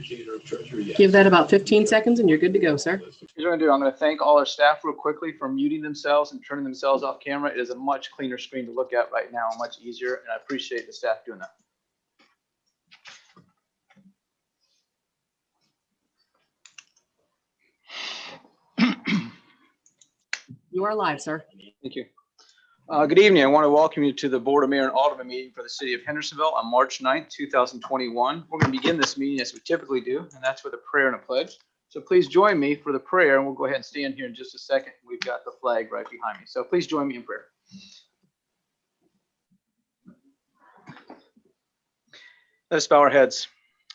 Give that about 15 seconds and you're good to go, sir. Here's what I'm going to do. I'm going to thank all our staff real quickly for muting themselves and turning themselves off camera. It is a much cleaner screen to look at right now, much easier, and I appreciate the staff doing that. You are live, sir. Thank you. Good evening. I want to welcome you to the Board of Mayor and Alderman meeting for the City of Hendersonville on March 9th, 2021. We're going to begin this meeting as we typically do, and that's with a prayer and a pledge. So please join me for the prayer, and we'll go ahead and stand here in just a second. We've got the flag right behind me. So please join me in prayer. Let us bow our heads.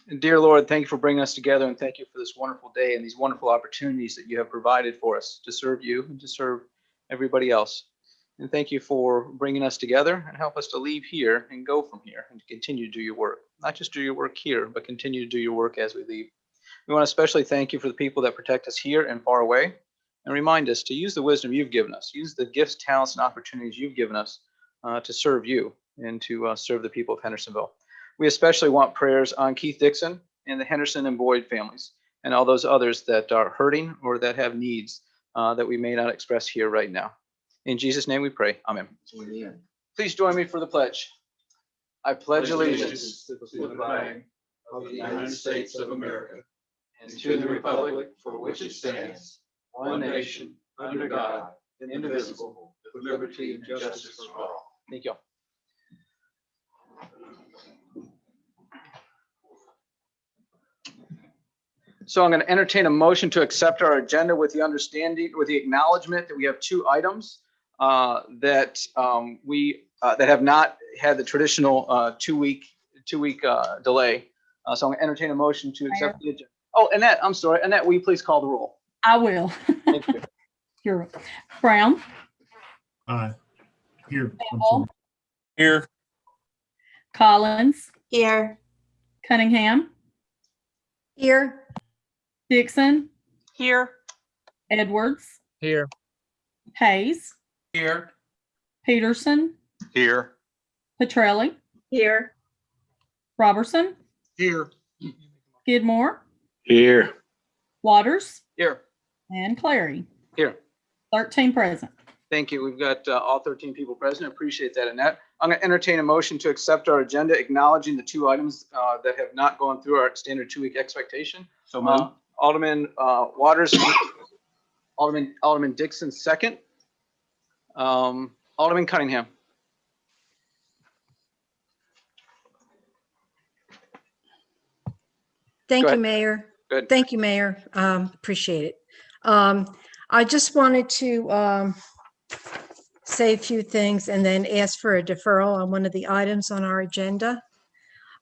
And dear Lord, thank you for bringing us together, and thank you for this wonderful day and these wonderful opportunities that you have provided for us to serve you and to serve everybody else. And thank you for bringing us together and help us to leave here and go from here and to continue to do your work. Not just do your work here, but continue to do your work as we leave. We want to especially thank you for the people that protect us here and far away, and remind us to use the wisdom you've given us, use the gifts, talents, and opportunities you've given us to serve you and to serve the people of Hendersonville. We especially want prayers on Keith Dixon and the Henderson and Boyd families and all those others that are hurting or that have needs that we may not express here right now. In Jesus' name we pray. Amen. Amen. Please join me for the pledge. I pledge allegiance to the flag of the United States of America and to the republic for which it stands, one nation, under God, indivisible, with liberty and justice for all. Thank you. So I'm going to entertain a motion to accept our agenda with the understanding, with the acknowledgement that we have two items that have not had the traditional two-week delay. So I'm going to entertain a motion to accept the agenda. Oh, Annette, I'm sorry. Annette, will you please call the roll? I will. Thank you. You're Brown. Aye. Here. Campbell. Here. Collins. Here. Cunningham. Here. Dixon. Here. Edwards. Here. Hayes. Here. Peterson. Here. Petrelli. Here. Robertson. Here. Skidmore. Here. Waters. Here. And Clary. Here. 13 present. Thank you. We've got all 13 people present. Appreciate that, Annette. I'm going to entertain a motion to accept our agenda, acknowledging the two items that have not gone through our standard two-week expectation. So Alderman Waters, Alderman Dixon second. Alderman Cunningham. Thank you, Mayor. Good. Thank you, Mayor. Appreciate it. I just wanted to say a few things and then ask for a deferral on one of the items on our agenda.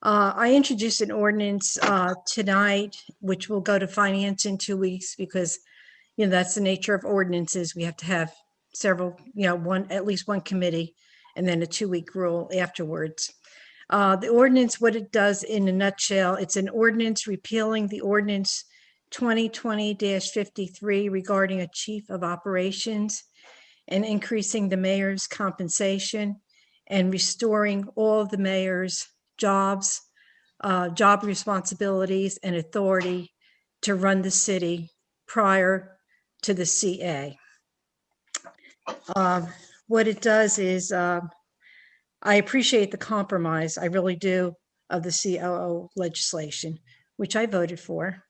I introduced an ordinance tonight, which will go to finance in 2 weeks because, you know, that's the nature of ordinances. We have to have several, you know, at least one committee and then a 2-week rule afterwards. The ordinance, what it does in a nutshell, it's an ordinance repealing the ordinance 2020-53 regarding a chief of operations and increasing the mayor's compensation and restoring all of the mayor's jobs, job responsibilities and authority to run the city prior to the CA. What it does is, I appreciate the compromise, I really do, of the COO legislation, which I voted for.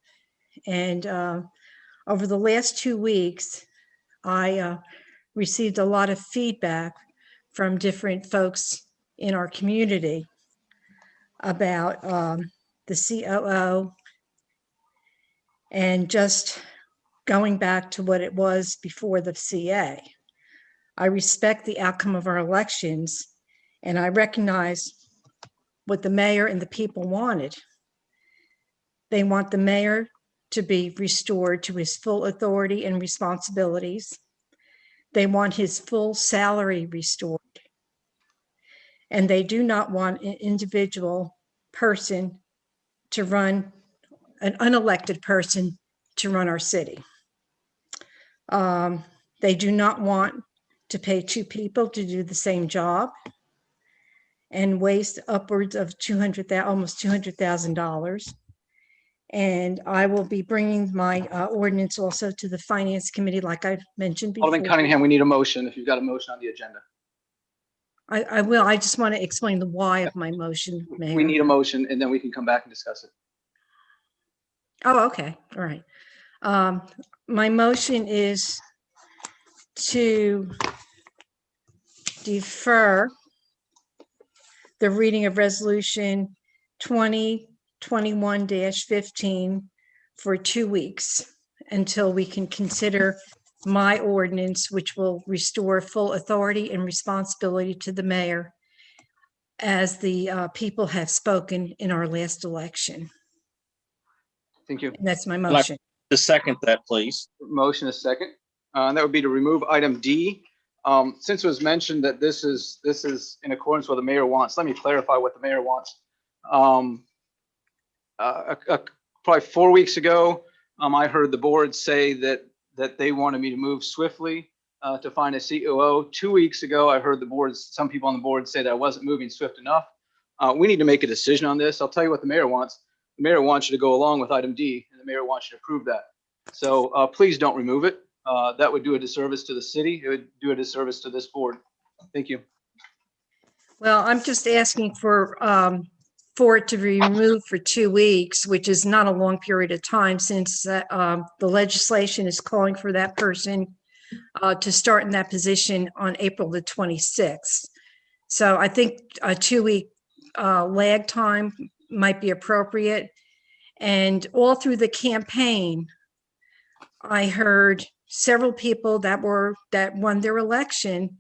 And over the last 2 weeks, I received a lot of feedback from different folks in our community about the COO and just going back to what it was before the CA. I respect the outcome of our elections, and I recognize what the mayor and the people wanted. They want the mayor to be restored to his full authority and responsibilities. They want his full salary restored. And they do not want an individual person to run, an unelected person to run our city. They do not want to pay two people to do the same job and waste upwards of almost $200,000. And I will be bringing my ordinance also to the Finance Committee, like I mentioned before. Alderman Cunningham, we need a motion if you've got a motion on the agenda. I will. I just want to explain the why of my motion, Mayor. We need a motion and then we can come back and discuss it. Oh, okay. All right. My motion is to defer the reading of Resolution 2021-15 for 2 weeks until we can consider my ordinance, which will restore full authority and responsibility to the mayor as the people have spoken in our last election. Thank you. And that's my like- motion. To second that, please. Motion is second. And that would be to remove item D. Since it was mentioned that this is in accordance with what the mayor wants, let me clarify what the mayor wants. Probably 4 weeks ago, I heard the board say that they wanted me to move swiftly to find a COO. 2 weeks ago, I heard some people on the board say that I wasn't moving swift enough. We need to make a decision on this. I'll tell you what the mayor wants. The mayor wants you to go along with item D, and the mayor wants you to approve that. So please don't remove it. That would do a disservice to the city. It would do a disservice to this board. Thank you. Well, I'm just asking for it to be removed for 2 weeks, which is not a long period of time since the legislation is calling for that person to start in that position on April the 26th. So I think a 2-week lag time might be appropriate. And all through the campaign, I heard several people that won their election.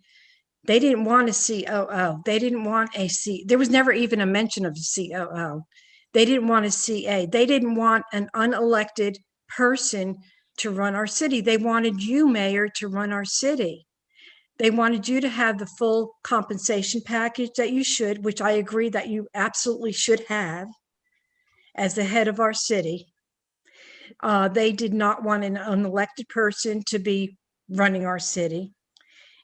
They didn't want a COO. They didn't want a C. There was never even a mention of a COO. They didn't want a CA. They didn't want an unelected person to run our city. They wanted you, Mayor, to run our city. They wanted you to have the full compensation package that you should, which I agree that you absolutely should have as the head of our city. They did not want an unelected person to be running our city.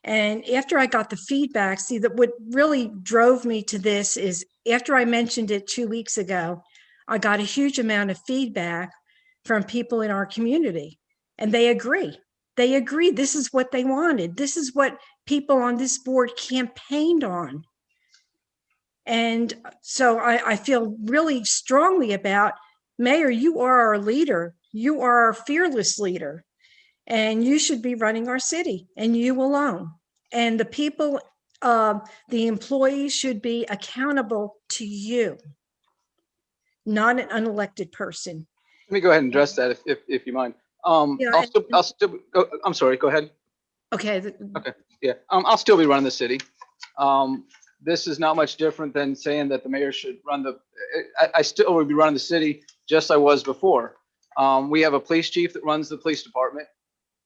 And after I got the feedback, see, that what really drove me to this is after I mentioned it 2 weeks ago, I got a huge amount of feedback from people in our community, and they agree. They agree this is what they wanted. This is what people on this board campaigned on. And so I feel really strongly about, Mayor, you are our leader. You are our fearless leader. And you should be running our city, and you alone. And the people, the employees should be accountable to you, not an unelected person. Let me go ahead and address that if you mind. Yeah, I'll still go. I'm sorry, go ahead. Okay. Yeah, I'll still be running the city. This is not much different than saying that the mayor should run I still would be running the city just I was before. We have a police chief that runs the police department.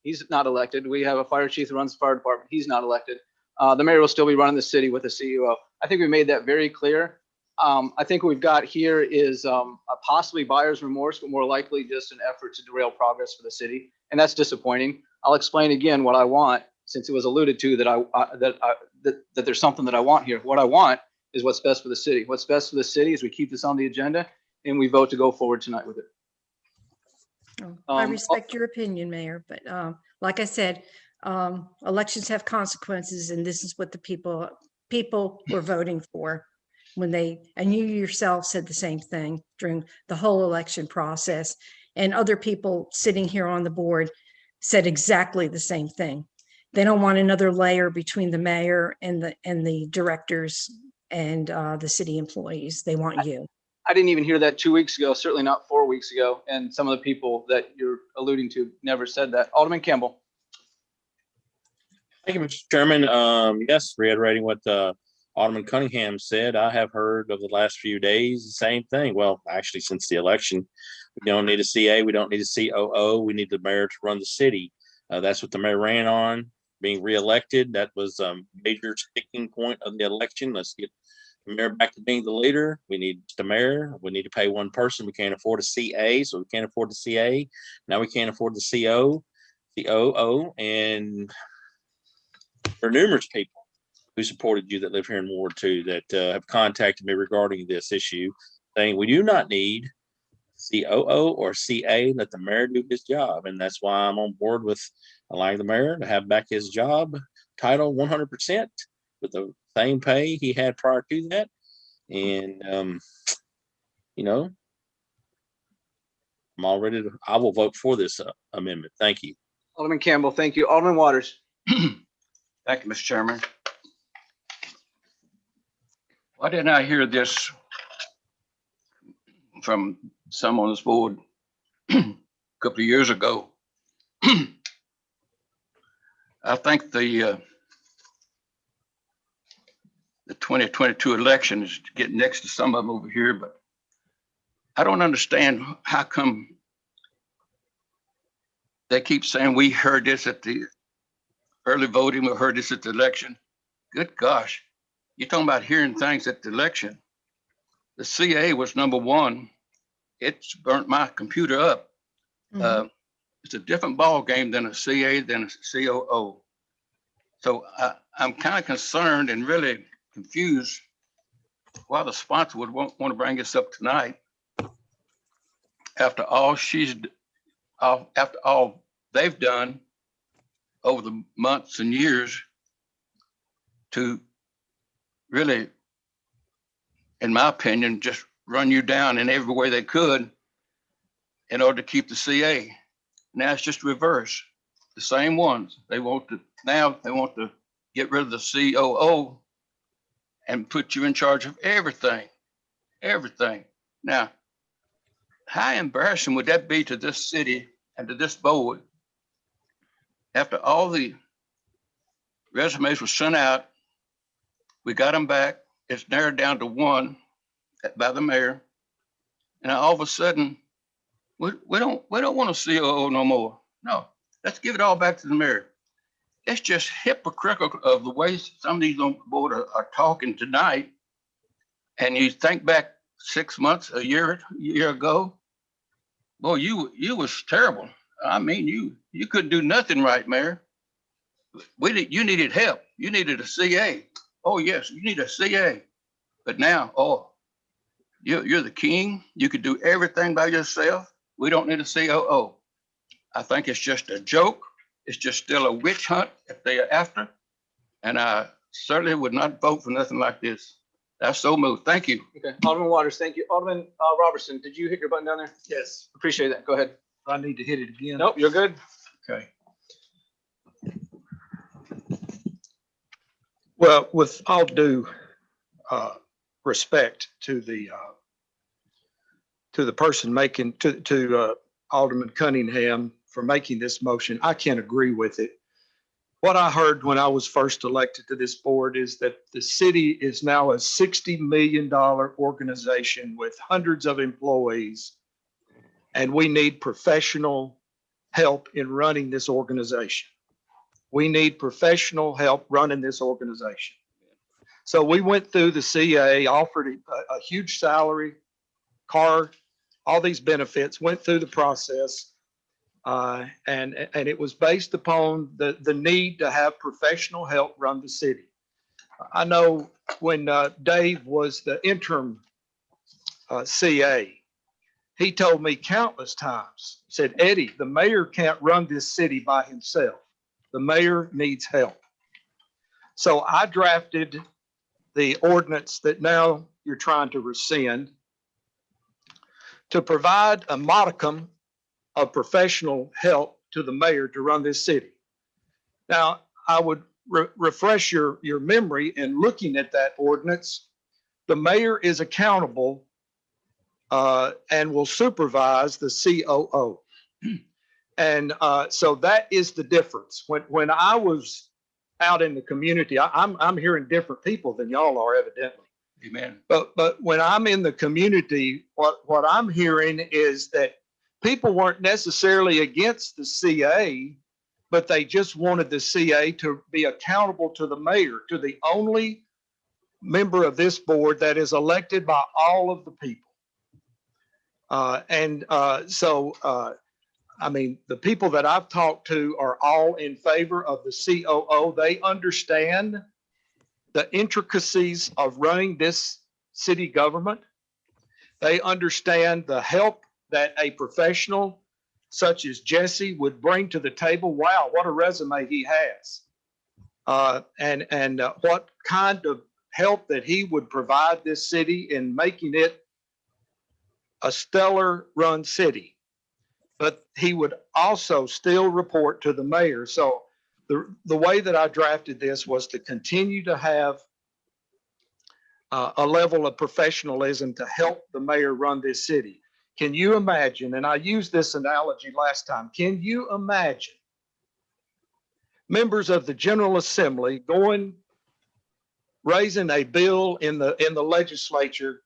He's not elected. We have a fire chief that runs the fire department. He's not elected. The mayor will still be running the city with a CEO. I think we made that very clear. I think what we've got here is possibly buyer's remorse, but more likely just an effort to derail progress for the city. And that's disappointing. I'll explain again what I want, since it was alluded to that there's something that I want here. What I want is what's best for the city. What's best for the city is we keep this on the agenda and we vote to go forward tonight with it. I respect your opinion, Mayor, but like I said, elections have consequences, and this is what the people were voting for when and you yourself said the same thing during the whole election process, and other people sitting here on the board said exactly the same thing. They don't want another layer between the mayor and the directors and the city employees. They want you. I didn't even hear that 2 weeks ago, certainly not 4 weeks ago. And some of the people that you're alluding to never said that. Alderman Campbell. Thank you, Mr. Chairman. Yes, reiterating what Alderman Cunningham said, I have heard over the last few days the same thing. Well, actually, since the election, we don't need a CA. We don't need a COO. We need the mayor to run the city. That's what the mayor ran on, being reelected. That was a major sticking point of the election. Let's get the mayor back to being the leader. We need the mayor. We need to pay one person. We can't afford a CA, so we can't afford the CA. Now we can't afford the COO, and there are numerous people who supported you that live here in Ward 2 that have contacted me regarding this issue, saying we do not need COO or CA, let the mayor do his job. And that's why I'm on board with allowing the mayor to have back his job title 100% with the same pay he had prior to that. And, you know, I will vote for this amendment. Thank you. Alderman Campbell, thank you. Alderman Waters. Thank you, Mr. Chairman. Why didn't I hear this from some on this board a couple of years ago? I think the 2022 election is getting next to some of them over here, but I don't understand how come they keep saying we heard this at the early voting, we heard this at the election. Good gosh, you're talking about hearing things at the election. The CA was number one. It's burnt my computer up. It's a different ball game than a CA, than a COO. So I'm kind of concerned and really confused why the sponsor would want to bring this up tonight after all they've done over the months and years to really, in my opinion, just run you down in every way they could in order to keep the CA. Now it's just reverse. The same ones. They want to get rid of the COO and put you in charge of everything. Everything. Now, how embarrassing would that be to this city and to this board after all the resumes were sent out? We got them back. It's narrowed down to one by the mayor. And all of a sudden, we don't want a COO no more. No, let's give it all back to the mayor. It's just hypocritical of the way some of these on the board are talking tonight. And you think back 6 months, a year ago, boy, you was terrible. I mean, you couldn't do nothing right, Mayor. You needed help. You needed a CA. Oh yes, you need a CA. But now, you're the king. You could do everything by yourself. We don't need a COO. I think it's just a joke. It's just still a witch hunt if they are after. And I certainly would not vote for nothing like this. That's so moved. Thank you. Okay, Alderman Waters, thank you. Alderman Robertson, did you hit your button down there? Yes. Appreciate that. Go ahead. I need to hit it again. Nope, you're good. Okay. Well, with all due respect to the person making, to Alderman Cunningham for making this motion, I can't agree with it. What I heard when I was first elected to this board is that the city is now a $60 million organization with hundreds of employees, and we need professional help in running this organization. We need professional help running this organization. So we went through the CA, offered a huge salary, car, all these benefits, went through the process. And it was based upon the need to have professional help run the city. I know when Dave was the interim CA, he told me countless times, said, Eddie, the mayor can't run this city by himself. The mayor needs help. So I drafted the ordinance that now you're trying to rescind to provide a modicum of professional help to the mayor to run this city. Now, I would refresh your memory in looking at that ordinance. The mayor is accountable and will supervise the COO. And so that is the difference. When I was out in the community, I'm hearing different people than y'all are, evidently. Amen. But when I'm in the community, what I'm hearing is that people weren't necessarily against the CA, but they just wanted the CA to be accountable to the mayor, to the only member of this board that is elected by all of the people. I mean, the people that I've talked to are all in favor of the COO. They understand the intricacies of running this city government. They understand the help that a professional such as Jesse would bring to the table. Wow, what a resume he has. And what kind of help that he would provide this city in making it a stellar run city. But he would also still report to the mayor. So the way that I drafted this was to continue to have a level of professionalism to help the mayor run this city. Can you imagine, and I used this analogy last time, can you imagine members of the General Assembly raising a bill in the legislature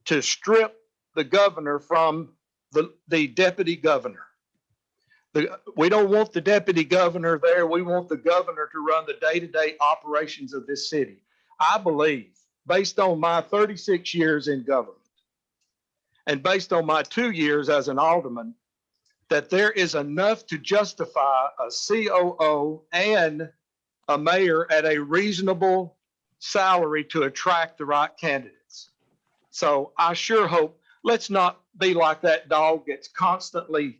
to strip the governor from the deputy governor? We don't want the deputy governor there. We want the governor to run the day-to-day operations of this city. I believe, based on my 36 years in government and based on my 2 years as an alderman, that there is enough to justify a COO and a mayor at a reasonable salary to attract the right candidates. So I sure hope, let's not be like that dog that's constantly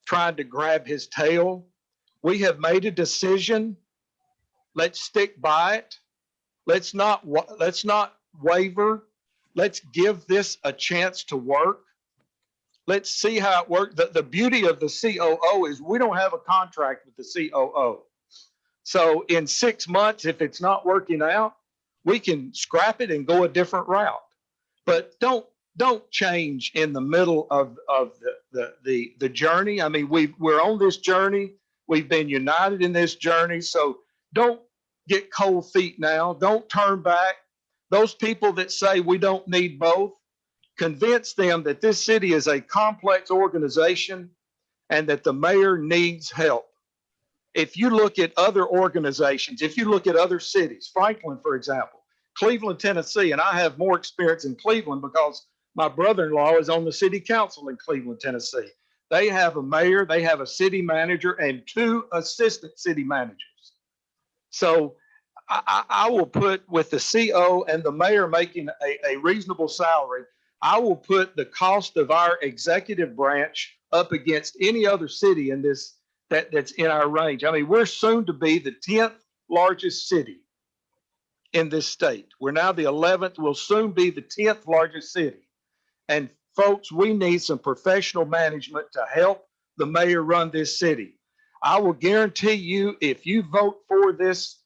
trying to grab his tail. We have made a decision. Let's stick by it. Let's not waver. Let's give this a chance to work. Let's see how it works. The beauty of the COO is we don't have a contract with the COO. So in 6 months, if it's not working out, we can scrap it and go a different route. But don't change in the middle of the journey. I mean, we're on this journey. We've been united in this journey. So don't get cold feet now. Don't turn back. Those people that say we don't need both, convince them that this city is a complex organization and that the mayor needs help. If you look at other organizations, if you look at other cities, Franklin, for example, Cleveland, Tennessee, and I have more experience in Cleveland because my brother-in-law is on the city council in Cleveland, Tennessee. They have a mayor, they have a city manager, and 2 assistant city managers. So I will put, with the CO and the mayor making a reasonable salary, I will put the cost of our executive branch up against any other city in this that's in our range. I mean, we're soon to be the 10th largest city in this state. We're now the 11th. We'll soon be the 10th largest city. And folks, we need some professional management to help the mayor run this city. I will guarantee you, if you vote for this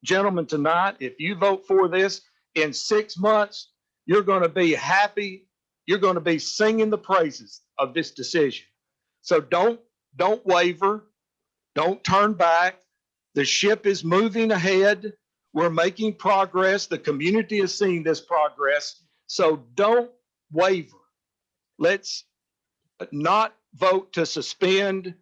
gentleman tonight, if you vote for this, in 6 months, you're going to be happy. You're going to be singing the praises of this decision. So don't waver. Don't turn back. The ship is moving ahead. We're making progress. The community is seeing this progress. So don't waver. Let's not vote to suspend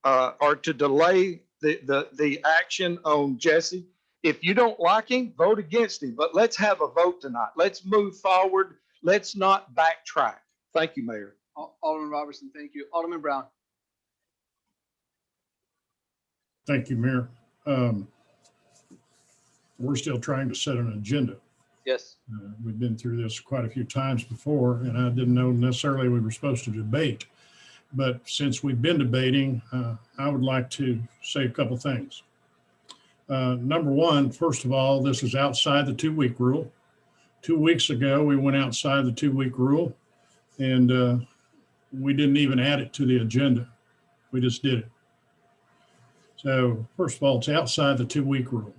or to delay the action on Jesse. If you don't like him, vote against him. But let's have a vote tonight. Let's move forward. Let's not backtrack. Thank you, Mayor. Alderman Robertson, thank you. Alderman Brown. Thank you, Mayor. We're still trying to set an agenda. Yes. We've been through this quite a few times before, and I didn't know necessarily we were supposed to debate. But since we've been debating, I would like to say a couple things. Number one, first of all, this is outside the 2-week rule. 2 weeks ago, we went outside the 2-week rule, and we didn't even add it to the agenda. We just did it. So first of all, it's outside the 2-week rule.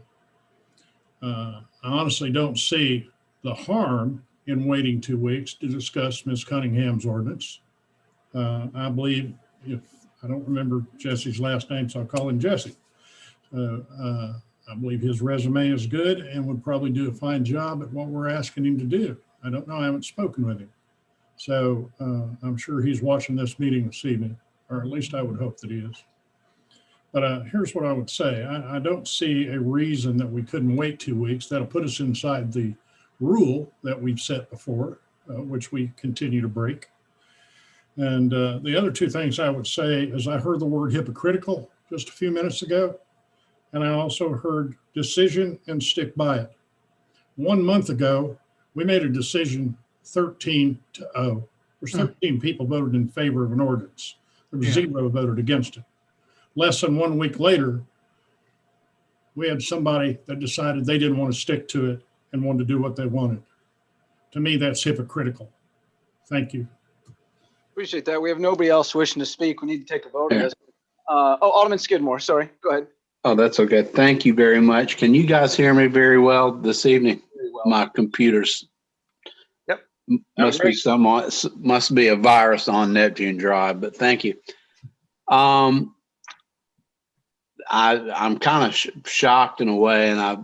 I honestly don't see the harm in waiting 2 weeks to discuss Ms. Cunningham's ordinance. I believe, if I don't remember Jesse's last name, so I'll call him Jesse. I believe his resume is good and would probably do a fine job at what we're asking him to do. I don't know, I haven't spoken with him. So I'm sure he's watching this meeting this evening, or at least I would hope that he is. But here's what I would say. I don't see a reason that we couldn't wait 2 weeks. That'll put us inside the rule that we've set before, which we continue to break. And the other 2 things I would say is I heard the word hypocritical just a few minutes ago. And I also heard decision and stick by it. 1 month ago, we made a decision 13-0. There's 13 people voted in favor of an ordinance. There was Yeah. 0 voted against it. Less than 1 week later, we had somebody that decided they didn't want to stick to it and wanted to do what they wanted. To me, that's hypocritical. Thank you. Appreciate that. We have nobody else wishing to speak. We need to take a vote on Yeah. this. Alderman Skidmore, sorry. Go ahead. Oh, that's okay. Thank you very much. Can you guys hear me very well this evening? Very well. My computer's. Yep. Must be must be a virus on Neptune Drive, but thank you. I'm kind of shocked in a way, and I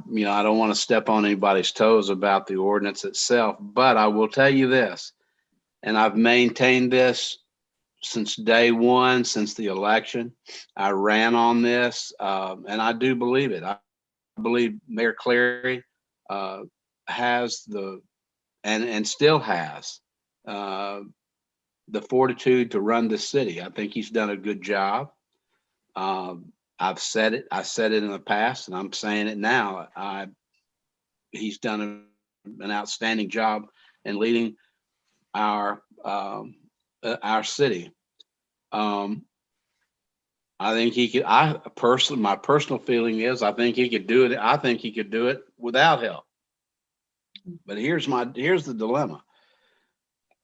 don't want to step on anybody's toes about the ordinance itself, but I will tell you this, and I've maintained this since day one, since the election. I ran on this, and I do believe it. I believe Mayor Clary has the, and still has the fortitude to run the city. I think he's done a good job. I've said it. I said it in the past, and I'm saying it now. He's done an outstanding job in leading our city. I think he could. My personal feeling is, I think he could do it. I think he could do it without help. But here's the dilemma.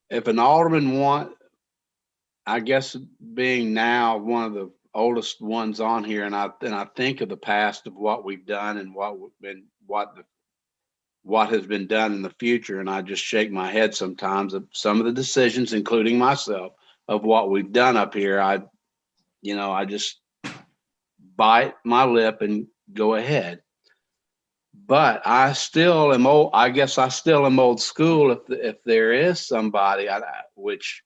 If an alderman I guess being now one of the oldest ones on here, and I think of the past of what we've done and what has been done in the future, and I just shake my head sometimes of some of the decisions, including myself, of what we've done up here. I just bite my lip and go ahead. But I still am old. I guess I still am old school. If there is somebody which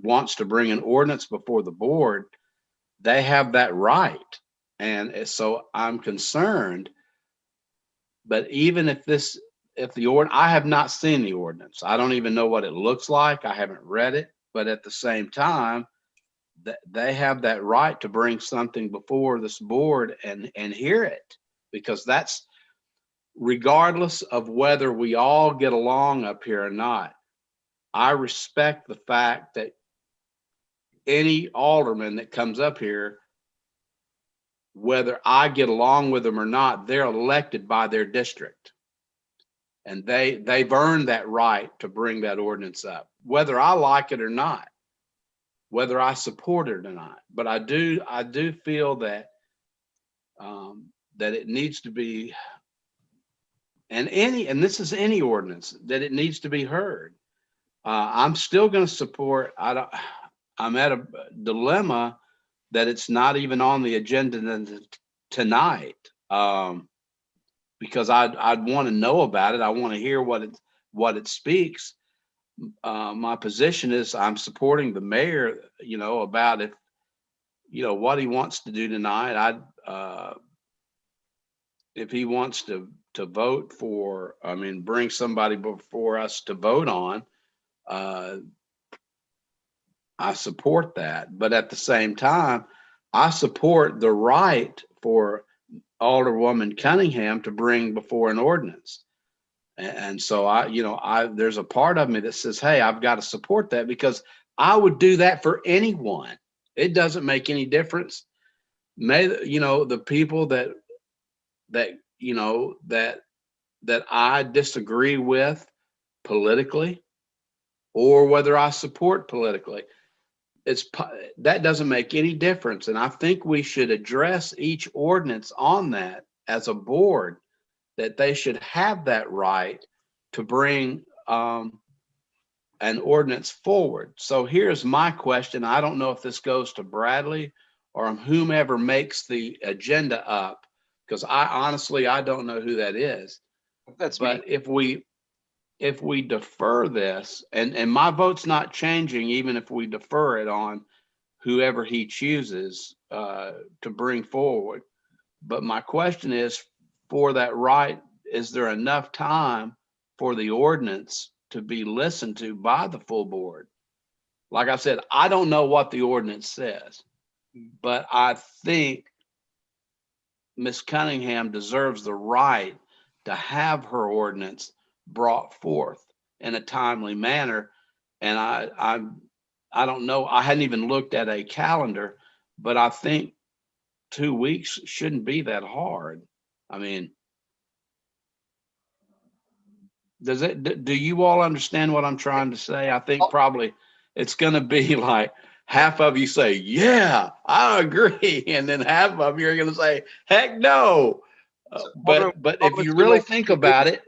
wants to bring an ordinance before the board, they have that right. And so I'm concerned. But even I have not seen the ordinance. I don't even know what it looks like. I haven't read it. But at the same time, they have that right to bring something before this board and hear it, because that's regardless of whether we all get along up here or not. I respect the fact that any alderman that comes up here, whether I get along with them or not, they're elected by their district. And they've earned that right to bring that ordinance up, whether I like it or not, whether I support it or not. But I do feel that that it needs to be, and this is any ordinance, that it needs to be heard. I'm still going to support. I'm at a dilemma that it's not even on the agenda tonight, because I'd want to know about it. I want to hear what it speaks. My position is I'm supporting the mayor, about what he wants to do tonight. If he wants to vote for, bring somebody before us to vote on, I support that. But at the same time, I support the right for Alderwoman Cunningham to bring before an ordinance. And so there's a part of me that says, hey, I've got to support that, because I would do that for anyone. It doesn't make any difference. The people that I disagree with politically, or whether I support politically, that doesn't make any difference. And I think we should address each ordinance on that as a board, that they should have that right to bring an ordinance forward. So here's my question. I don't know if this goes to Bradley or whomever makes the agenda up, because I don't know who that is. That's me. But if we defer this, and my vote's not changing, even if we defer it on whoever he chooses to bring forward. But my question is, for that right, is there enough time for the ordinance to be listened to by the full board? Like I said, I don't know what the ordinance says, but I think Ms. Cunningham deserves the right to have her ordinance brought forth in a timely manner, And I don't know, I hadn't even looked at a calendar, but I think 2 weeks shouldn't be that hard. I mean, do you all understand what I'm trying to say? I think probably it's going to be like half of you say, yeah, I agree. And then half of you are going to say, heck no. But if you really think about it,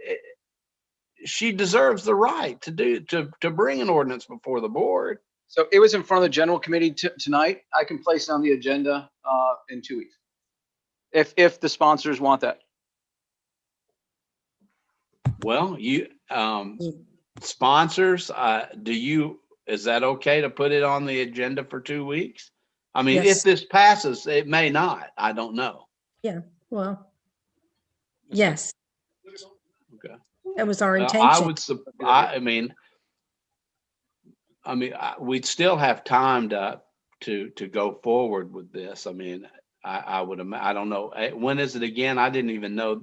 she deserves the right to bring an ordinance before the board. So it was in front of the general committee tonight. I can place it on the agenda in 2 weeks. If the sponsors want that. Well, you sponsors, is that okay to put it on the agenda for 2 weeks? I mean, Yes. if this passes, it may not. I don't know. Well, yes, Okay. that was our I intention. would, I mean, we'd still have time to go forward with this. I mean, I would, I don't know. When is it again? I didn't even know.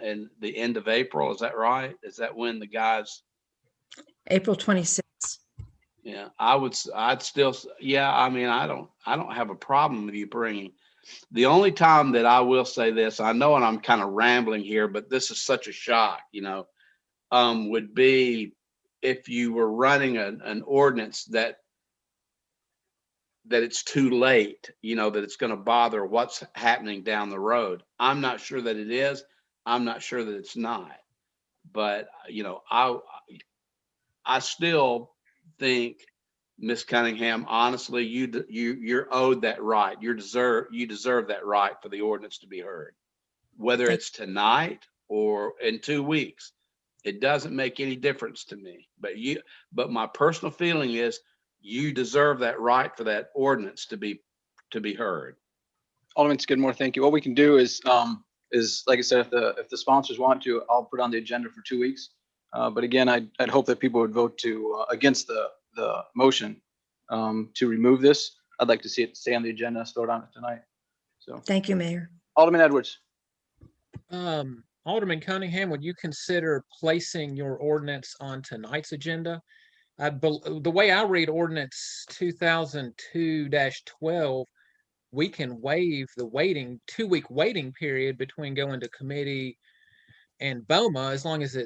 In the end of April, is that right? Is that when the guys? April 26th. Yeah, I'd still, yeah, I mean, I don't have a problem with you bringing. The only time that I will say this, I know, and I'm kind of rambling here, but this is such a shock, would be if you were running an ordinance that it's too late, that it's going to bother what's happening down the road. I'm not sure that it is. I'm not sure that it's not. But, I still think, Ms. Cunningham, honestly, you're owed that right. You deserve that right for the ordinance to be heard, whether it's tonight or in 2 weeks. It doesn't make any difference to me. But my personal feeling is you deserve that right for that ordinance to be heard. Alderman Skidmore, thank you. What we can do is like I said, if the sponsors want to, I'll put it on the agenda for 2 weeks. But again, I'd hope that people would vote against the motion to remove this. I'd like to see it stay on the agenda, start on it tonight. So Thank you, Mayor. Alderman Edwards. Alderman Cunningham, would you consider placing your ordinance on tonight's agenda? The way I read ordinance 2002-12, we can waive the 2-week waiting period between going to committee and BOMA, as long as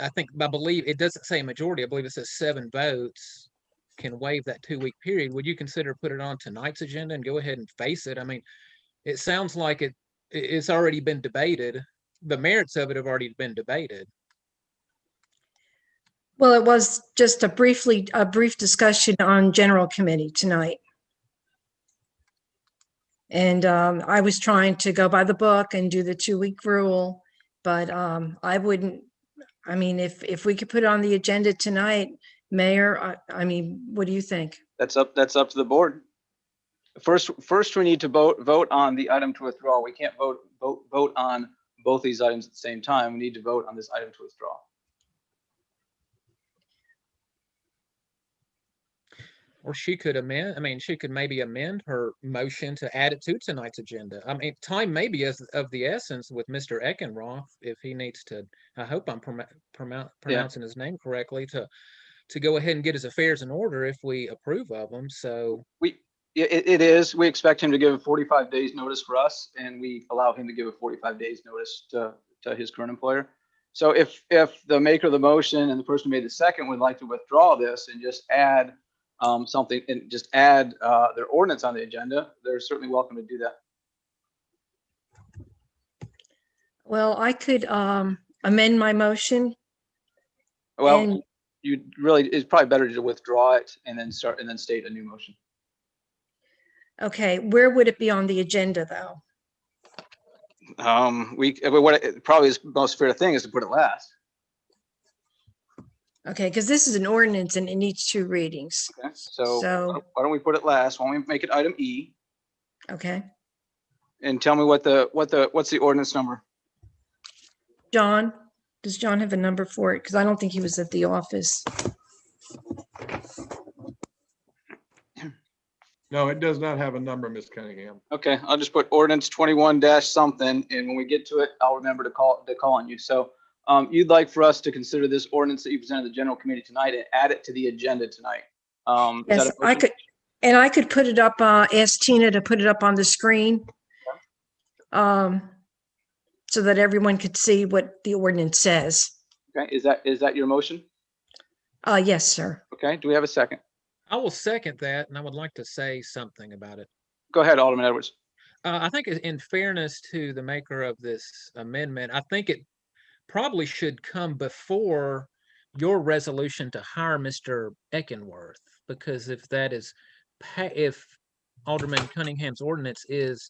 I believe it doesn't say a majority. I believe it says 7 votes can waive that 2-week period. Would you consider put it on tonight's agenda and go ahead and face it? I mean, it sounds like it's already been debated. The merits of it have already been debated. Well, it was just a brief discussion on general committee tonight. And I was trying to go by the book and do the 2-week rule, but I wouldn't, I mean, if we could put it on the agenda tonight, Mayor, I mean, what do you think? That's up to the board. First we need to vote on the item to withdraw. We can't vote on both these items at the same time. We need to vote on this item to withdraw. Or she could maybe amend her motion to add it to tonight's agenda. I mean, time may be of the essence with Mr. Eckenroth, if he needs to, I hope I'm pronouncing his name correctly, to go ahead and get his affairs in order if we approve of them. So it is. We expect him to give a 45 days notice for us, and we allow him to give a 45 days notice to his current employer. So if the maker of the motion and the person who made the second would like to withdraw this and just add something and just add their ordinance on the agenda, they're certainly welcome to do that. Well, I could amend my motion. Well, it's probably better to withdraw it and then state a new motion. Okay, where would it be on the agenda though? What it probably is most fair thing is to put it last. Okay, because this is an ordinance and it needs 2 readings. Okay, so why don't we put it last? Why don't we make it item E? Okay, And tell me what's the ordinance number? John, does John have a number for it? Because I don't think he was at the office. No, it does not have a number, Ms. Cunningham. Okay, I'll just put ordinance 21 - something, and when we get to it, I'll remember to call on you. So You'd like for us to consider this ordinance that you presented to the general committee tonight and add it to the agenda tonight. Is that Yes, a I motion? could, and I could put it up, ask Tina to put it up on the screen. So that everyone could see what the ordinance says. Okay, is that your motion? Yes, sir. Okay, do we have a second? I will second that, and I would like to say something about it. Go ahead, Alderman Edwards. I think in fairness to the maker of this amendment, I think it probably should come before your resolution to hire Mr. Eckenworth, because if that is, if Alderman Cunningham's ordinance is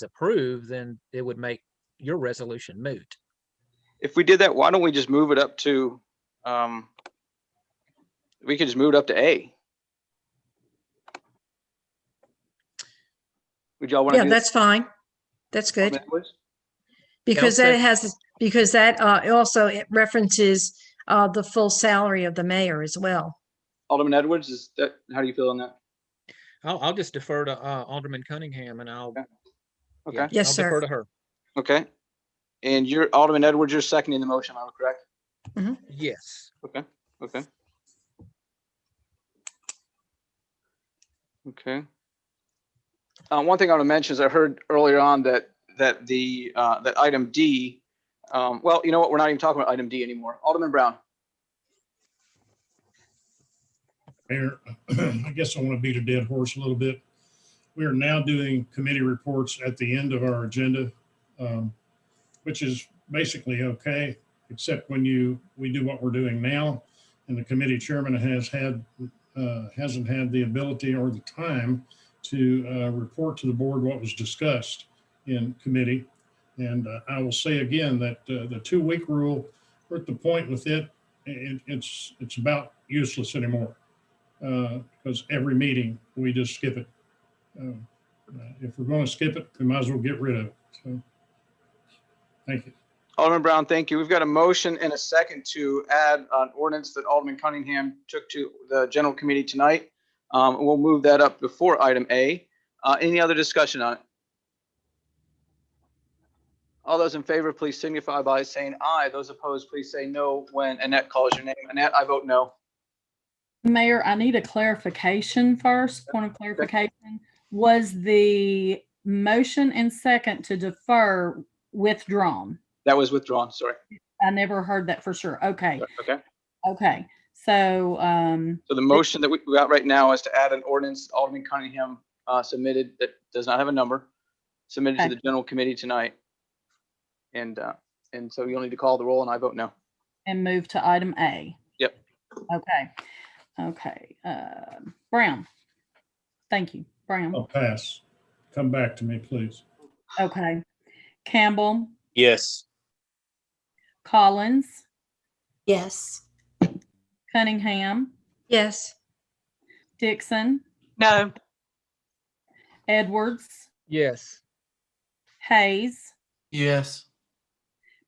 approved, then it would make your resolution moot. If we did that, why don't we just move it up to, we could just move it up to A. Would y'all want to Yeah, do that's fine. That's good. Alderman Edwards? Because Yeah, I'll that has, because that also it references the full salary of the mayor as well. Alderman Edwards, is that, how do you feel on that? I'll just defer to Alderman Cunningham, and I'll Okay. yeah, Yes, I'll sir. defer to her. Okay. And you're, Alderman Edwards, you're seconding the motion, am I correct? Yes. Okay, okay. Okay. One thing I want to mention is I heard earlier on that that item D, well, you know what? We're not even talking about item D anymore. Alderman Brown. Mayor, I guess I want to beat a dead horse a little bit. We are now doing committee reports at the end of our agenda, which is basically okay, except when we do what we're doing now, and the committee chairman hasn't had the ability or the time to report to the board what was discussed in committee. And I will say again that the 2-week rule, we're at the point with it's about useless anymore. Because every meeting we just skip it. If we're going to skip it, we might as well get rid of it. So, thank you. Alderman Brown, thank you. We've got a motion and a second to add an ordinance that Alderman Cunningham took to the general committee tonight. We'll move that up before item A. Any other discussion on it? All those in favor, please signify by saying aye. Those opposed, please say no when Annette calls your name. Annette, I vote no. Mayor, I need a clarification first, point of clarification. Was the motion and second to defer withdrawn? That was withdrawn, sorry. I never heard that for sure. Okay, Okay. okay. So, So the motion that we got right now is to add an ordinance Alderman Cunningham submitted that does not have a number, submitted to Okay. the general committee tonight. And so you'll need to call the roll, and I vote no. and move to item A. Yep. Okay, okay. Brown. Thank you, Brown. I'll pass. Come back to me, please. Okay. Campbell, Yes. Collins, Yes. Cunningham, Yes. Dixon, No. Edwards, Yes. Hayes, Yes.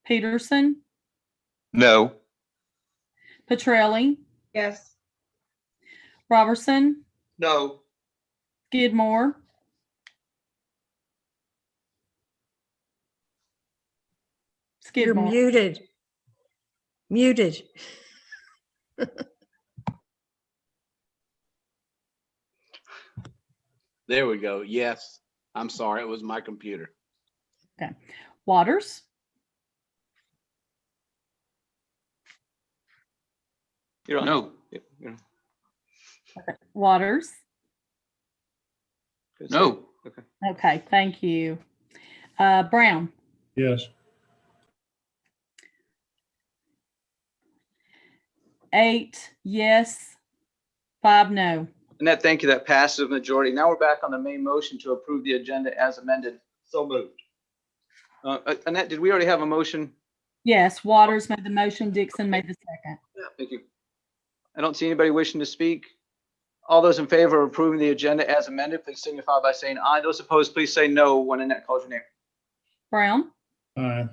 Peterson, No. Petrelli, Yes. Robertson, No. Skidmore, You're Skidmore. muted. Muted. There we go. Yes. I'm sorry. It was my computer. Waters, You're on. No. Yep, you're on. Waters. Good. No. Okay. Okay, thank you. Brown, Yes. 8 yes, 5 no. Annette, thank you. That passes with majority. Now we're back on the main motion to approve the agenda as amended. So moved. Annette, did we already have a motion? Yes, Waters made the motion, Dixon made the second. Thank you. I don't see anybody wishing to speak. All those in favor of approving the agenda as amended, please signify by saying aye. Those opposed, please say no when Annette calls your name. Brown, Aye.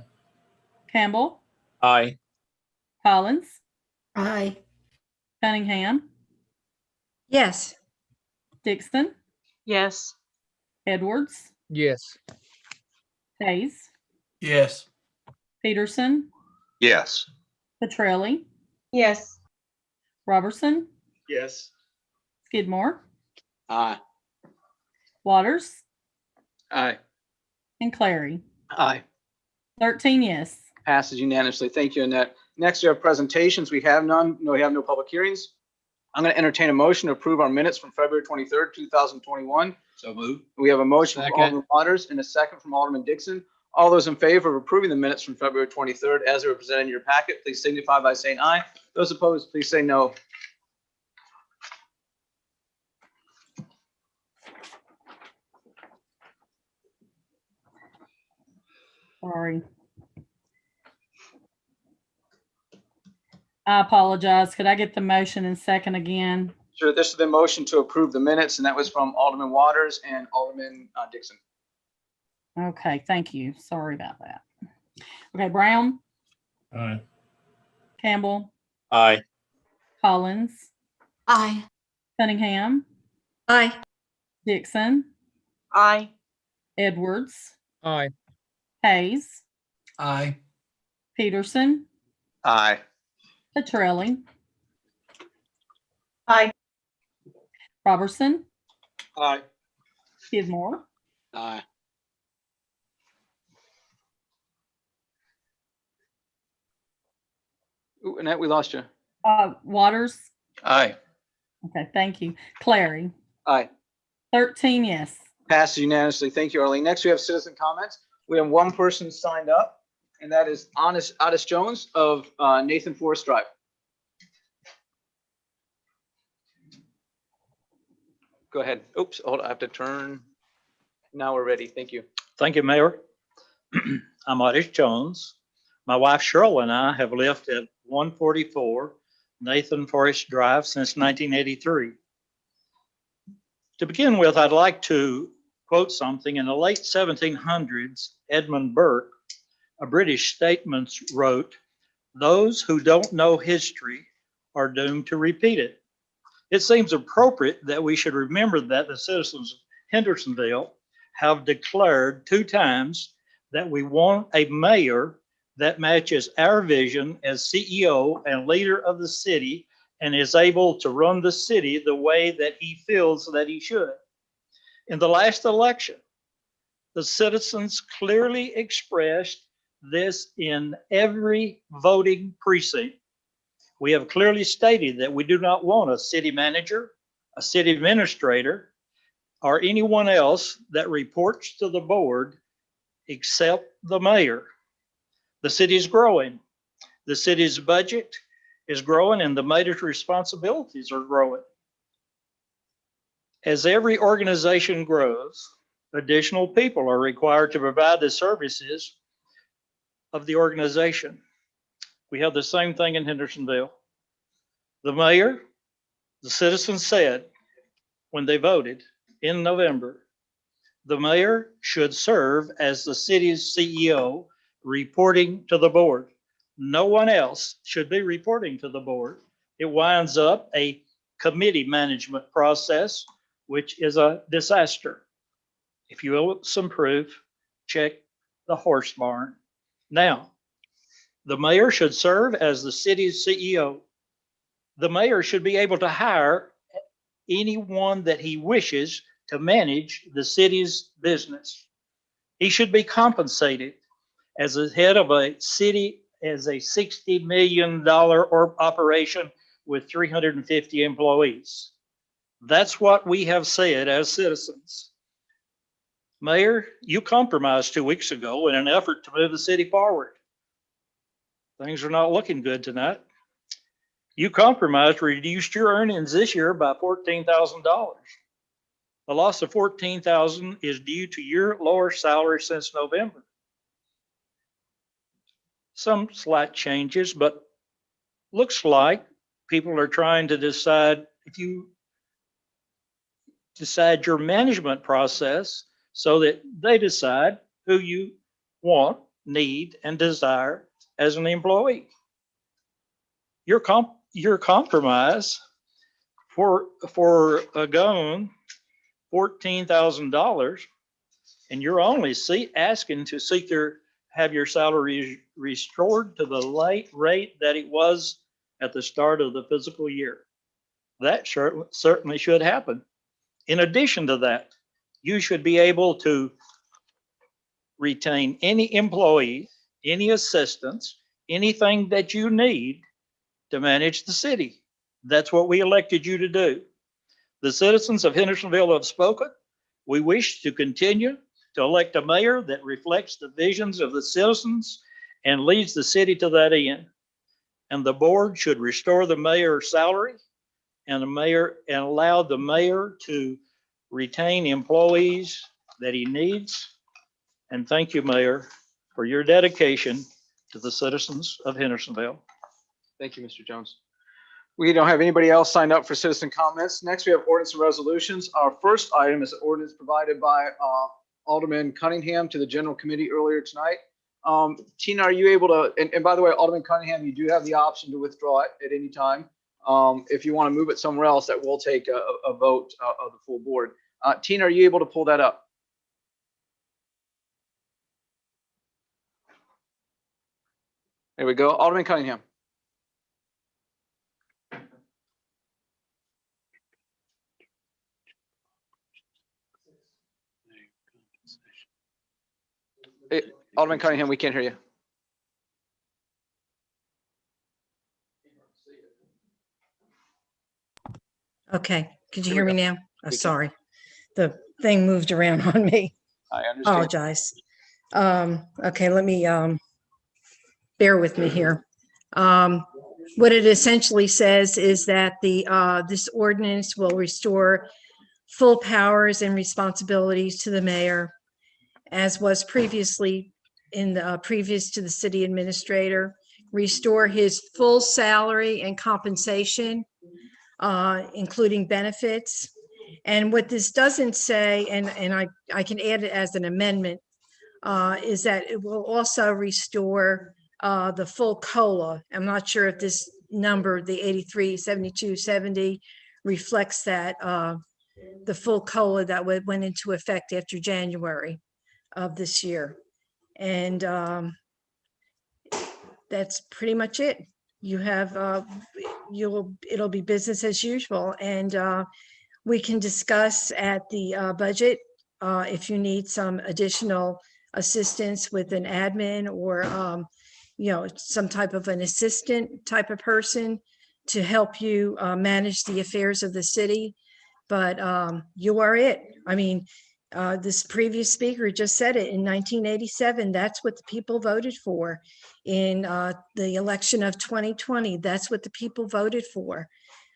Campbell, Aye. Collins, Aye. Cunningham, Yes. Dixon, Yes. Yes. Hayes, Yes. Peterson, Yes. Petrelli, Yes. Robertson, Yes. Skidmore, Aye. Waters, Aye. and Clary. Aye. 13 yes. Passes unanimously. Thank you, Annette. Next, we have presentations. We have none. No, we have no public hearings. I'm going to entertain a motion to approve our minutes from February 23rd, 2021. So move. We have a motion from Second. Alderman Waters and a second from Alderman Dixon. All those in favor of approving the minutes from February 23rd as they were presented in your packet, please signify by saying aye. Those opposed, please say no. Sorry. I apologize. Could I get the motion and second again? Sure, this is the motion to approve the minutes, and that was from Alderman Waters and Alderman Dixon. Okay, thank you. Sorry about that. Okay, Brown, Aye. Campbell, Aye. Collins, Aye. Cunningham, Aye. Dixon, Aye. Edwards, Aye. Hayes, Aye. Peterson, Aye. Petrelli, Aye. Robertson, Aye. Skidmore, Aye. Ooh, Annette, we lost you. Waters. Aye. Okay, thank you. Clary, Aye. 13 yes. Passes unanimously. Thank you, Arlene. Next, we have citizen comments. We have one person signed up, and that is Otis Jones of Nathan Forest Drive. Go ahead. Oops, hold on. I have to turn. Now we're ready. Thank you. Thank you, Mayor. I'm Otis Jones. My wife Cheryl and I have lived at 144 Nathan Forest Drive since 1983. To begin with, I'd like to quote something. In the late 1700s, Edmund Burke, a British statesman, wrote, "Those who don't know history are doomed to repeat it." It seems appropriate that we should remember that the citizens of Hendersonville have declared 2 times that we want a mayor that matches our vision as CEO and leader of the city and is able to run the city the way that he feels that he should. In the last election, the citizens clearly expressed this in every voting precinct. We have clearly stated that we do not want a city manager, a city administrator, or anyone else that reports to the board except the mayor. The city is growing. The city's budget is growing and the mayor's responsibilities are growing. As every organization grows, additional people are required to provide the services of the organization. We have the same thing in Hendersonville. The mayor, the citizens said when they voted in November, the mayor should serve as the city's CEO, reporting to the board. No one else should be reporting to the board. It winds up a committee management process, which is a disaster. If you want some proof, check the horse barn. Now, the mayor should serve as the city's CEO. The mayor should be able to hire anyone that he wishes to manage the city's business. He should be compensated as the head of a city as a $60 million operation with 350 employees. That's what we have said as citizens. Mayor, you compromised 2 weeks ago in an effort to move the city forward. Things are not looking good tonight. You compromised, reduced your earnings this year by $14,000. The loss of $14,000 is due to your lower salary since November. Some slight changes, but looks like people are trying to decide if you decide your management process so that they decide who you want, need, and desire as an employee. Your compromise for going $14,000, and you're only asking to seek their have your salary restored to the late rate that it was at the start of the fiscal year. That certainly should happen. In addition to that, you should be able to retain any employee, any assistance, anything that you need to manage the city. That's what we elected you to do. The citizens of Hendersonville have spoken. We wish to continue to elect a mayor that reflects the visions of the citizens and leads the city to that end. And the board should restore the mayor's salary and allow the mayor to retain employees that he needs. And thank you, Mayor, for your dedication to the citizens of Hendersonville. Thank you, Mr. Jones. We don't have anybody else signed up for citizen comments. Next, we have ordinance and resolutions. Our first item is an ordinance provided by Alderman Cunningham to the general committee earlier tonight. Tina, are you able to, and by the way, Alderman Cunningham, you do have the option to withdraw it at any time. If you want to move it somewhere else, that will take a vote of the full board. Tina, are you able to pull that up? There we go. Alderman Cunningham. Hey, Alderman Cunningham, we can't hear you. Okay, could you Here hear we me go. now? Oh, We can. sorry. The thing moved around on me. I understand. Apologize. Okay, let me, bear with me here. What it essentially says is that this ordinance will restore full powers and responsibilities to the mayor, as was previously previous to the city administrator, restore his full salary and compensation, including benefits. And what this doesn't say, and I can add it as an amendment, is that it will also restore the full COLA. I'm not sure if this number, the 83.7270, reflects that, the full COLA that went into effect after January of this year. And that's pretty much it. You have, it'll be business as usual. And we can discuss at the budget if you need some additional assistance with an admin or some type of an assistant type of person to help you manage the affairs of the city. But you are it. I mean, this previous speaker just said it in 1987. That's what the people voted for. In the election of 2020, that's what the people voted for.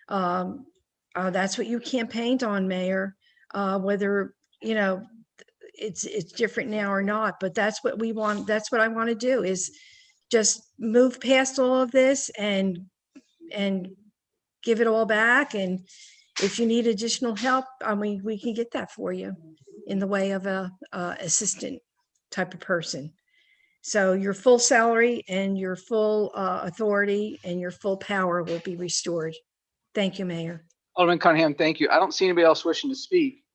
That's what you campaigned on, Mayor, whether, it's different now or not, but that's what we want. That's what I want to do, is just move past all of this and give it all back. And if you need additional help, I mean, we can get that for you in the way of a assistant type of person. So your full salary and your full authority and your full power will be restored. Thank you, Mayor. Alderman Cunningham, thank you. I don't see anybody else wishing to speak.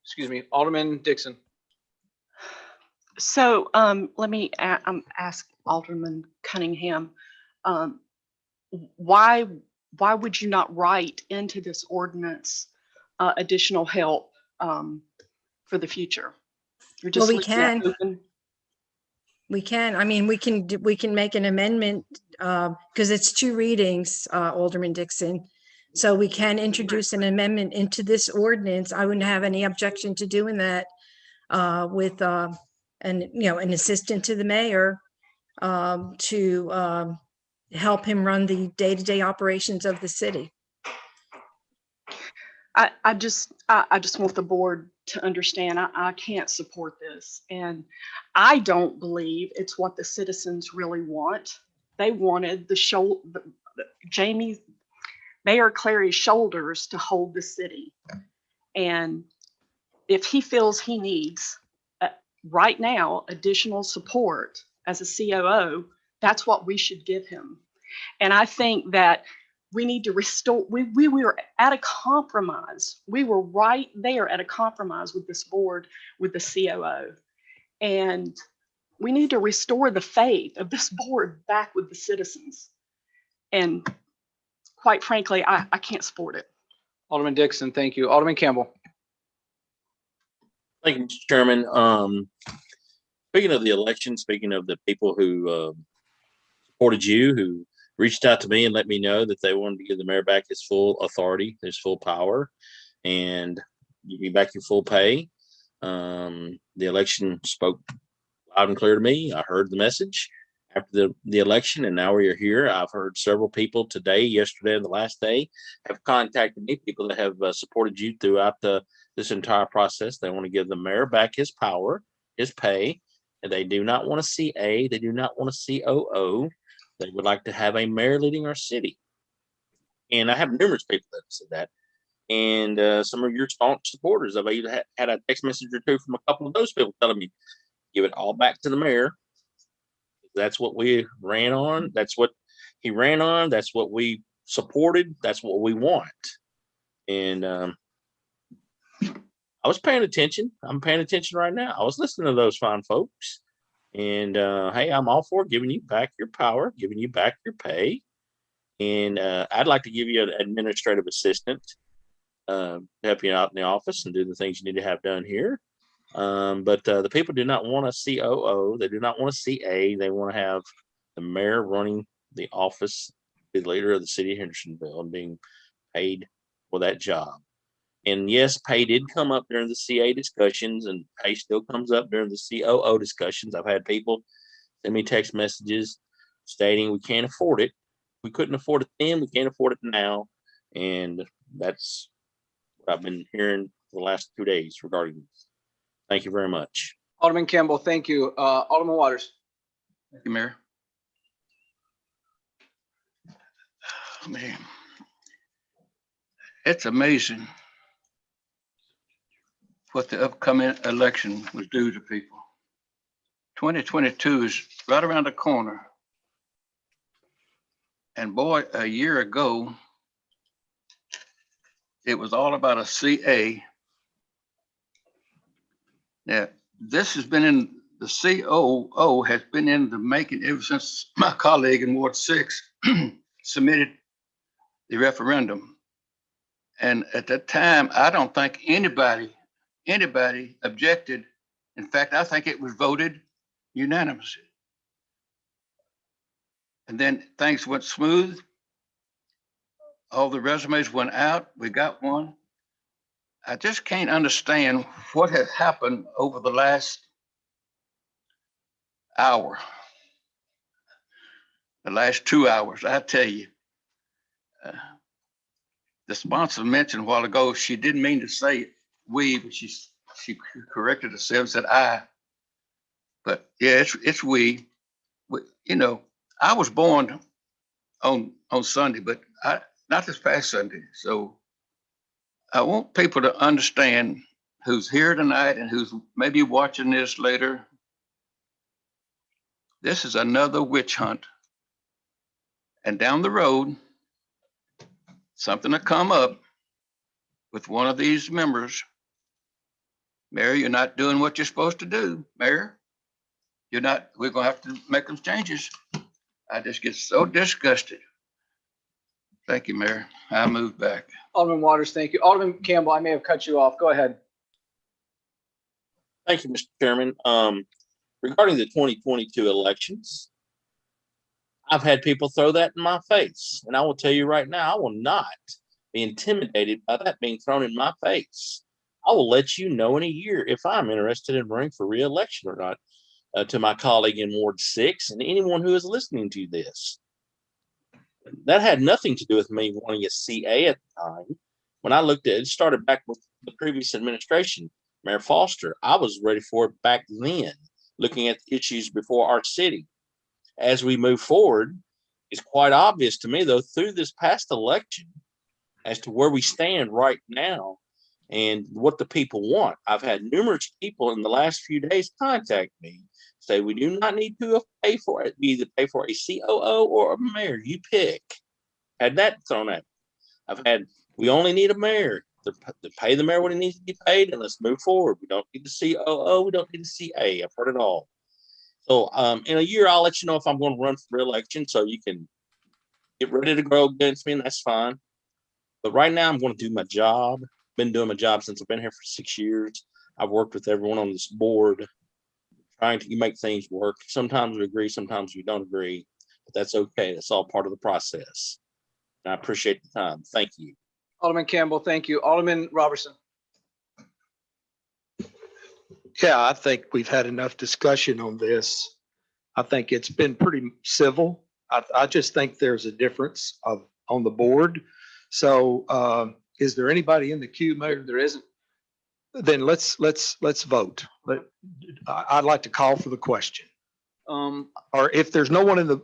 Excuse me, Alderman Dixon. So let me ask Alderman Cunningham, why would you not write into this ordinance additional help for the future? You're just Well, we leaving that can. open. We can. I mean, we can make an amendment because it's two readings, Alderman Dixon. So we can introduce an amendment into this ordinance. I wouldn't have any objection to doing that with an assistant to the mayor to help him run the day-to-day operations of the city. I just want the board to understand I can't support this, and I don't believe it's what the citizens really want. They wanted Mayor Clary's shoulders to hold the city. And if he feels he needs right now additional support as a COO, that's what we should give him. And I think that we need to restore, we were at a compromise. We were right there at a compromise with this board, with the COO. And we need to restore the faith of this board back with the citizens. And quite frankly, I can't support it. Alderman Dixon, thank you. Alderman Campbell. Thank you, Mr. Chairman. Speaking of the election, speaking of the people who supported you, who reached out to me and let me know that they wanted to give the mayor back his full authority, his full power, and give you back your full pay. The election spoke loud and clear to me. I heard the message after the election, and now we are here. I've heard several people today, yesterday, and the last day have contacted me, people that have supported you throughout this entire process. They want to give the mayor back his power, his pay, and they do not want a CA. They do not want a COO. They would like to have a mayor leading our city. And I have numerous people that have said that. And some of your staunch supporters, I've either had a text message or two from a couple of those people telling me, give it all back to the mayor. That's what we ran on. That's what he ran on. That's what we supported. That's what we want. And I was paying attention. I'm paying attention right now. I was listening to those fine folks. And hey, I'm all for giving you back your power, giving you back your pay. And I'd like to give you an administrative assistant to help you out in the office and do the things you need to have done here. But the people do not want a COO. They do not want a CA. They want to have the mayor running the office, the leader of the city of Hendersonville, and being paid for that job. And yes, pay did come up during the CA discussions, and pay still comes up during the COO discussions. I've had people send me text messages stating we can't afford it. We couldn't afford it then. We can't afford it now. And that's what I've been hearing for the last 2 days regarding this. Thank you very much. Alderman Campbell, thank you. Alderman Waters. Thank you, Mayor. Man, it's amazing what the upcoming election will do to people. 2022 is right around the corner. And boy, a year ago, it was all about a CA. Now, this has been in the COO has been in the making ever since my colleague in Ward 6 submitted the referendum. And at that time, I don't think anybody objected. In fact, I think it was voted unanimously. And then things went smooth. All the resumes went out. We got one. I just can't understand what has happened over the last hour, the last 2 hours. I tell you, the sponsor mentioned a while ago, she didn't mean to say we, but she corrected herself and said I. But yeah, it's we. You know, I was born on Sunday, but not this past Sunday. So I want people to understand who's here tonight and who's maybe watching this later. This is another witch hunt. And down the road, something will come up with one of these members. Mayor, you're not doing what you're supposed to do, Mayor. You're not, we're gonna have to make them changes. I just get so disgusted. Thank you, Mayor. I move back. Alderman Waters, thank you. Alderman Campbell, I may have cut you off. Go ahead. Thank you, Mr. Chairman. Regarding the 2022 elections, I've had people throw that in my face. And I will tell you right now, I will not be intimidated by that being thrown in my face. I will let you know in a year if I'm interested in running for re-election or not, to my colleague in Ward 6 and anyone who is listening to this. That had nothing to do with me wanting a CA at the time. When I looked at it, it started back with the previous administration, Mayor Foster. I was ready for it back then, looking at the issues before our city. As we move forward, it's quite obvious to me, though, through this past election, as to where we stand right now and what the people want. I've had numerous people in the last few days contact me, say we do not need to pay for it. We either pay for a COO or a mayor. You pick. Had that thrown at me. I've had, we only need a mayor to pay the mayor what he needs to be paid, and let's move forward. We don't need the COO. We don't need the CA. I've heard it all. So in a year, I'll let you know if I'm going to run for re-election, so you can get ready to grow against me, and that's fine. But right now, I'm going to do my job. Been doing my job since I've been here for 6 years. I've worked with everyone on this board, trying to make things work. Sometimes we agree, sometimes we don't agree, but that's okay. That's all part of the process. And I appreciate the time. Thank you. Alderman Campbell, thank you. Alderman Robertson. Yeah, I think we've had enough discussion on this. I think it's been pretty civil. I just think there's a difference on the board. So is there anybody in the queue, Mayor? There isn't. Then let's vote. I'd like to call for the question. Or if there's no one in,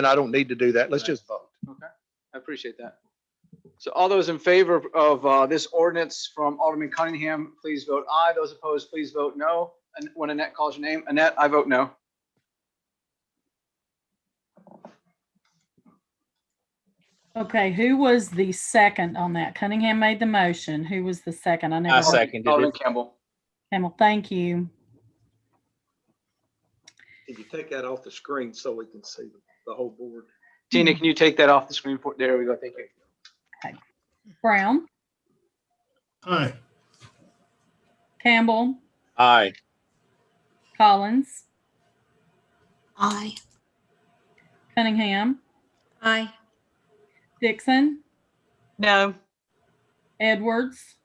I don't need to do that. Let's just vote. Okay, I appreciate that. So all those in favor of this ordinance from Alderman Cunningham, please vote aye. Those opposed, please vote no. And when Annette calls your name, Annette, I vote no. Okay, who was the second on that? Cunningham made the motion. Who was the second? I never I heard. seconded Alderman it. Campbell. Campbell, thank you. Can you take that off the screen so we can see the whole board? Tina, can you take that off the screen? There we go. Thank you. Brown, Aye. Campbell, Aye. Collins, Aye. Cunningham, Aye. Dixon, No. Edwards,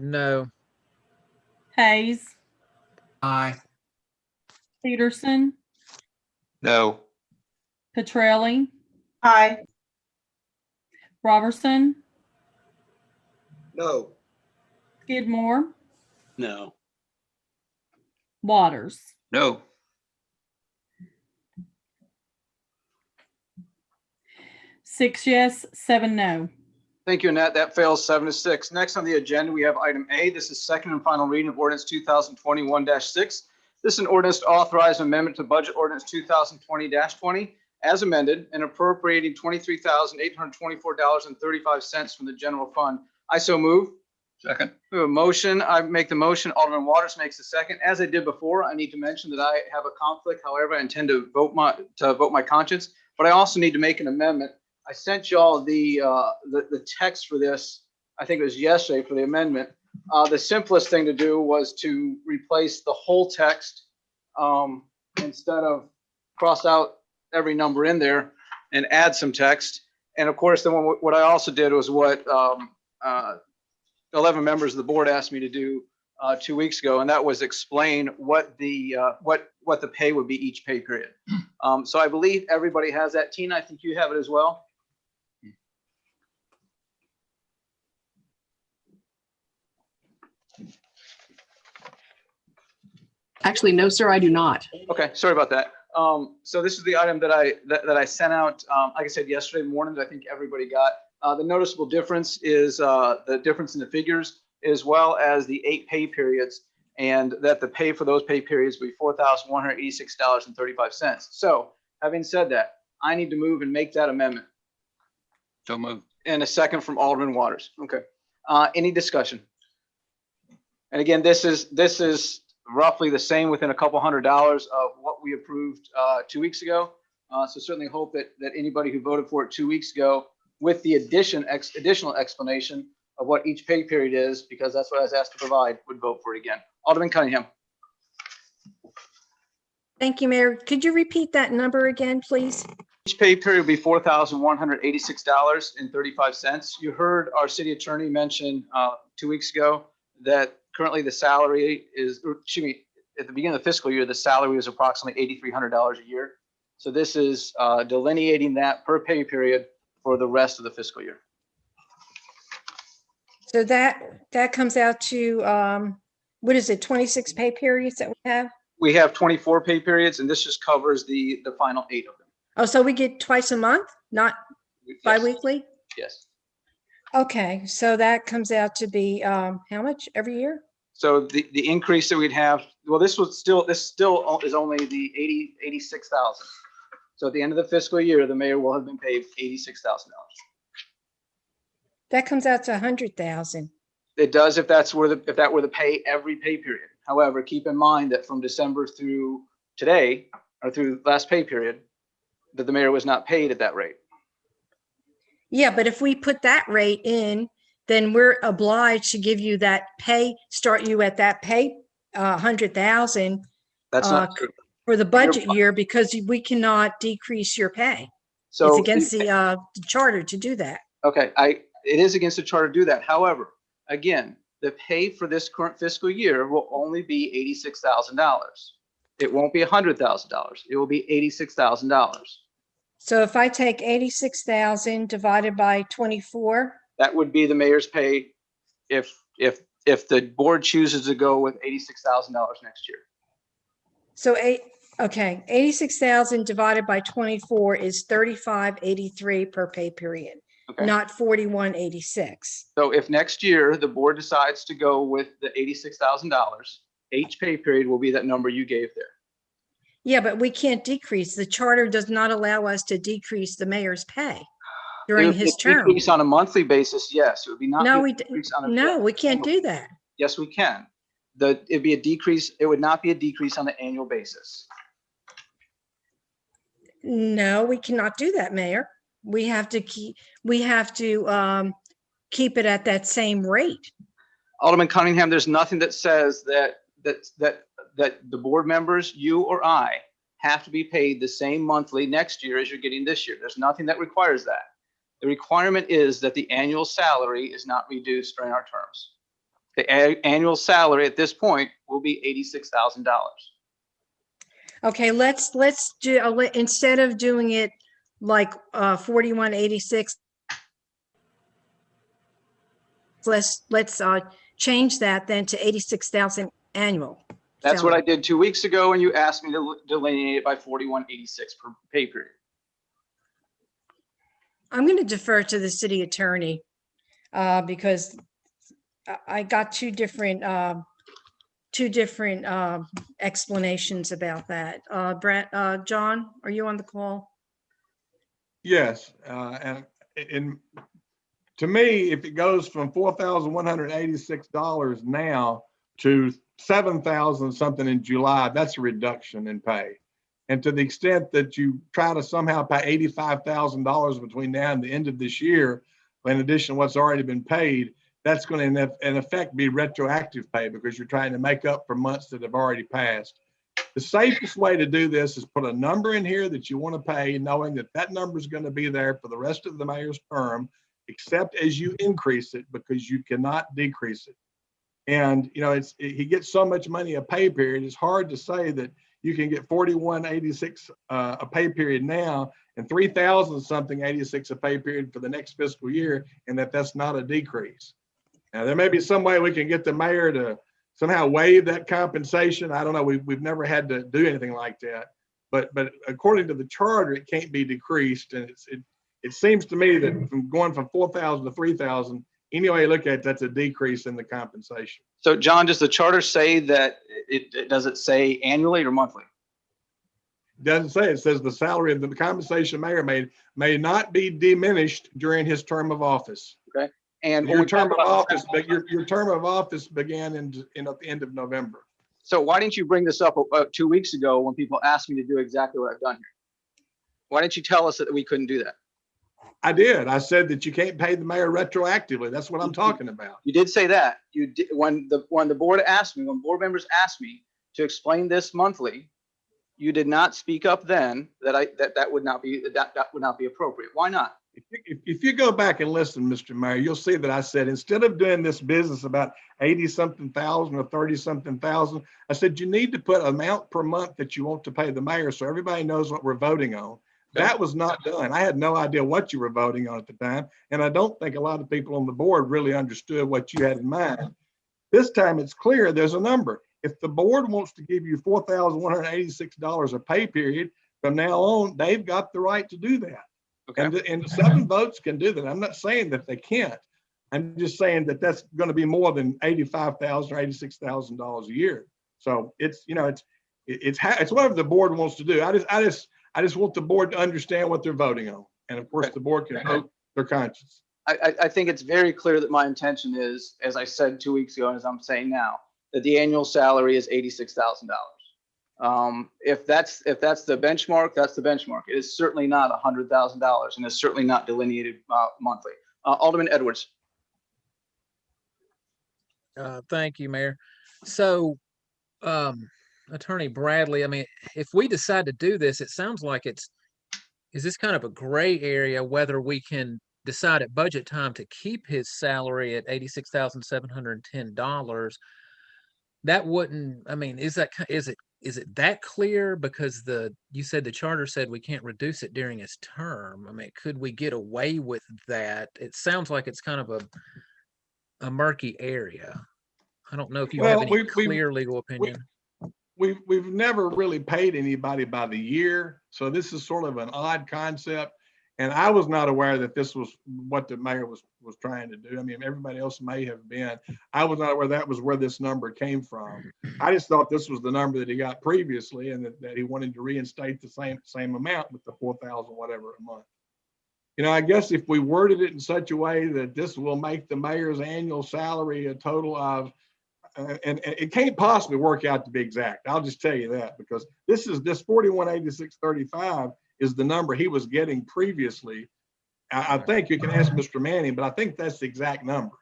No. Hayes, Aye. Peterson, No. Petrelli, Aye. Robertson, No. Skidmore, No. Waters. No. 6 yes, 7 no. Thank you, Annette. That fails 7-6. Next on the agenda, we have item A. This is second and final reading of ordinance 2021-6. This is an ordinance to authorize an amendment to budget ordinance 2020-20 as amended and appropriating $23,824.35 from the general fund. I so move. Second. We have a motion. I make the motion. Alderman Waters makes the second. As I did before, I need to mention that I have a conflict. However, I intend to vote my conscience, but I also need to make an amendment. I sent y'all the text for this. I think it was yesterday for the amendment. The simplest thing to do was to replace the whole text instead of cross out every number in there and add some text. And of course, then what I also did was what 11 members of the board asked me to do 2 weeks ago, and that was explain what the pay would be each pay period. So I believe everybody has that. Tina, I think you have it as well. Actually, no, sir, I do not. Okay, sorry about that. So this is the item that I sent out, like I said, yesterday morning that I think everybody got. The noticeable difference is the difference in the figures as well as the 8 pay periods, and that the pay for those pay periods will be $4,186.35. So having said that, I need to move and make that amendment. So move. And a second from Alderman Waters. Okay. Any discussion? And again, this is roughly the same within a couple $100 of what we approved 2 weeks ago. So certainly hope that anybody who voted for it 2 weeks ago, with the additional explanation of what each pay period is, because that's what I was asked to provide, would vote for it again. Alderman Cunningham. Thank you, Mayor. Could you repeat that number again, please? Each pay period will be $4,186.35. You heard our city attorney mention 2 weeks ago that currently the salary is, or excuse me, at the beginning of the fiscal year, the salary is approximately $8,300 a year. So this is delineating that per pay period for the rest of the fiscal year. So that comes out to, what is it, 26 pay periods that we have? We have 24 pay periods, and this just covers the final 8 of them. Oh, so we get twice a month, not Yes. bi-weekly? Yes. Okay, so that comes out to be how much every year? So the increase that we'd have, well, this still is only the 86,000. So at the end of the fiscal year, the mayor will have been paid $86,000. That comes out to 100,000. It does if that were the pay every pay period. However, keep in mind that from December through today, or through last pay period, that the mayor was not paid at that rate. Yeah, but if we put that rate in, then we're obliged to give you that pay, start you at that pay, 100,000 That's not true. for the budget year, because we cannot decrease your pay. It's So, against the charter to do that. okay, it is against the charter to do that. However, again, the pay for this current fiscal year will only be $86,000. It won't be $100,000. It will be $86,000. So if I take 86,000 divided by 24, That would be the mayor's pay if the board chooses to go with $86,000 next year. so 86,000 divided by 24 is 35.83 per pay period, Okay. not 41.86. So if next year the board decides to go with the $86,000, each pay period will be that number you gave there. Yeah, but we can't decrease. The charter does not allow us to decrease the mayor's pay during his term. Decrease on a monthly basis, yes. It would be not. No, be a decrease on a no, we can't do that. Yes, we can. It'd be a decrease. It would not be a decrease on an annual basis. No, we cannot do that, Mayor. We have to keep it at that same rate. Alderman Cunningham, there's nothing that says that the board members, you or I, have to be paid the same monthly next year as you're getting this year. There's nothing that requires that. The requirement is that the annual salary is not reduced during our terms. The annual salary at this point will be $86,000. Okay, let's do, instead of doing it like 41.86, let's change that then to 86,000 annual. That's what salary. I did 2 weeks ago, and you asked me to delineate it by 41.86 per pay period. I'm going to defer to the city attorney because I got two different explanations about that. Brett, John, are you on the call? Yes, and to me, if it goes from $4,186 now to 7,000 something in July, that's a reduction in pay. And to the extent that you try to somehow pay $85,000 between now and the end of this year, in addition to what's already been paid, that's going to in effect be retroactive pay because you're trying to make up for months that have already passed. The safest way to do this is put a number in here that you want to pay, knowing that that number is going to be there for the rest of the mayor's term, except as you increase it, because you cannot decrease it. And, you know, he gets so much money a pay period. It's hard to say that you can get 41.86 a pay period now and 3,000 something 86 a pay period for the next fiscal year, and that's not a decrease. Now, there may be some way we can get the mayor to somehow waive that compensation. I don't know. We've never had to do anything like that. But according to the charter, it can't be decreased. And it seems to me that from going from 4,000 to 3,000, any way you look at it, that's a decrease in the compensation. So, John, does the charter say that does it say annually or monthly? It doesn't say. It says the salary of the compensation mayor may not be diminished during his term of office. Okay. And your term of office, but your term of office began at the end of November. So why didn't you bring this up 2 weeks ago when people asked me to do exactly what I've done here? Why didn't you tell us that we couldn't do that? I did. I said that you can't pay the mayor retroactively. That's what I'm talking about. You did say that. You did when the board asked me, when board members asked me to explain this monthly, you did not speak up then that would not be appropriate. Why not? If you go back and listen, Mr. Mayor, you'll see that I said, instead of doing this business about 80-something thousand or 30-something thousand, I said, you need to put amount per month that you want to pay the mayor so everybody knows what we're voting on. That was not done. I had no idea what you were voting on at the time. And I don't think a lot of people on the board really understood what you had in mind. This time it's clear there's a number. If the board wants to give you $4,186 a pay period, from now on, they've got the right to do that. Okay. And the 7 votes can do that. I'm not saying that they can't. I'm just saying that that's going to be more than $85,000 or $86,000 a year. So it's whatever the board wants to do. I just want the board to understand what they're voting on. And of course, the board can vote their conscience. I think it's very clear that my intention is, as I said 2 weeks ago, and as I'm saying now, that the annual salary is $86,000. If that's the benchmark, that's the benchmark. It is certainly not $100,000, and it's certainly not delineated monthly. Alderman Edwards. Thank you, Mayor. So, Attorney Bradley, I mean, if we decide to do this, it sounds like is this kind of a gray area whether we can decide at budget time to keep his salary at $86,710? That wouldn't, I mean, is it that clear? Because you said the charter said we can't reduce it during his term. I mean, could we get away with that? It sounds like it's kind of a murky area. I don't know if you have any clear legal opinion. We've never really paid anybody by the year, so this is sort of an odd concept. And I was not aware that this was what the mayor was trying to do. I mean, everybody else may have been. I was not aware that was where this number came from. I just thought this was the number that he got previously, and that he wanted to reinstate the same amount with the 4,000 whatever a month. You know, I guess if we worded it in such a way that this will make the mayor's annual salary a total of, and it can't possibly work out to be exact. I'll just tell you that, because this 4186.35 is the number he was getting previously. I think you can ask Mr. Manning, but I think that's the exact number.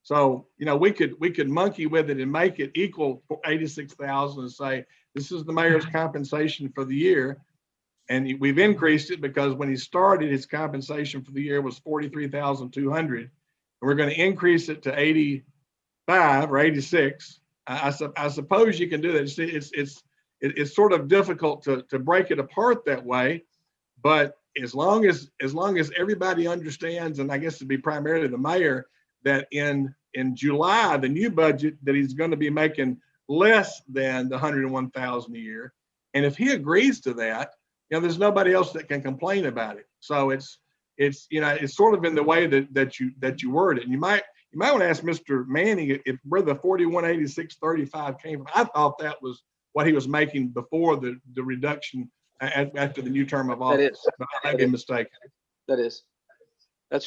So, you know, we could monkey with it and make it equal 86,000 and say, this is the mayor's compensation for the year. And we've increased it because when he started, his compensation for the year was 43,200. And we're going to increase it to 85 or 86. I suppose you can do that. It's sort of difficult to break it apart that way, but as long as everybody understands, and I guess it'd be primarily the mayor, that in July, the new budget, that he's going to be making less than the 101,000 a year. And if he agrees to that, you know, there's nobody else that can complain about it. So it's you know, it's sort of in the way that you word it. And you might want to ask Mr. Manning if where the 4186.35 came from. I thought that was what he was making before the reduction after the new term of office. That is. But I might be mistaken. That's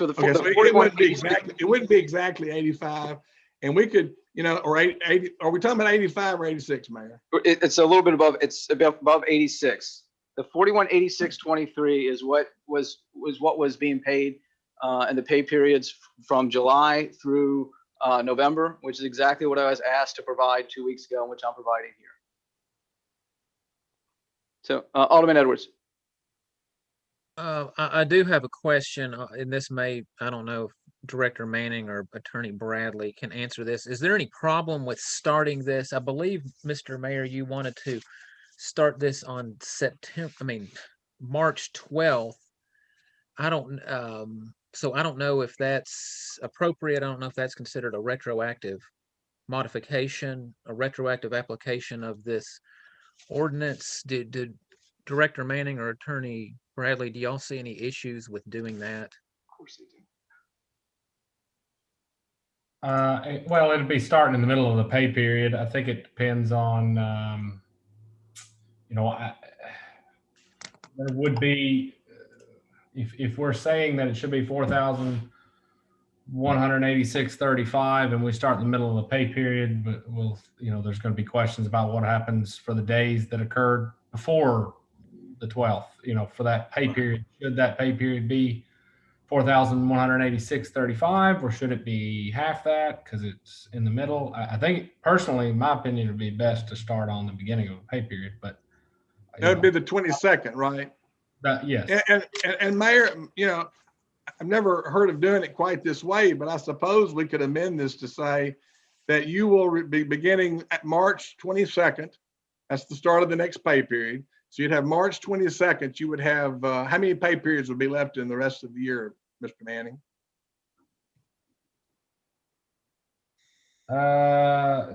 where the, Okay, the so it 4186. wouldn't be exactly 85, and we could, you know, or 80. Are we talking about 85 or 86, Mayor? It's a little bit above. It's above 86. The 4186.23 is what was being paid in the pay periods from July through November, which is exactly what I was asked to provide 2 weeks ago, which I'm providing here. So, Alderman Edwards. I do have a question, and this may, I don't know if Director Manning or Attorney Bradley can answer this. Is there any problem with starting this? I believe, Mr. Mayor, you wanted to start this on March 12th. So I don't know if that's appropriate. I don't know if that's considered a retroactive modification, a retroactive application of this ordinance. Did Director Manning or Attorney Bradley, do y'all see any issues with doing that? Of course they do. Well, it'd be starting in the middle of the pay period. I think it depends on, you know, there would be, if we're saying that it should be 4,186.35 and we start in the middle of the pay period, but we'll, you know, there's going to be questions about what happens for the days that occurred before the 12th, you know, for that pay period. Should that pay period be 4,186.35 or should it be half that because it's in the middle? I think personally, in my opinion, it would be best to start on the beginning of a pay period, but That would be the 22nd, right? Yes. And Mayor, you know, I've never heard of doing it quite this way, but I suppose we could amend this to say that you will be beginning at March 22nd. That's the start of the next pay period. So you'd have March 22nd. You would have, how many pay periods would be left in the rest of the year, Mr. Manning?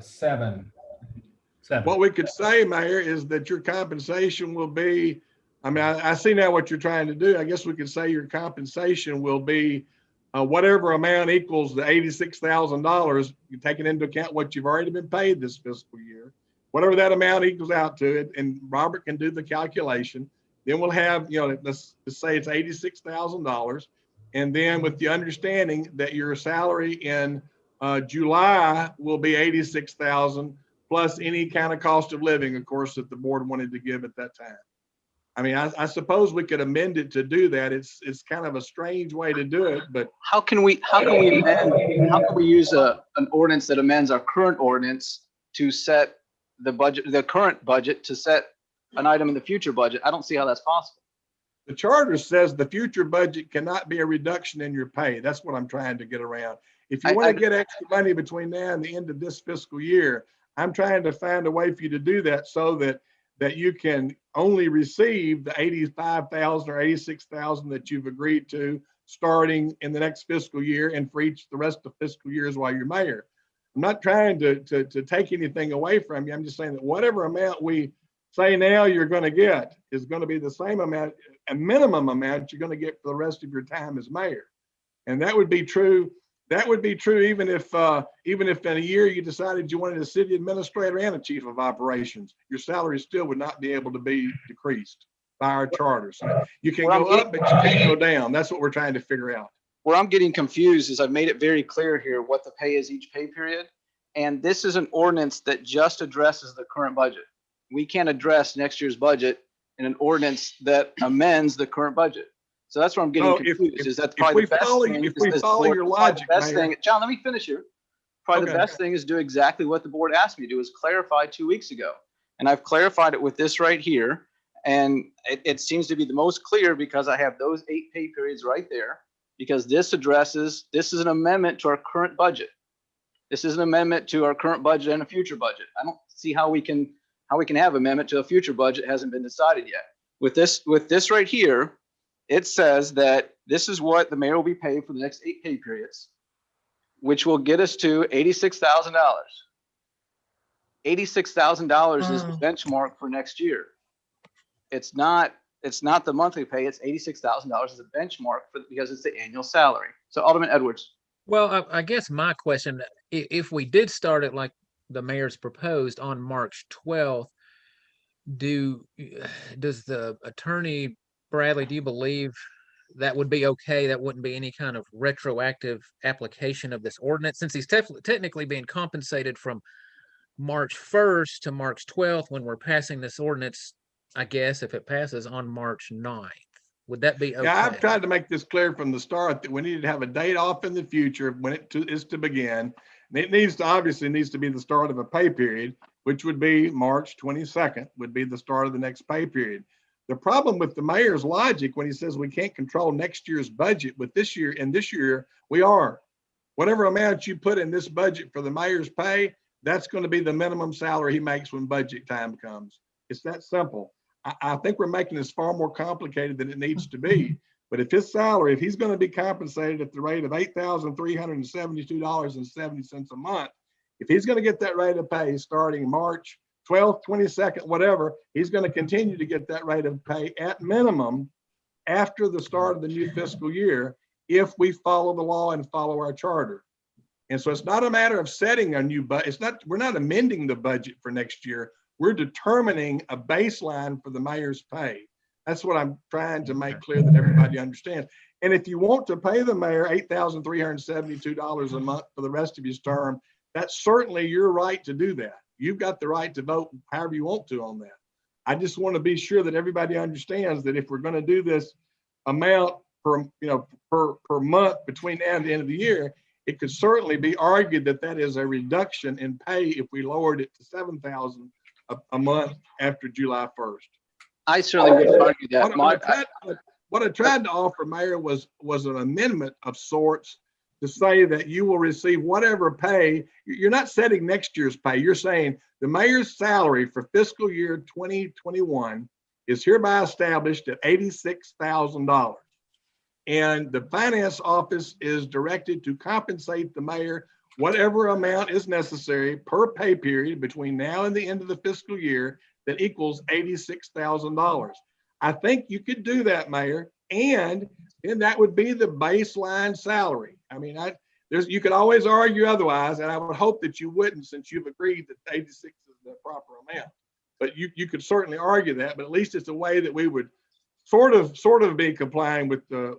7. What we could say, Mayor, is that your compensation will be, I mean, I see now what you're trying to do. I guess we could say your compensation will be whatever amount equals the $86,000. You're taking into account what you've already been paid this fiscal year. Whatever that amount equals out to it, and Robert can do the calculation. Then we'll have, you know, let's say it's $86,000. And then with the understanding that your salary in July will be $86,000 plus any kind of cost of living, of course, that the board wanted to give at that time. I mean, I suppose we could amend it to do that. It's kind of a strange way to do it, but How can we use an ordinance that amends our current ordinance to set the budget, the current budget, to set an item in the future budget? I don't see how that's possible. the charter says the future budget cannot be a reduction in your pay. That's what I'm trying to get around. If you want to get extra money between now and the end of this fiscal year, I'm trying to find a way for you to do that so that you can only receive the 85,000 or 86,000 that you've agreed to starting in the next fiscal year and for the rest of the fiscal years while you're mayor. I'm not trying to take anything away from you. I'm just saying that whatever amount we say now you're going to get is going to be the same amount, a minimum amount you're going to get for the rest of your time as mayor. And that would be true. That would be true even if in a year you decided you wanted a city administrator and a chief of operations, your salary still would not be able to be decreased by our charter. So you can go up, but you can't go down. That's what we're trying to figure out. Where I'm getting confused is I've made it very clear here what the pay is each pay period. And this is an ordinance that just addresses the current budget. We can't address next year's budget in an ordinance that amends the current budget. So that's where I'm getting confused. Is that probably the best thing? If we follow your logic, Mayor. John, let me finish here. Probably the best thing is do exactly what the board asked me to do, is clarify 2 weeks ago. And I've clarified it with this right here. And it seems to be the most clear because I have those 8 pay periods right there, because this is an amendment to our current budget. This is an amendment to our current budget and a future budget. I don't see how we can have amendment to a future budget hasn't been decided yet. With this right here, it says that this is what the mayor will be paid for the next 8 pay periods, which will get us to $86,000. $86,000 is the benchmark for next year. It's not the monthly pay. It's $86,000 as a benchmark because it's the annual salary. So Alderman Edwards. Well, I guess my question, if we did start it like the mayor's proposed on March 12th, does the attorney, Bradley, do you believe that would be okay? That wouldn't be any kind of retroactive application of this ordinance, since he's technically being compensated from March 1st to March 12th when we're passing this ordinance, I guess, if it passes on March 9th. Would that be okay? Yeah, I've tried to make this clear from the start that we need to have a date off in the future when it is to begin. And it obviously needs to be the start of a pay period, which would be March 22nd, would be the start of the next pay period. The problem with the mayor's logic when he says we can't control next year's budget with this year, and this year we are. Whatever amount you put in this budget for the mayor's pay, that's going to be the minimum salary he makes when budget time comes. It's that simple. I think we're making this far more complicated than it needs to be. But if his salary, if he's going to be compensated at the rate of $8,372.70 a month, if he's going to get that rate of pay starting March 12th, 22nd, whatever, he's going to continue to get that rate of pay at minimum after the start of the new fiscal year if we follow the law and follow our charter. And so it's not a matter of setting a new budget. We're not amending the budget for next year. We're determining a baseline for the mayor's pay. That's what I'm trying to make clear that everybody understands. And if you want to pay the mayor $8,372 a month for the rest of his term, that's certainly your right to do that. You've got the right to vote however you want to on that. I just want to be sure that everybody understands that if we're going to do this amount per month between now and the end of the year, it could certainly be argued that that is a reduction in pay if we lowered it to $7,000 a month after July 1st. I certainly would argue that. What I tried to offer, Mayor, was an amendment of sorts to say that you will receive whatever pay. You're not setting next year's pay. You're saying the mayor's salary for fiscal year 2021 is hereby established at $86,000. And the finance office is directed to compensate the mayor whatever amount is necessary per pay period between now and the end of the fiscal year that equals $86,000. I think you could do that, Mayor, and that would be the baseline salary. I mean, you could always argue otherwise, and I would hope that you wouldn't, since you've agreed that 86 is the proper amount. But you could certainly argue that, but at least it's a way that we would sort of be complying with the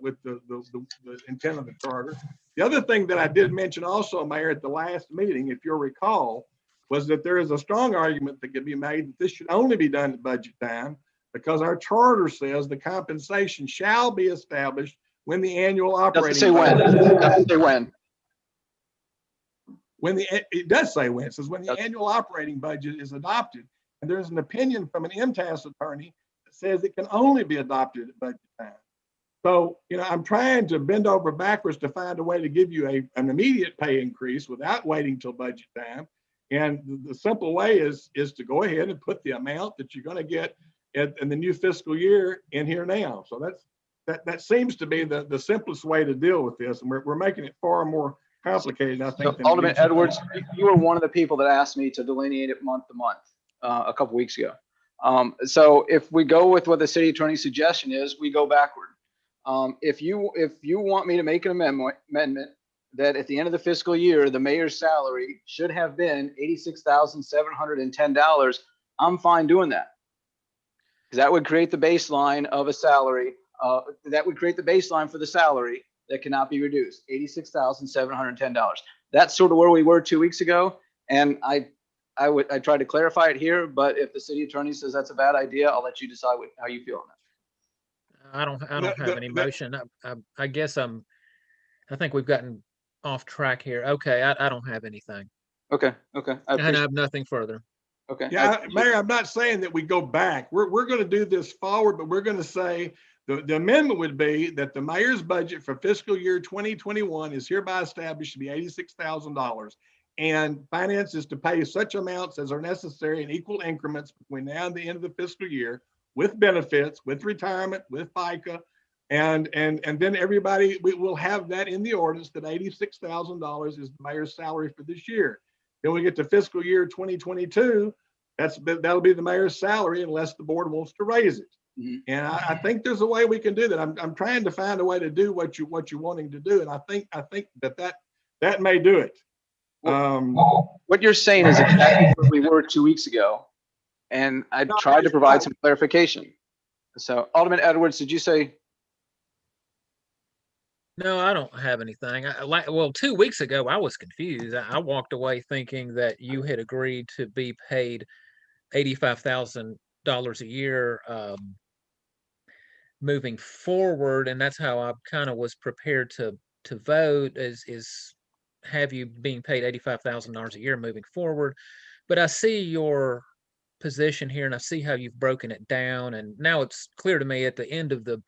intent of the charter. The other thing that I did mention also, Mayor, at the last meeting, if you'll recall, was that there is a strong argument that could be made that this should only be done at budget time, because our charter says the compensation shall be established when the annual operating. Doesn't say when. Doesn't say when. It does say when. It says when the annual operating budget is adopted. And there's an opinion from an MTAS attorney that says it can only be adopted at budget time. So, I'm trying to bend over backwards to find a way to give you an immediate pay increase without waiting till budget time. And the simple way is to go ahead and put the amount that you're going to get in the new fiscal year in here now. So that seems to be the simplest way to deal with this. And we're making it far more complicated, I think. So, Alderman Edwards, you were one of the people that asked me to delineate it month to month a couple weeks ago. So if we go with what the city attorney's suggestion is, we go backward. If you want me to make an amendment that at the end of the fiscal year, the mayor's salary should have been $86,710, I'm fine doing that. Because that would create the baseline of a salary. That would create the baseline for the salary that cannot be reduced, $86,710. That's sort of where we were 2 weeks ago. And I tried to clarify it here, but if the city attorney says that's a bad idea, I'll let you decide how you feel on that. I don't have any motion. I guess I think we've gotten off track here. Okay, I don't have anything. Okay. I have nothing further. Okay. Yeah, Mayor, I'm not saying that we go back. We're going to do this forward, but we're going to say the amendment would be that the mayor's budget for fiscal year 2021 is hereby established to be $86,000. And finance is to pay such amounts as are necessary in equal increments between now and the end of the fiscal year, with benefits, with retirement, with FICA, and then everybody, we will have that in the ordinance that $86,000 is the mayor's salary for this year. Then we get to fiscal year 2022, that'll be the mayor's salary unless the board wants to raise it. Mm-hmm. And I think there's a way we can do that. I'm trying to find a way to do what you're wanting to do, and I think that may do it. What you're saying is exactly where we were 2 weeks ago. And I tried to provide some clarification. So, Alderman Edwards, did you say? No, I don't have anything. Well, 2 weeks ago, I was confused. I walked away thinking that you had agreed to be paid $85,000 a year moving forward, and that's how I kind of was prepared to vote. Is have you being paid $85,000 a year moving forward? But I see your position here, and I see how you've broken it down, and now it's clear to me at the end of the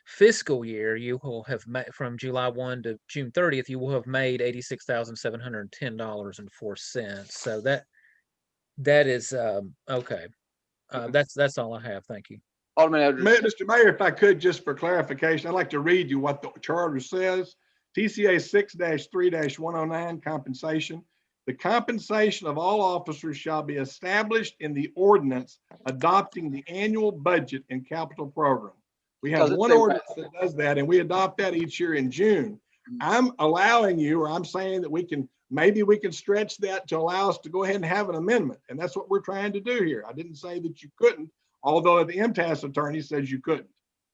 fiscal year you will have made, from July 1 to June 30th, you will have made $86,710.04. So that is okay. That's all I have. Thank you, Alderman Edwards. Mr. Mayor, if I could, just for clarification, I'd like to read you what the charter says. TCA 6-3-109 compensation. The compensation of all officers shall be established in the ordinance adopting the annual budget and capital program. We have one ordinance that does that, and we adopt that each year in June. I'm allowing you, or I'm saying that maybe we can stretch that to allow us to go ahead and have an amendment. And that's what we're trying to do here. I didn't say that you couldn't, although the MTAS attorney says you couldn't.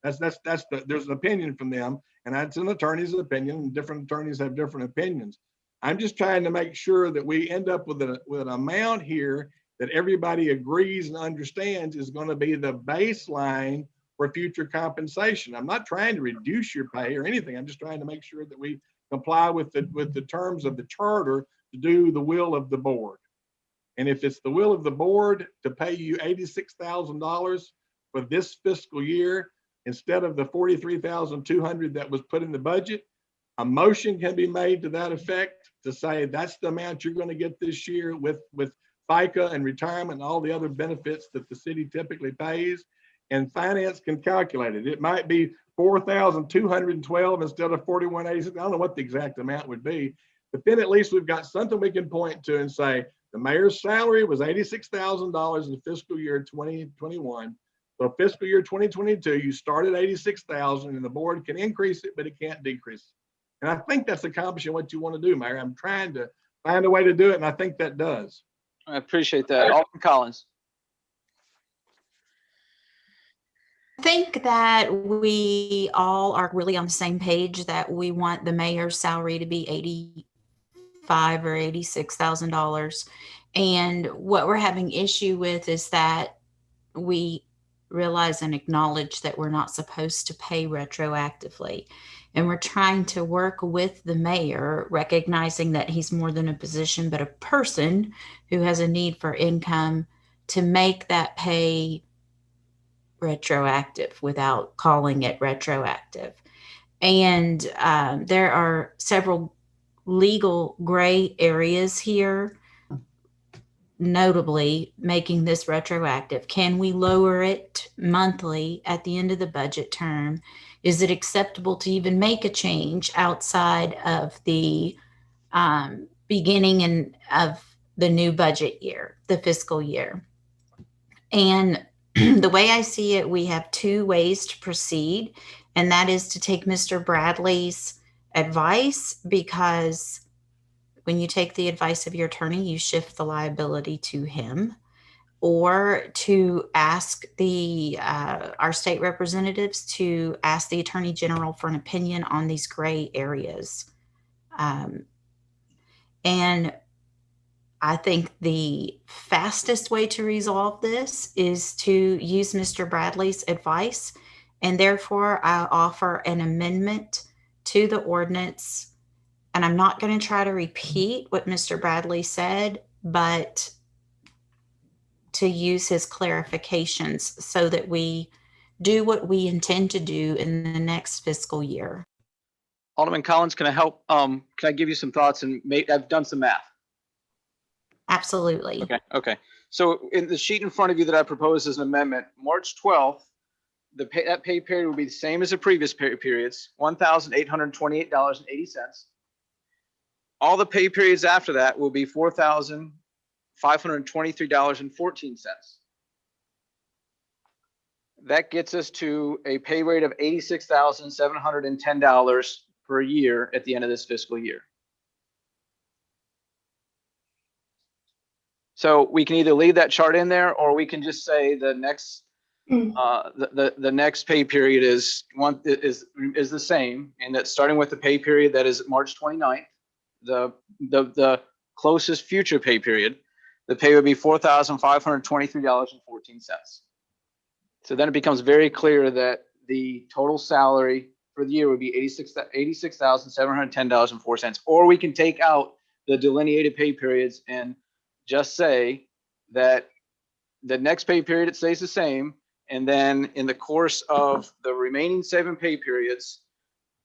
There's an opinion from them, and that's an attorney's opinion, and different attorneys have different opinions. I'm just trying to make sure that we end up with an amount here that everybody agrees and understands is going to be the baseline for future compensation. I'm not trying to reduce your pay or anything. I'm just trying to make sure that we comply with the terms of the charter to do the will of the board. And if it's the will of the board to pay you $86,000 for this fiscal year instead of the $43,200 that was put in the budget, a motion can be made to that effect to say that's the amount you're going to get this year with FICA and retirement and all the other benefits that the city typically pays. And finance can calculate it. It might be $4,212 instead of $4,186. I don't know what the exact amount would be, but then at least we've got something we can point to and say the mayor's salary was $86,000 in fiscal year 2021. So fiscal year 2022, you start at $86,000, and the board can increase it, but it can't decrease it. And I think that's accomplishing what you want to do, Mayor. I'm trying to find a way to do it, and I think that does. I appreciate that. Alderman Collins. I think that we all are really on the same page that we want the mayor's salary to be or $86,000. And what we're having issue with is that we realize and acknowledge that we're not supposed to pay retroactively. And we're trying to work with the mayor, recognizing that he's more than a position, but a person who has a need for income, to make that pay retroactive without calling it retroactive. And there are several legal gray areas here, notably making this retroactive. Can we lower it monthly at the end of the budget term? Is it acceptable to even make a change outside of the beginning of the new budget year, the fiscal year? And the way I see it, we have two ways to proceed, and that is to take Mr. Bradley's advice, because when you take the advice of your attorney, you shift the liability to him, or to ask our state representatives to ask the Attorney General for an opinion on these gray areas. And I think the fastest way to resolve this is to use Mr. Bradley's advice, and therefore I offer an amendment to the ordinance. And I'm not going to try to repeat what Mr. Bradley said, but to use his clarifications so that we do what we intend to do in the next fiscal year. Alderman Collins, can I help? Can I give you some thoughts? And I've done some math. Absolutely. Okay. So in the sheet in front of you that I propose as an amendment, March 12th, that pay period will be the same as the previous periods, $1,828.80. All the pay periods after that will be $4,523.14. That gets us to a pay rate of $86,710 per year at the end of this fiscal year. So we can either leave that chart in there, or we can just say the next the next pay period is the same, and that starting with the pay period that is March 29th, the closest future pay period, the pay would be $4,523.14. So then it becomes very clear that the total salary for the year would be $86,710.04. Or we can take out the delineated pay periods and just say that the next pay period, it stays the same. And then in the course of the remaining 7 pay periods,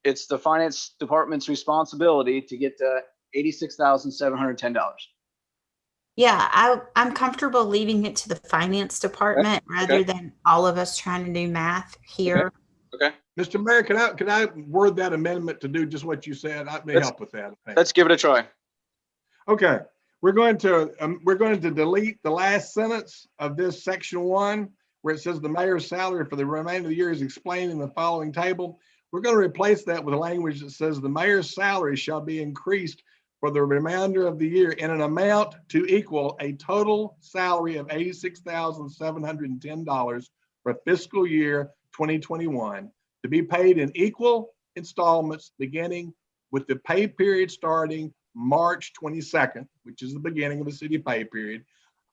it's the finance department's responsibility to get to $86,710. Yeah, I'm comfortable leaving it to the finance department rather than all of us trying to do math here. Okay. Mr. Mayor, can I word that amendment to do just what you said? I may help with that. Let's give it a try. Okay. We're going to delete the last sentence of this section 1, where it says the mayor's salary for the remainder of the year is explained in the following table. We're going to replace that with language that says the mayor's salary shall be increased for the remainder of the year in an amount to equal a total salary of $86,710 for fiscal year 2021, to be paid in equal installments beginning with the pay period starting March 22nd, which is the beginning of the city pay period.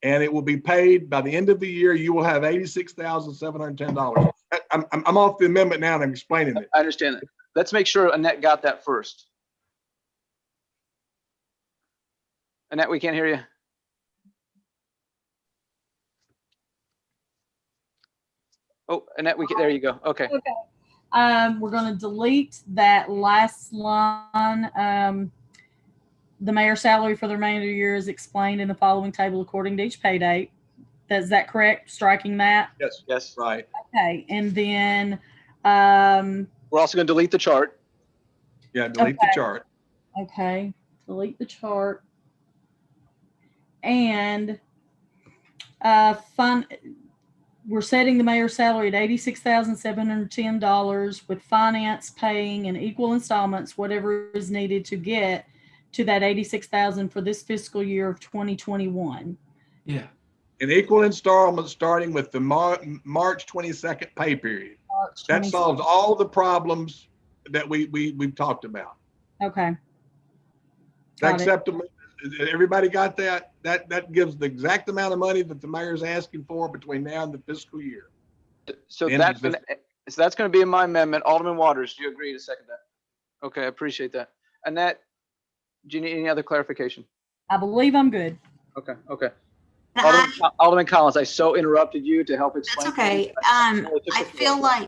And it will be paid by the end of the year. You will have $86,710. I'm off the amendment now and I'm explaining it. I understand that. Let's make sure Annette got that first. Annette, we can't hear you. Oh, Annette, there you go. Okay. We're going to delete that last line. The mayor's salary for the remainder of the year is explained in the following table according to each pay date. Is that correct? Striking that? Yes, right. Okay. And then we're also going to delete the chart. Yeah, delete the chart. Okay. Delete the chart. And we're setting the mayor's salary at $86,710 with finance paying in equal installments whatever is needed to get to that $86,000 for this fiscal year of 2021. Yeah. In equal installments starting with the March 22nd pay period. That solves all the problems that we've talked about. Okay. Got it. Acceptable. Everybody got that? That gives the exact amount of money that the mayor's asking for between now and the fiscal year. So The end of that's gonna, so that's gonna be in my amendment. Alderman Waters, do you agree to second that? Okay, I appreciate that. Annette, do you need any other clarification? I believe I'm good. Okay, okay. And Alderman Collins, I so interrupted you to help that's explain. okay. Really took I the feel floor.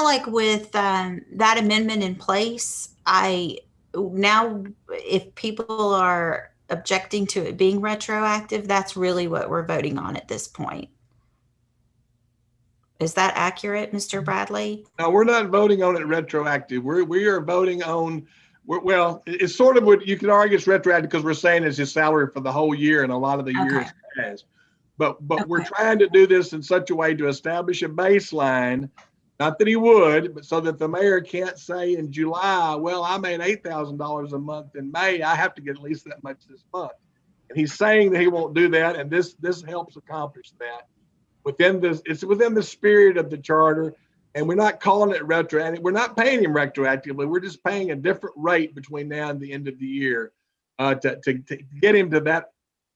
like with that amendment in place, now if people are objecting to it being retroactive, that's really what we're voting on at this point. Is that accurate, Mr. Bradley? No, we're not voting on it retroactive. We are voting on, well, it's sort of what you could argue it's retroactive because we're saying it's his salary for the whole year and a lot of the years has. But we're trying to do this in such a way to establish a baseline, not that he would, but so that the mayor can't say in July, well, I made $8,000 a month in May. I have to get at least that much this month. And he's saying that he won't do that. And this helps accomplish that. It's within the spirit of the charter, and we're not calling it retroactive. We're not paying him retroactively. We're just paying a different rate between now and the end of the year to get him to that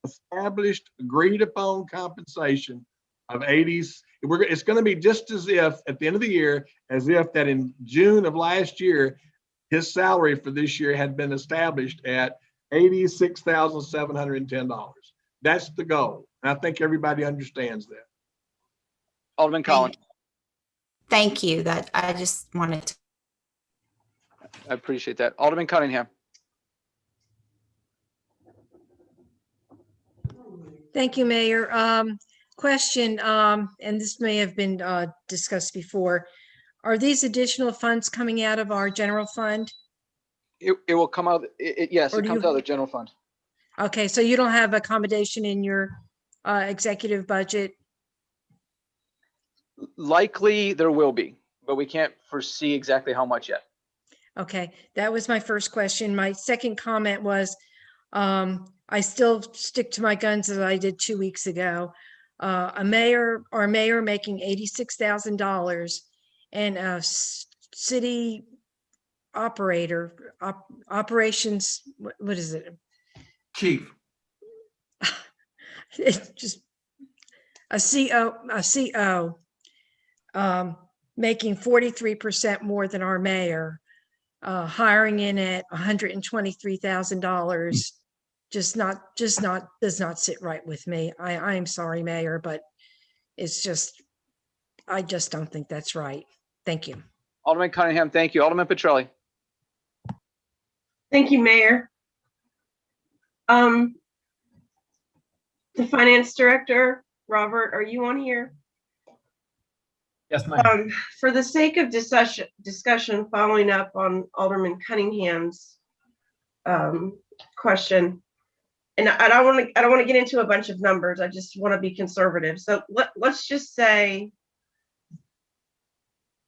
established, agreed upon compensation of 80s. It's going to be just as if at the end of the year, as if that in June of last year, his salary for this year had been established at $86,710. That's the goal. And I think everybody understands that. Alderman Collins. Thank you. That I just wanted to. I appreciate that. Alderman Cunningham. Thank you, Mayor. Question, and this may have been discussed before. Are these additional funds coming out of our general fund? It will come out. Yes, it comes out of the general fund. Okay, so you don't have accommodation in your executive budget? Likely there will be, but we can't foresee exactly how much yet. Okay, that was my first question. My second comment was, I still stick to my guns as I did 2 weeks ago. Our mayor making $86,000 and a city operator, operations, what is it? Chief. It's just a CO, making 43% more than our mayor, hiring in at $123,000 does not sit right with me. I'm sorry, Mayor, but it's just, I just don't think that's right. Thank you. Alderman Cunningham, thank you. Alderman Petrelli. Thank you, Mayor. The finance director, Robert, are you on here? Yes, ma'am. For the sake of discussion, following up on Alderman Cunningham's question, and I don't want to get into a bunch of numbers. I just want to be conservative. So let's just say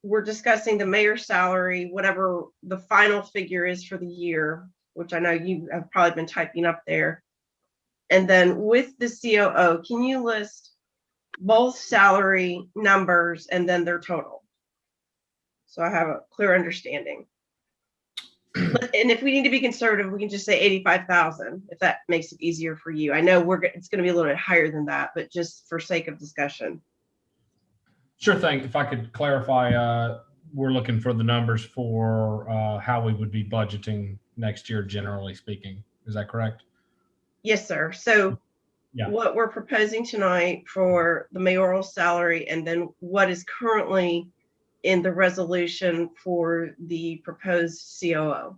we're discussing the mayor's salary, whatever the final figure is for the year, which I know you have probably been typing up there. And then with the COO, can you list both salary numbers and then their total? So I have a clear understanding. And if we need to be conservative, we can just say 85,000, if that makes it easier for you. I know it's going to be a little bit higher than that, but just for sake of discussion. Sure thing. If I could clarify, we're looking for the numbers for how we would be budgeting next year, generally speaking. Is that correct? Yes, sir. So yeah, what we're proposing tonight for the mayoral salary, and then what is currently in the resolution for the proposed COO.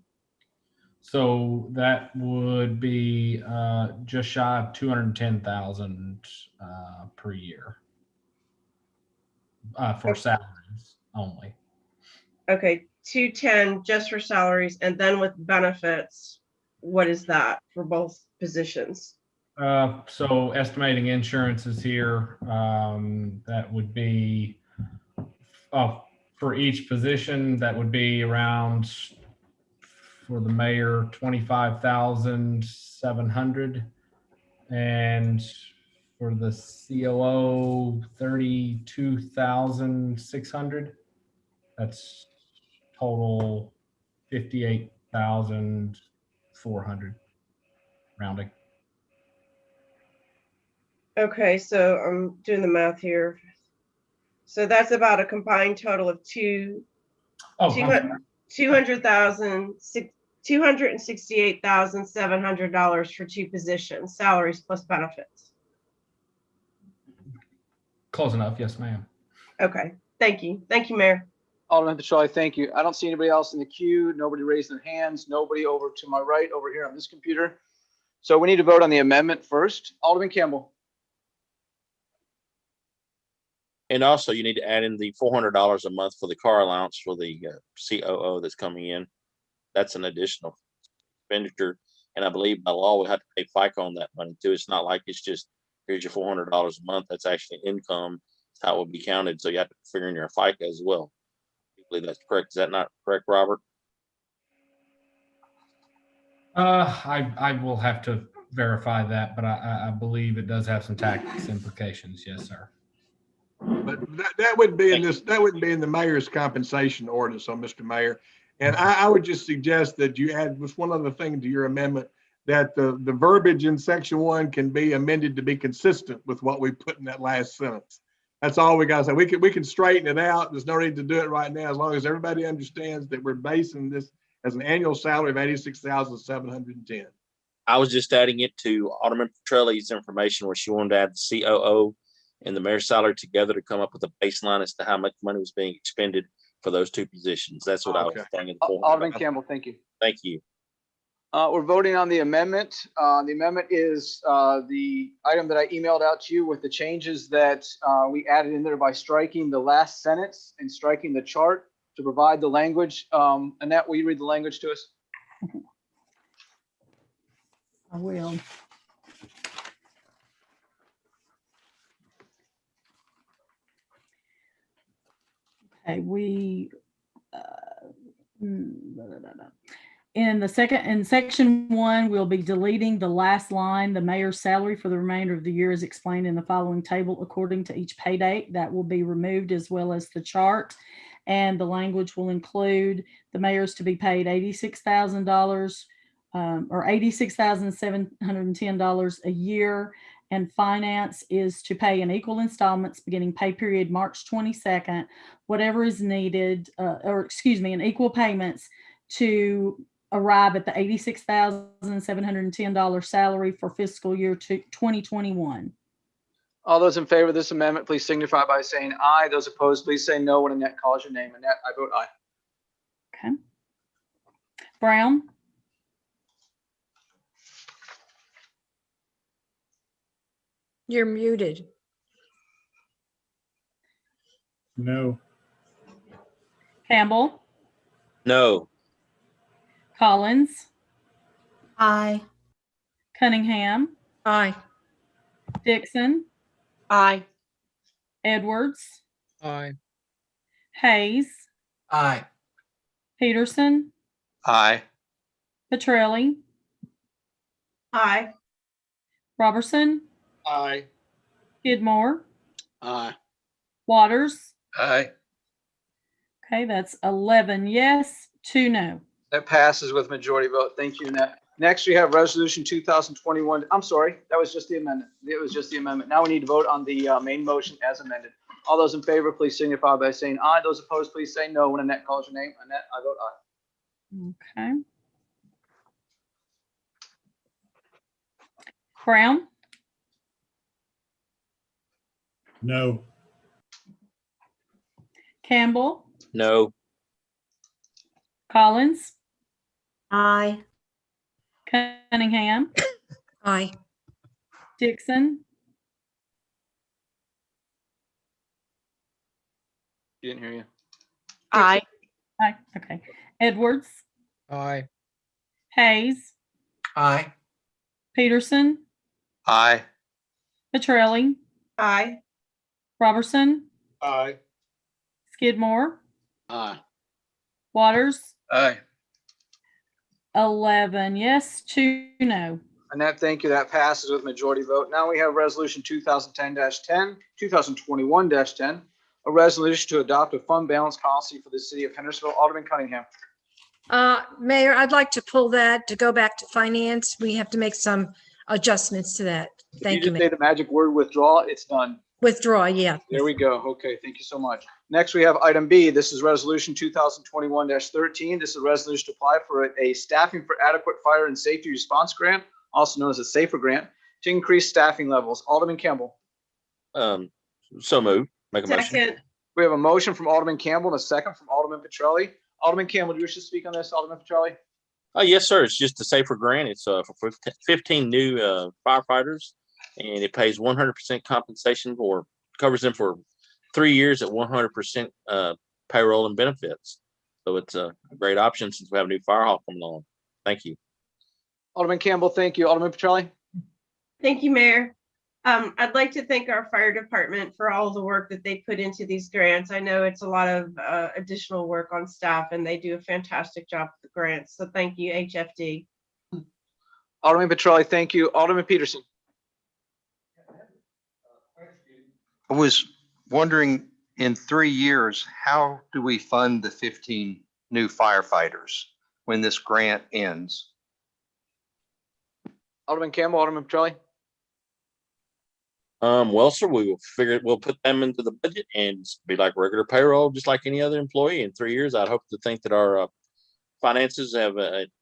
So that would be just shy of 210,000 per year for salaries only. Okay, 210 just for salaries, and then with benefits, what is that for both positions? So estimating insurance is here. That would be for each position, that would be around, for the mayor, 25,700, and for the COO, 32,600. That's total 58,400. rounding. Okay, so I'm doing the math here. So that's about a combined total of Oh, I'm sorry. $268,700 for two positions, salaries plus benefits. Close enough. Yes, ma'am. Okay, thank you. Thank you, Mayor. Alderman Petroli, thank you. I don't see anybody else in the queue. Nobody raised their hands. Nobody over to my right over here on this computer. So we need to vote on the amendment first. Alderman Campbell. And also you need to add in the $400 a month for the car allowance for the COO that's coming in. That's an additional expenditure. And I believe by law, we have to pay FICA on that money too. It's not like it's just, here's your $400 a month. That's actually income. That's how it will be counted. So you have to figure in your FICA as well. I believe that's correct. Is that not correct, Robert? I will have to verify that, but I believe it does have some tax implications. Yes, sir. But that would be in this, that wouldn't be in the mayor's compensation ordinance, so Mr. Mayor. And I would just suggest that you add just one other thing to your amendment, that the verbiage in section 1 can be amended to be consistent with what we put in that last sentence. That's all we gotta say. We can straighten it out. There's no need to do it right now, as long as everybody understands that we're basing this as an annual salary of $86,710. I was just adding it to Alderman Petrelli's information where she wanted to add the COO and the mayor's salary together to come up with a baseline as to how much money was being expended for those two positions. That's what I was thinking. Alderman Campbell, thank you. Thank you. We're voting on the amendment. The amendment is the item that I emailed out to you with the changes that we added in there by striking the last sentence and striking the chart to provide the language. Annette, will you read the language to us? I will. Okay, in section 1, we'll be deleting the last line. The mayor's salary for the remainder of the year is explained in the following table according to each pay date. That will be removed, as well as the chart. And the language will include the mayor's to be paid $86,000 or $86,710 a year. And finance is to pay in equal installments beginning pay period March 22nd, whatever is needed, in equal payments to arrive at the $86,710 salary for fiscal year 2021. All those in favor of this amendment, please signify by saying aye. Those opposed, please say no when Annette calls your name. Annette, I vote aye. Okay. Brown? You're muted. No. Campbell? No. Collins? Aye. Cunningham? Aye. Dixon? Aye. Edwards? Aye. Hayes? Aye. Peterson? Aye. Petrelli? Aye. Robertson? Aye. Skidmore? Aye. Waters? Aye. Okay, that's 11 yes, 2 no. That passes with majority vote. Thank you, Annette. Next, we have resolution 2021. I'm sorry, that was just the amendment. It was just the amendment. Now we need to vote on the main motion as amended. All those in favor, please signify by saying aye. Those opposed, please say no when Annette calls your name. Annette, I vote aye. Okay. Brown? No. Campbell? No. Collins? Aye. Cunningham? Aye. Dixon? She didn't hear you. Aye. Aye. Okay. Edwards? Aye. Hayes? Aye. Peterson? Aye. Petrelli? Aye. Robertson? Aye. Skidmore? Aye. Waters? Aye. 11 yes, 2 no. Annette, thank you. That passes with majority vote. Now we have resolution 2021-10, a resolution to adopt a fund balance policy for the city of Hendersonville. Alderman Cunningham. Mayor, I'd like to pull that to go back to finance. We have to make some adjustments to that. If Thank you you, just say Mayor. the magic word withdraw, it's done. Withdraw, yeah. There we go. Okay, thank you so much. Next, we have item B. This is resolution 2021-13. This is a resolution to apply for a staffing for adequate fire and safety response grant, also known as a SAFER grant, to increase staffing levels. Alderman Campbell. So moved. Make a motion. Second, We have a motion from Alderman Campbell and a second from Alderman Petrelli. Alderman Campbell, do you wish to speak on this, Alderman Petrelli? Yes, sir. It's just a SAFER grant. It's for 15 new firefighters, and it pays 100% compensation or covers them for 3 years at 100% payroll and benefits. So it's a great option since we have a new fire hall coming along. Thank you. Alderman Campbell, thank you. Alderman Petrelli? thank you, Mayor. I'd like to thank our fire department for all the work that they put into these grants. I know it's a lot of additional work on staff, and they do a fantastic job with the grants. So thank you, HFD. Alderman Petrelli, thank you. Alderman Peterson? I was wondering, in 3 years, how do we fund the 15 new firefighters when this grant ends? Alderman Campbell, Alderman Petrelli? Well, sir, we'll put them into the budget and be like regular payroll, just like any other employee. In 3 years, I'd hope to think that our finances have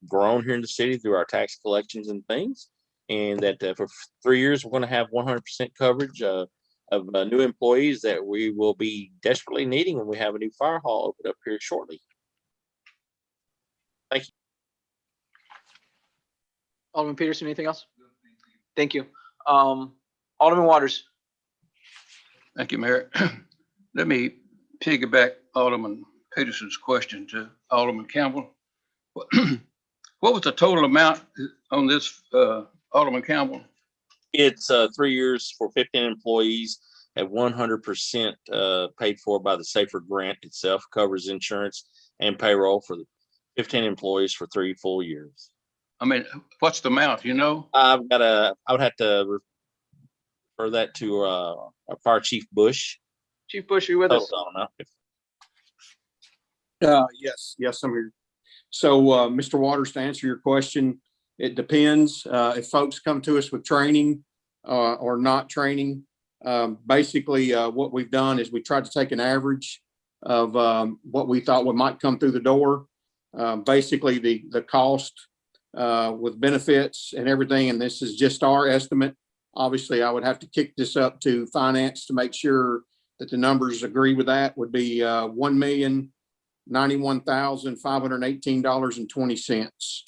grown here in the city through our tax collections and things, and that for 3 years, we're going to have 100% coverage of new employees that we will be desperately needing when we have a new fire hall open up here shortly. Thank you. Alderman Peterson, anything else? Thank you. Alderman Waters? Thank you, Mayor. Let me piggyback Alderman Peterson's question to Alderman Campbell. What was the total amount on this, Alderman Campbell? It's 3 years for 15 employees at 100% paid for by the SAFER grant itself, covers insurance and payroll for the 15 employees for 3 full years. I mean, what's the amount, you know? I would have to refer that to our Fire Chief Bush. Chief Bush, are you with us? Yes, I'm here. So, Mr. Waters, to answer your question, it depends if folks come to us with training or not training. Basically, what we've done is we tried to take an average of what we thought might come through the door. Basically, the cost with benefits and everything, and this is just our estimate. Obviously, I would have to kick this up to finance to make sure that the numbers agree with that, would be $1,091,518.20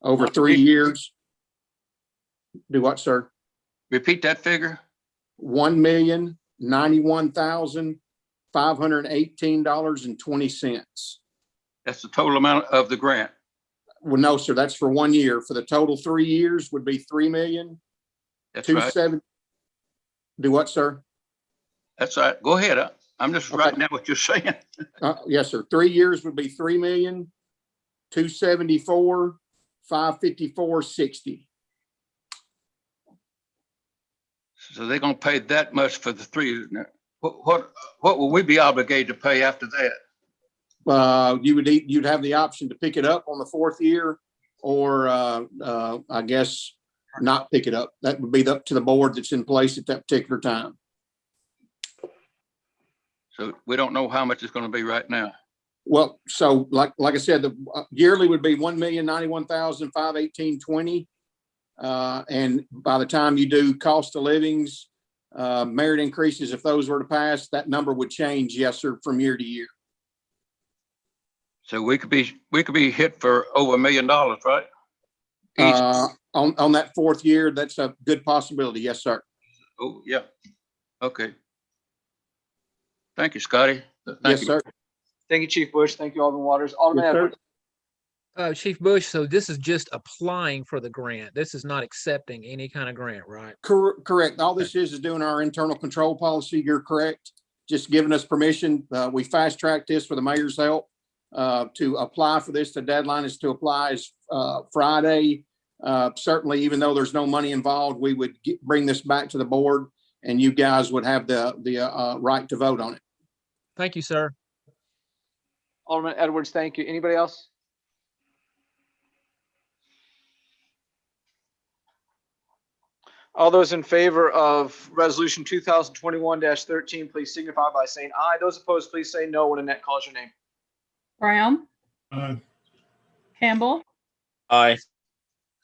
over 3 years. Do what, sir? Repeat that figure. $1,091,518.20. That's the total amount of the grant. Well, no, sir, that's for 1 year. For the total 3 years would be $3,270,000. That's right. Do what, sir? That's right. Go ahead. I'm just writing down what you're saying. Yes, sir. 3 years would be $3,274,554.60. So they're gonna pay that much for the 3 years. What will we be obligated to pay after that? You'd have the option to pick it up on the 4th year, or I guess not pick it up. That would be up to the board that's in place at that particular time. So we don't know how much it's going to be right now. Well, so like I said, the yearly would be $1,091,518.20. And by the time you do cost of livings, merit increases, if those were to pass, that number would change, yes, sir, from year to year. So we could be hit for over $1 million, right? On that 4th year, that's a good possibility. Yes, sir. Oh, yeah. Okay. Thank you, Scotty. Yes, sir. Thank you, Chief Bush. Thank you, Alderman Waters. Alderman Edwards. Chief Bush, so this is just applying for the grant. This is not accepting any kind of grant, right? Correct. All this is doing our internal control policy. You're correct. Just giving us permission. We fast-tracked this with the mayor's help to apply for this. The deadline is to apply is Friday. Certainly, even though there's no money involved, we would bring this back to the board, and you guys would have the right to vote on it. Thank you, sir. Alderman Edwards, thank you. Anybody else? All those in favor of resolution 2021-13, please signify by saying aye. Those opposed, please say no when Annette calls your name. Brown, Aye. Campbell, Aye.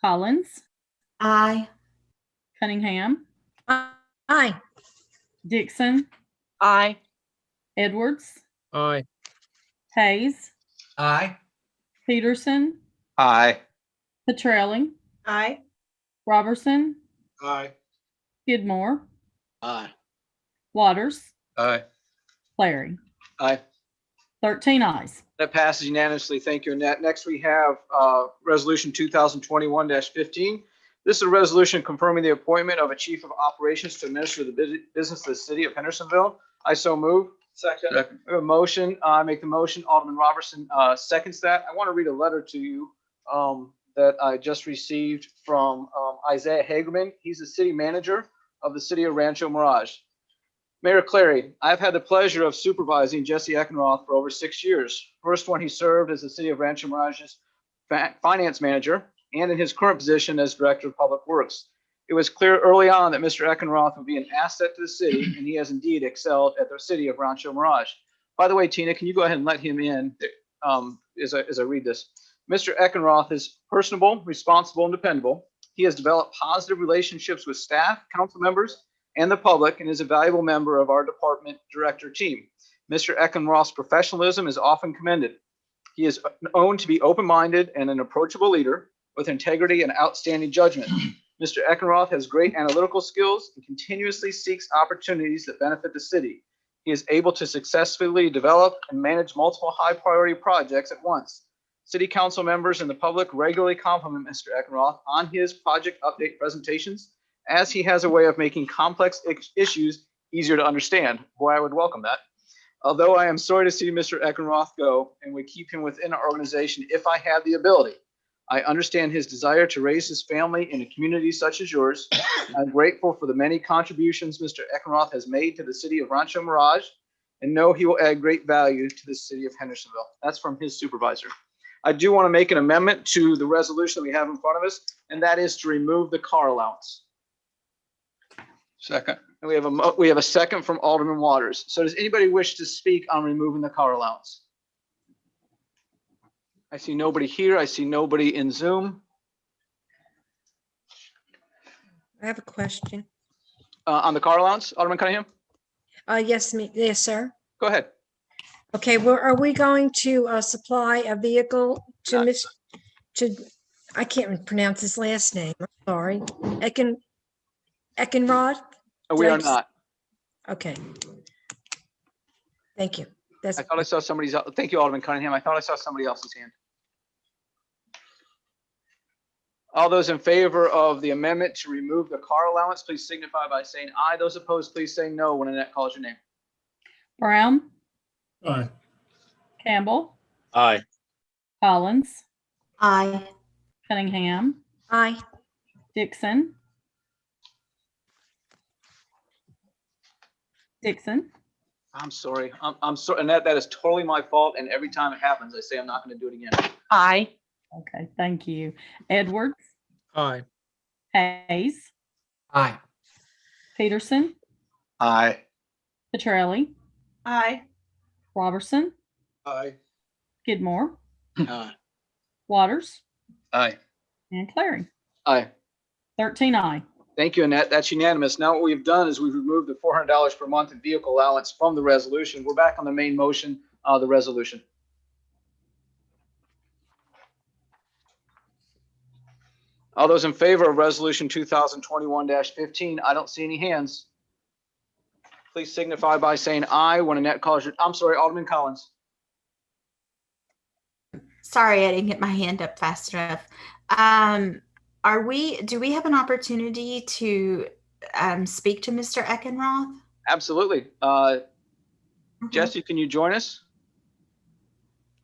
Collins, Aye. Cunningham, Aye. Dixon, Aye. Edwards, Aye. Hayes, Aye. Peterson, Aye. Petrelli, Aye. Robertson, Aye. Skidmore, Aye. Waters, Aye. Clary. Aye. 13 ayes. That passes unanimously. Thank you, Annette. Next, we have resolution 2021-15. This is a resolution confirming the appointment of a chief of operations to administer the business of the city of Hendersonville. I so move. Second. We have a motion. I make the motion. Alderman Robertson seconds that. I want to read a letter to you that I just received from Isaiah Hagerman. He's the city manager of the city of Rancho Mirage. Mayor Clary, I've had the pleasure of supervising Jesse Eckenroth for over 6 years. First, when he served as the city of Rancho Mirage's finance manager, and in his current position as director of public works. It was clear early on that Mr. Eckenroth would be an asset to the city, and he has indeed excelled at the city of Rancho Mirage. By the way, Tina, can you go ahead and let him in as I read this? Mr. Eckenroth is personable, responsible, and dependable. He has developed positive relationships with staff, council members, and the public, and is a valuable member of our department director team. Mr. Eckenroth's professionalism is often commended. He is known to be open-minded and an approachable leader with integrity and outstanding judgment. Mr. Eckenroth has great analytical skills and continuously seeks opportunities that benefit the city. He is able to successfully develop and manage multiple high-priority projects at once. City council members and the public regularly compliment Mr. Eckenroth on his project update presentations, as he has a way of making complex issues easier to understand. Boy, I would welcome that. Although I am sorry to see Mr. Eckenroth go and would keep him within our organization if I had the ability, I understand his desire to raise his family in a community such as yours. I'm grateful for the many contributions Mr. Eckenroth has made to the city of Rancho Mirage, and know he will add great value to the city of Hendersonville. That's from his supervisor. I do want to make an amendment to the resolution that we have in front of us, and that is to remove the car allowance. Second. And we have a second from Alderman Waters. So does anybody wish to speak on removing the car allowance? I see nobody here. I see nobody in Zoom. I have a question. On the car allowance, Alderman Cunningham? Yes, sir. Go ahead. Okay, well, are we going to supply a vehicle to I can't pronounce his last name. I'm sorry. Eckenrod? We are not. Okay. Thank you. I thought I saw somebody's. Thank you, Alderman Cunningham. I thought I saw somebody else's hand. All those in favor of the amendment to remove the car allowance, please signify by saying aye. Those opposed, please say no when Annette calls your name. Brown, Aye. Campbell, Aye. Collins, Aye. Cunningham, Aye. Dixon, I'm sorry. I'm sorry, Annette. That is totally my fault. And every time it happens, I say I'm not going to do it again. Aye. Okay, thank you. Edwards, Aye. Hayes, Aye. Peterson, Aye. Petrelli, Aye. Robertson, Aye. Skidmore, Aye. Waters, Aye. and Clary. Aye. 13 aye. Thank you, Annette. That's unanimous. Now what we've done is we've removed the $400 per month in vehicle allowance from the resolution. We're back on the main motion, the resolution. All those in favor of resolution 2021-15, I don't see any hands. Please signify by saying aye when Annette calls you. I'm sorry, Alderman Collins. Sorry, I didn't get my hand up fast enough. Do we have an opportunity to speak to Mr. Eckenroth? Absolutely. Jesse, can you join us?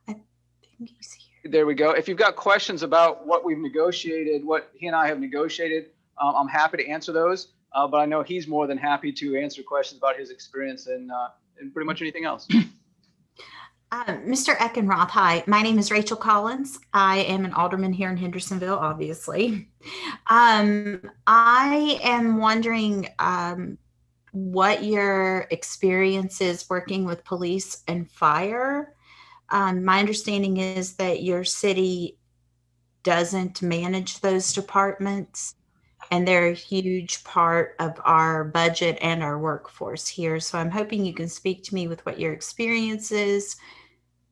I think he's here. There we go. If you've got questions about what we've negotiated, what he and I have negotiated, I'm happy to answer those. But I know he's more than happy to answer questions about his experience and pretty much anything else. Mr. Eckenroth, hi. My name is Rachel Collins. I am an alderman here in Hendersonville, obviously. I am wondering what your experience is working with police and fire. My understanding is that your city doesn't manage those departments, and they're a huge part of our budget and our workforce here. So I'm hoping you can speak to me with what your experience is,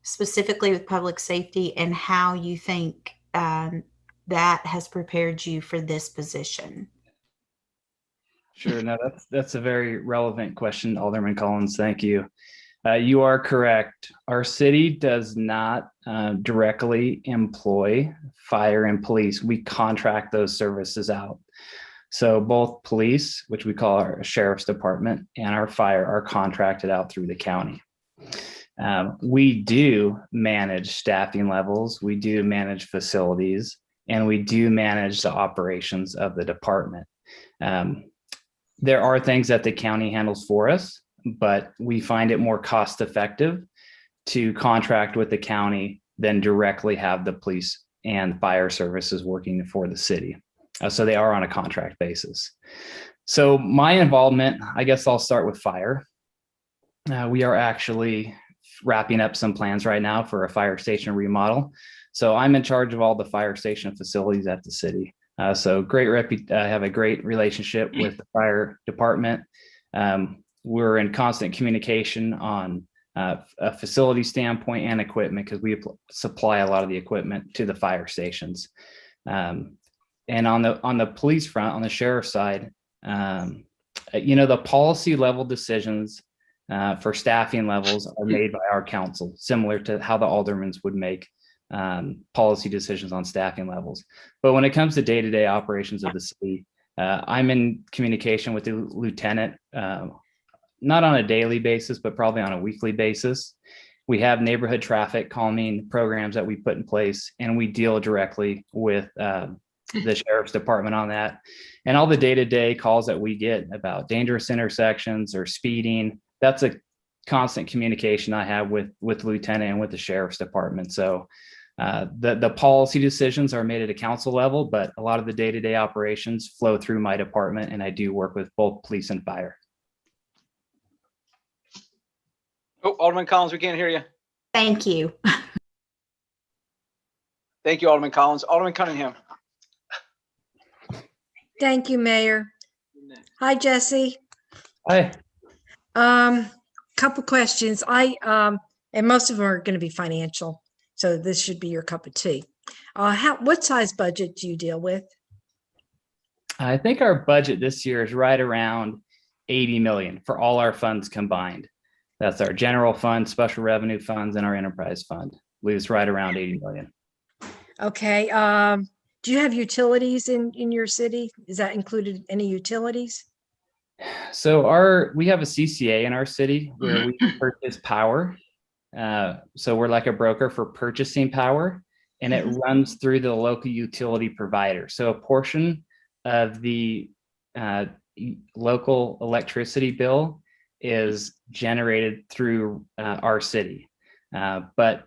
specifically with public safety, and how you think that has prepared you for this position. Sure. No, that's a very relevant question, Alderman Collins. Thank you. You are correct. Our city does not directly employ fire and police. We contract those services out. So both police, which we call our sheriff's department, and our fire are contracted out through the county. We do manage staffing levels, we do manage facilities, and we do manage the operations of the department. There are things that the county handles for us, but we find it more cost effective to contract with the county than directly have the police and fire services working for the city. So they are on a contract basis. So my involvement, I guess I'll start with fire. We are actually wrapping up some plans right now for a fire station remodel. So I'm in charge of all the fire station facilities at the city. So I have a great relationship with the fire department. We're in constant communication on a facility standpoint and equipment, because we supply a lot of the equipment to the fire stations. And on the police front, on the sheriff's side, the policy level decisions for staffing levels are made by our council, similar to how the aldermans would make policy decisions on staffing levels. But when it comes to day-to-day operations of the city, I'm in communication with the lieutenant, not on a daily basis, but probably on a weekly basis. We have neighborhood traffic calming programs that we put in place, and we deal directly with the sheriff's department on that. And all the day-to-day calls that we get about dangerous intersections or speeding, that's a constant communication I have with the lieutenant and with the sheriff's department. So the policy decisions are made at a council level, but a lot of the day-to-day operations flow through my department, and I do work with both police and fire. Oh, Alderman Collins, we can't hear you. Thank you. Thank you, Alderman Collins. Alderman Cunningham. Thank you, Mayor. Hi, Jesse. Hi. Couple questions. And most of them are going to be financial, so this should be your cup of tea. What size budget do you deal with? I think our budget this year is right around 80 million for all our funds combined. That's our general fund, special revenue funds, and our enterprise fund. Leaves right around 80 million. Okay. Do you have utilities in your city? Is that included any utilities? So we have a CCA in our city where we purchase power. So we're like a broker for purchasing power, and it runs through the local utility provider. So a portion of the local electricity bill is generated through our city, but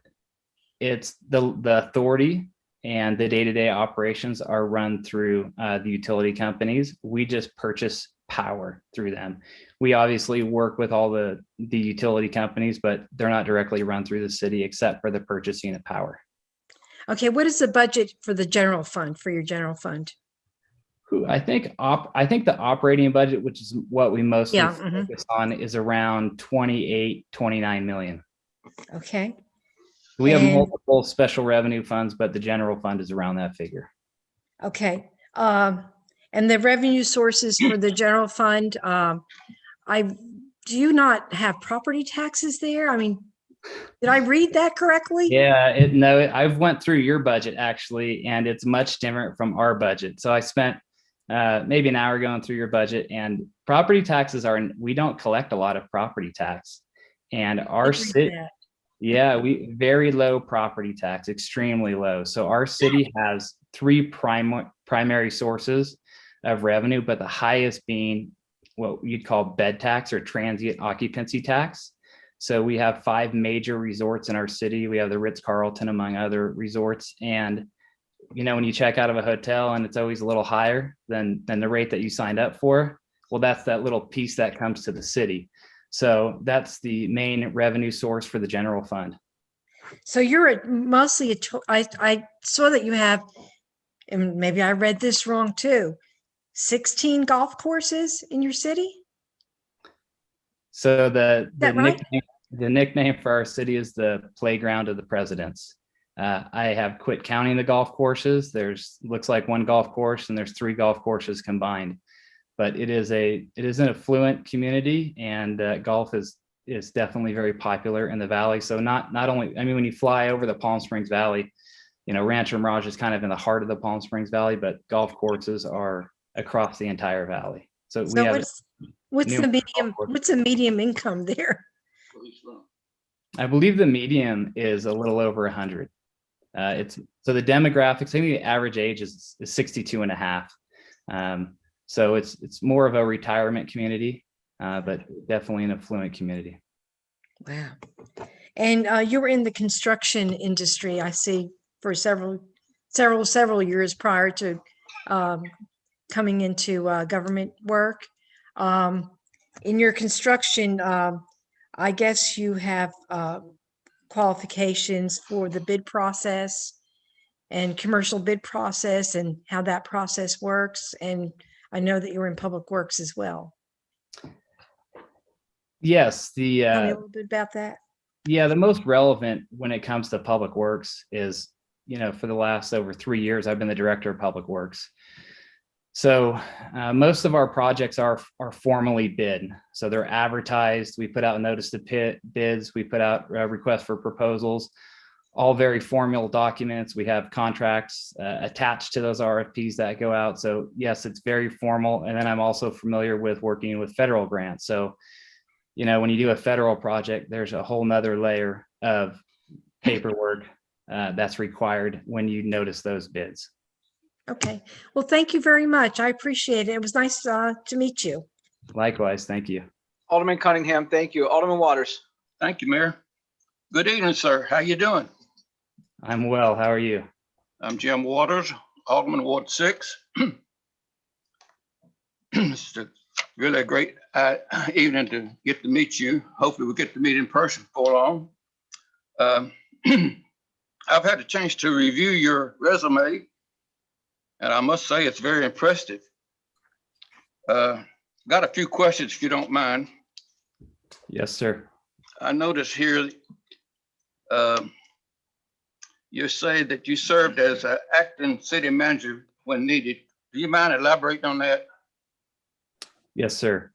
it's the authority and the day-to-day operations are run through the utility companies. We just purchase power through them. We obviously work with all the utility companies, but they're not directly run through the city except for the purchasing of power. Okay, what is the budget for the general fund, for your general fund? I think the operating budget, which is what we mostly focus on, is around 29 million. Okay. We have multiple special revenue funds, but the general fund is around that figure. Okay. And the revenue sources for the general fund, do you not have property taxes there? I mean, did I read that correctly? Yeah, no, I've went through your budget actually, and it's much different from our budget. So I spent maybe an hour going through your budget, and property taxes we don't collect a lot of property tax, and our city, we very low property tax, extremely low. So our city has three primary sources of revenue, but the highest being what you'd call bed tax or transient occupancy tax. So we have 5 major resorts in our city. We have the Ritz-Carlton, among other resorts. And, you know, when you check out of a hotel and it's always a little higher than the rate that you signed up for, well, that's that little piece that comes to the city. So that's the main revenue source for the general fund. So you're mostly, I saw that you have, and maybe I read this wrong too, 16 golf courses in your city? So the right? nickname for our city is the playground of the presidents. I have quit counting the golf courses. There's looks like 1 golf course and there's 3 golf courses combined. But it is an affluent community, and golf is definitely very popular in the valley. So not only, I mean, when you fly over the Palm Springs Valley, you know, Rancho Mirage is kind of in the heart of the Palm Springs Valley, but golf courses are across the entire valley. So we have what's the medium income there? I believe the median is a little over 100. So the demographics, I think the average age is 62 and a half. So it's more of a retirement community, but definitely an affluent community. Wow. And you were in the construction industry, I see, for several years prior to coming into government work. In your construction, I guess you have qualifications for the bid process and commercial bid process and how that process works. And I know that you're in public works as well. Yes, Tell me a little bit about that. Yeah, the most relevant when it comes to public works is, you know, for the last over 3 years, I've been the director of public works. So most of our projects are formally bid. So they're advertised. We put out a notice to bids. We put out requests for proposals, all very formal documents. We have contracts attached to those RFPs that go out. So yes, it's very formal. And then I'm also familiar with working with federal grants. So, you know, when you do a federal project, there's a whole nother layer of paperwork that's required when you notice those bids. Okay. Well, thank you very much. I appreciate it. It was nice to meet you. Likewise. Thank you. Alderman Cunningham, thank you. Alderman Waters. Thank you, Mayor. Good evening, sir. How you doing? I'm well. How are you? I'm Jim Waters, Alderman Ward 6. It's really a great evening to get to meet you. Hopefully we'll get to meet in person before long. I've had a chance to review your resume, and I must say it's very impressive. Got a few questions if you don't mind. Yes, sir. I notice here you say that you served as an acting city manager when needed. Do you mind elaborating on that? Yes, sir.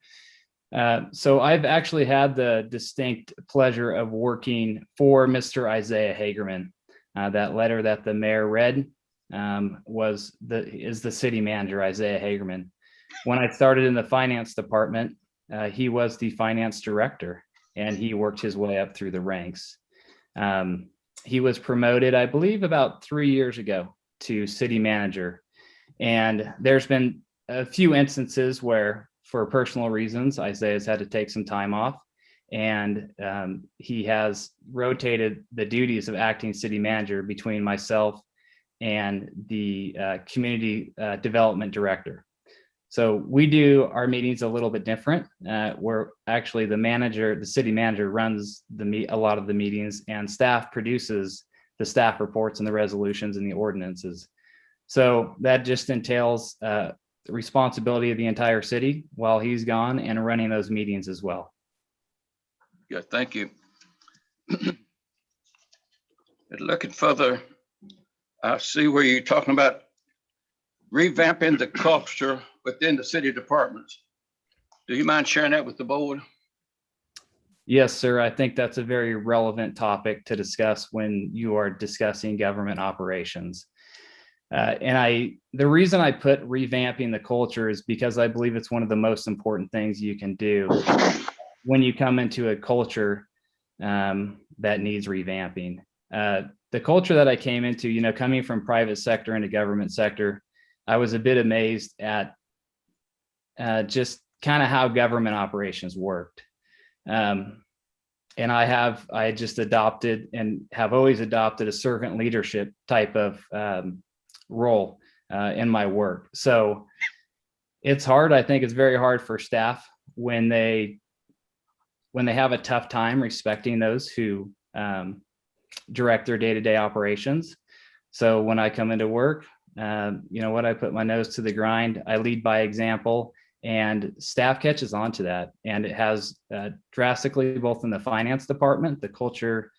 So I've actually had the distinct pleasure of working for Mr. Isaiah Hagerman. That letter that the mayor read is the city manager, Isaiah Hagerman. When I started in the finance department, he was the finance director, and he worked his way up through the ranks. He was promoted, I believe, about 3 years ago to city manager. And there's been a few instances where, for personal reasons, Isaiah's had to take some time off, and he has rotated the duties of acting city manager between myself and the community development director. So we do our meetings a little bit different. Where actually the city manager runs a lot of the meetings, and staff produces the staff reports and the resolutions and the ordinances. So that just entails the responsibility of the entire city while he's gone and running those meetings as well. Yeah, thank you. Looking further, I see where you're talking about revamping the culture within the city departments. Do you mind sharing that with the board? Yes, sir. I think that's a very relevant topic to discuss when you are discussing government operations. And the reason I put revamping the culture is because I believe it's one of the most important things you can do when you come into a culture that needs revamping. The culture that I came into, you know, coming from private sector into government sector, I was a bit amazed at just kind of how government operations worked. I just adopted and have always adopted a servant leadership type of role in my work. So it's hard. I think it's very hard for staff when they have a tough time respecting those who direct their day-to-day operations. So when I come into work, I put my nose to the grind. I lead by example, and staff catches on to that. And it has drastically, both in the finance department, the culture.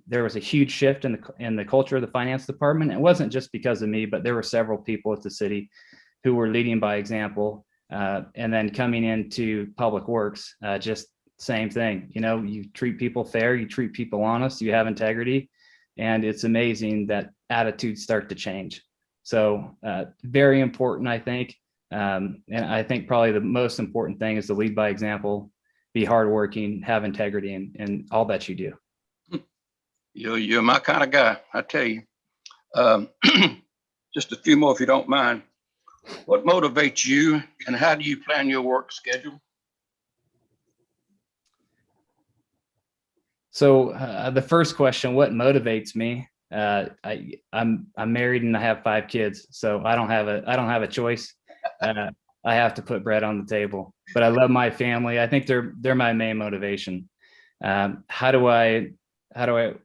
There was a huge shift in the culture of the finance department. It wasn't just because of me, but there were several people at the city who were leading by example. And then coming into public works, just same thing. You treat people fair, you treat people honest, you have integrity, and it's amazing that attitudes start to change. So very important, I think. And I think probably the most important thing is to lead by example, be hardworking, have integrity in all that you do. You're my kind of guy, I tell you. Just a few more, if you don't mind. What motivates you, and how do you plan your work schedule? So the first question, what motivates me? I'm married and I have 5 kids, so I don't have a choice. I have to put bread on the table, but I love my family. I think they're my main motivation. Can you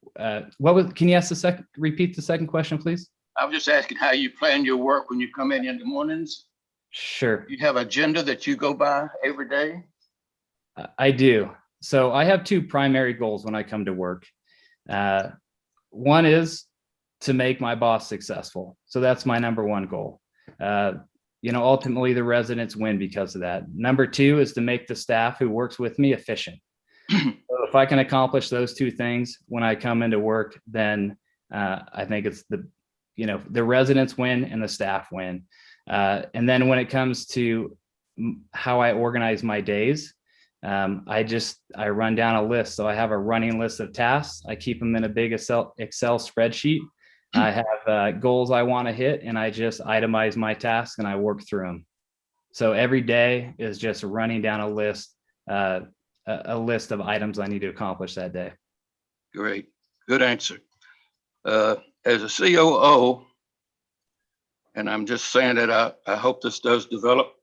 repeat the second question, please? I was just asking how you plan your work when you come in the mornings. Sure. You have an agenda that you go by every day? I do. So I have 2 primary goals when I come to work. One is to make my boss successful. So that's my number 1 goal. Ultimately the residents win because of that. Number 2 is to make the staff who works with me efficient. So if I can accomplish those 2 things when I come into work, then I think it's the residents win and the staff win. And then when it comes to how I organize my days, I run down a list. So I have a running list of tasks. I keep them in a big Excel spreadsheet. I have goals I want to hit, and I just itemize my tasks and I work through them. So every day is just running down a list of items I need to accomplish that day. Great, good answer. As a COO, and I'm just saying that I hope this does develop,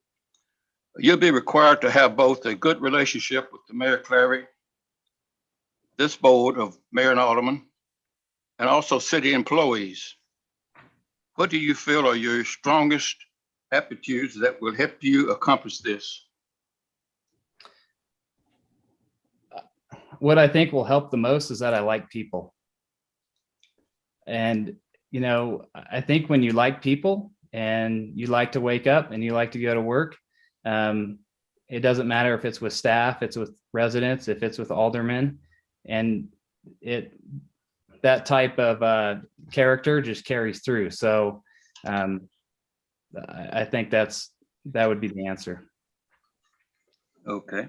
you'll be required to have both a good relationship with the Mayor Clary, this board of mayor and alderman, and also city employees. What do you feel are your strongest aptitudes that will help you accomplish this? What I think will help the most is that I like people. And, I think when you like people and you like to wake up and you like to go to work, it doesn't matter if it's with staff, it's with residents, if it's with aldermen, and that type of character just carries through. So I think that would be the answer. Okay.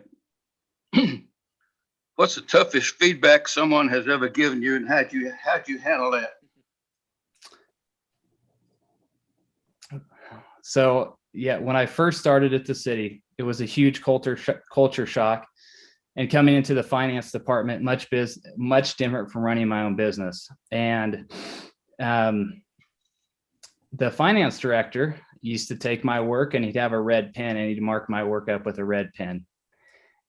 What's the toughest feedback someone has ever given you, and how'd you handle that? So yeah, when I first started at the city, it was a huge culture shock, and coming into the finance department, much different from running my own business. And the finance director used to take my work and he'd have a red pen and he'd mark my work up with a red pen.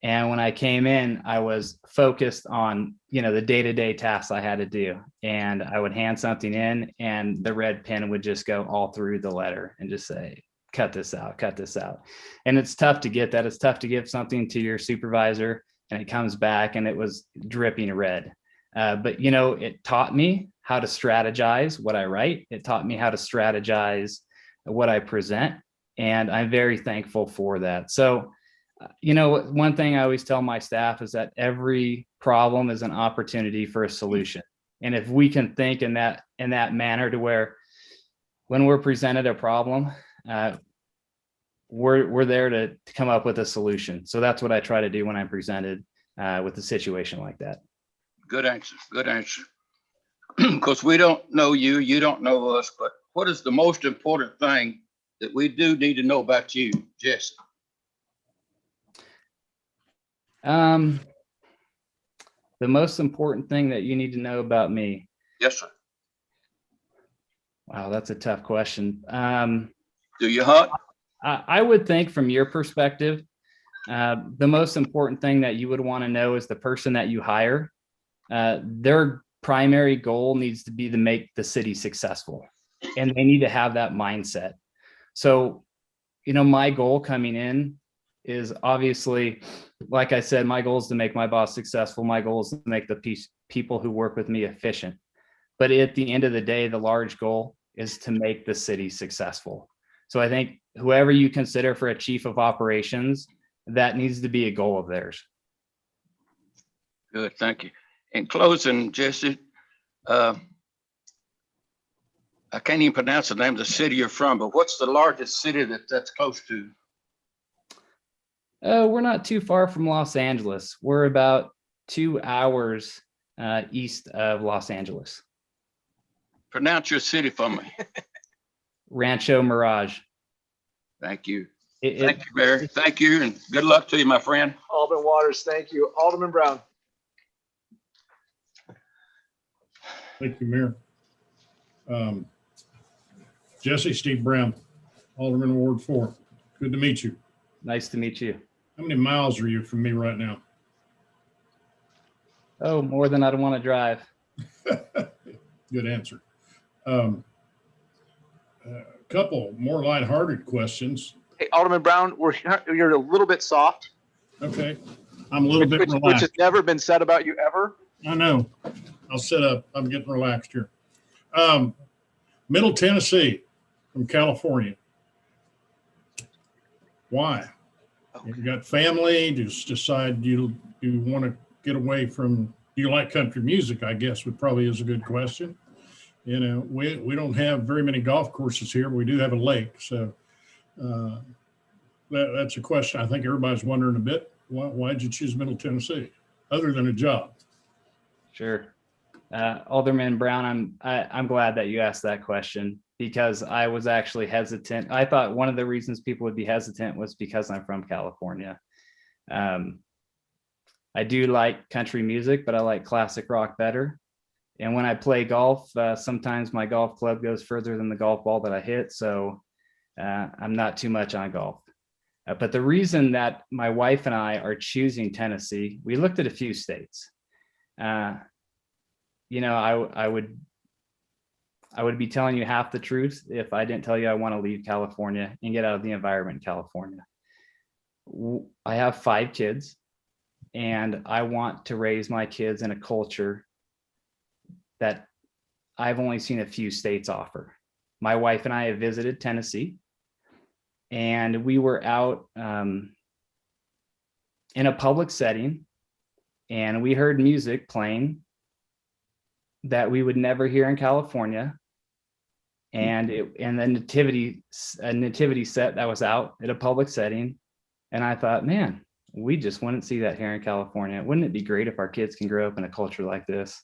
And when I came in, I was focused on, the day-to-day tasks I had to do. And I would hand something in and the red pen would just go all through the letter and just say, cut this out, cut this out. And it's tough to get that. It's tough to give something to your supervisor and it comes back and it was dripping red. But, it taught me how to strategize what I write. It taught me how to strategize what I present. And I'm very thankful for that. So, one thing I always tell my staff is that every problem is an opportunity for a solution. And if we can think in that manner to where when we're presented a problem, we're there to come up with a solution. So that's what I try to do when I'm presented with a situation like that. Good answer. Good answer. Because we don't know you, you don't know us, but what is the most important thing that we do need to know about you, Jesse? The most important thing that you need to know about me. Yes, sir. Wow, that's a tough question. Do you hunt? I would think from your perspective, the most important thing that you would want to know is the person that you hire. Their primary goal needs to be to make the city successful, and they need to have that mindset. So, my goal coming in is obviously, like I said, my goal is to make my boss successful. My goal is to make the people who work with me efficient. But at the end of the day, the large goal is to make the city successful. So I think whoever you consider for a chief of operations, that needs to be a goal of theirs. Good, thank you. In closing, Jesse, I can't even pronounce the name of the city you're from, but what's the largest city that's close to? We're not too far from Los Angeles. We're about 2 hours east of Los Angeles. Pronounce your city for me. Rancho Mirage. Thank you. Thank you, Barry. Thank you, and good luck to you, my friend. Alderman Waters, thank you. Alderman Brown. Thank you, Mayor. Jesse, Steve Brown, Alderman Ward 4. Good to meet you. Nice to meet you. How many miles are you from me right now? Oh, more than I'd want to drive. Good answer. A couple more lighthearted questions. Hey, Alderman Brown, you're a little bit soft. Okay. I'm a little bit relaxed. Which has never been said about you ever. I know. I'll sit up. I'm getting relaxed here. Middle Tennessee from California. Why? Okay. You got family, just decide you want to get away from, do you like country music, I guess probably is a good question. We don't have very many golf courses here, but we do have a lake. So that's a question I think everybody's wondering a bit. Why'd you choose Middle Tennessee other than a job? Sure. Alderman Brown, I'm glad that you asked that question, because I was actually hesitant. I thought one of the reasons people would be hesitant was because I'm from California. I do like country music, but I like classic rock better. And when I play golf, sometimes my golf club goes further than the golf ball that I hit. So I'm not too much on golf. But the reason that my wife and I are choosing Tennessee, we looked at a few states. I would be telling you half the truth if I didn't tell you I want to leave California and get out of the environment in California. I have 5 kids, and I want to raise my kids in a culture that I've only seen a few states offer. My wife and I have visited Tennessee, and we were out in a public setting, and we heard music playing that we would never hear in California. And the nativity set that was out at a public setting. And I thought, man, we just wouldn't see that here in California. Wouldn't it be great if our kids can grow up in a culture like this?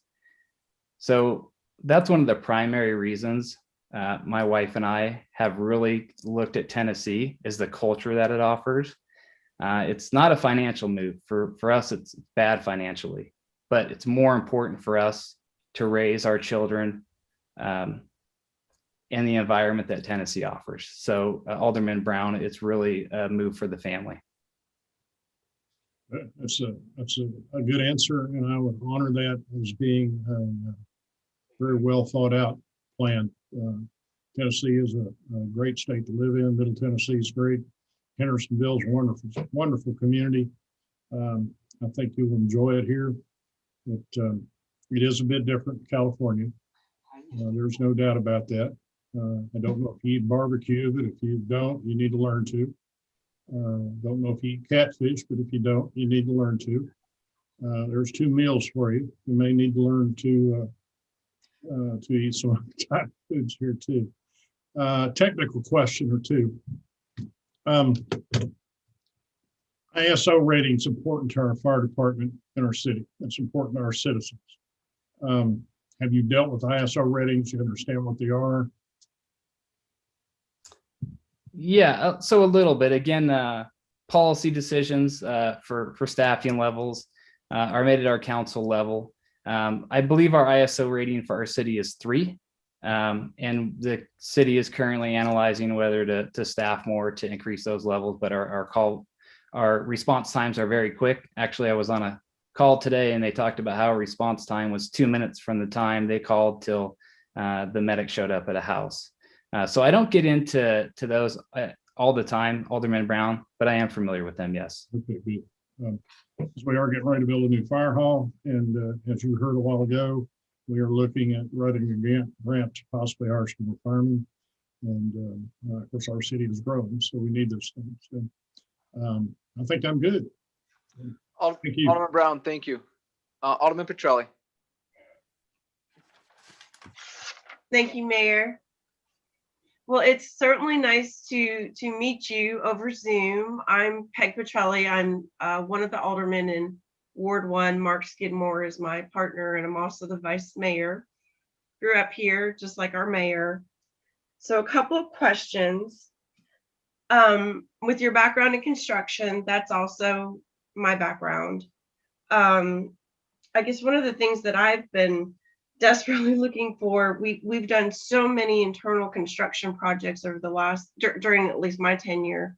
So that's one of the primary reasons my wife and I have really looked at Tennessee, is the culture that it offers. It's not a financial move. For us, it's bad financially, but it's more important for us to raise our children in the environment that Tennessee offers. So Alderman Brown, it's really a move for the family. That's a good answer, and I would honor that as being a very well thought out plan. Tennessee is a great state to live in. Middle Tennessee is great. Hendersonville is a wonderful community. I think you'll enjoy it here. It is a bit different in California. There's no doubt about that. I don't know if you eat barbecue, but if you don't, you need to learn to. Don't know if you eat catfish, but if you don't, you need to learn to. There's 2 meals for you. You may need to learn to eat some type of foods here too. Technical question or two. ISO rating is important to our fire department in our city. It's important to our citizens. Have you dealt with ISO ratings? You understand what they are? Yeah, so a little bit. Again, policy decisions for staffing levels. are made at our council level. I believe our ISO rating for our city is 3. And the city is currently analyzing whether to staff more to increase those levels, but our response times are very quick. Actually, I was on a call today and they talked about how response time was 2 minutes from the time they called till the medic showed up at a house. So I don't get into those all the time, Alderman Brown, but I am familiar with them, yes. Okay, good. As we are getting ready to build a new fire hall, and as you heard a while ago, we are looking at writing a grant to possibly hire some more firemen. And of course, our city is growing, so we need those things. So I think I'm good. Thank you. Alderman Brown, thank you. Alderman Petrelli. Thank you, Mayor. Well, it's certainly nice to meet you over Zoom. I'm Peg Petrelli. I'm one of the aldermen in Ward 1. Mark Skidmore is my partner, and I'm also the vice mayor. Grew up here, just like our mayor. So a couple of questions. With your background in construction, that's also my background. I guess one of the things that I've been desperately looking for, we've done so many internal construction projects over the last, during at least my tenure.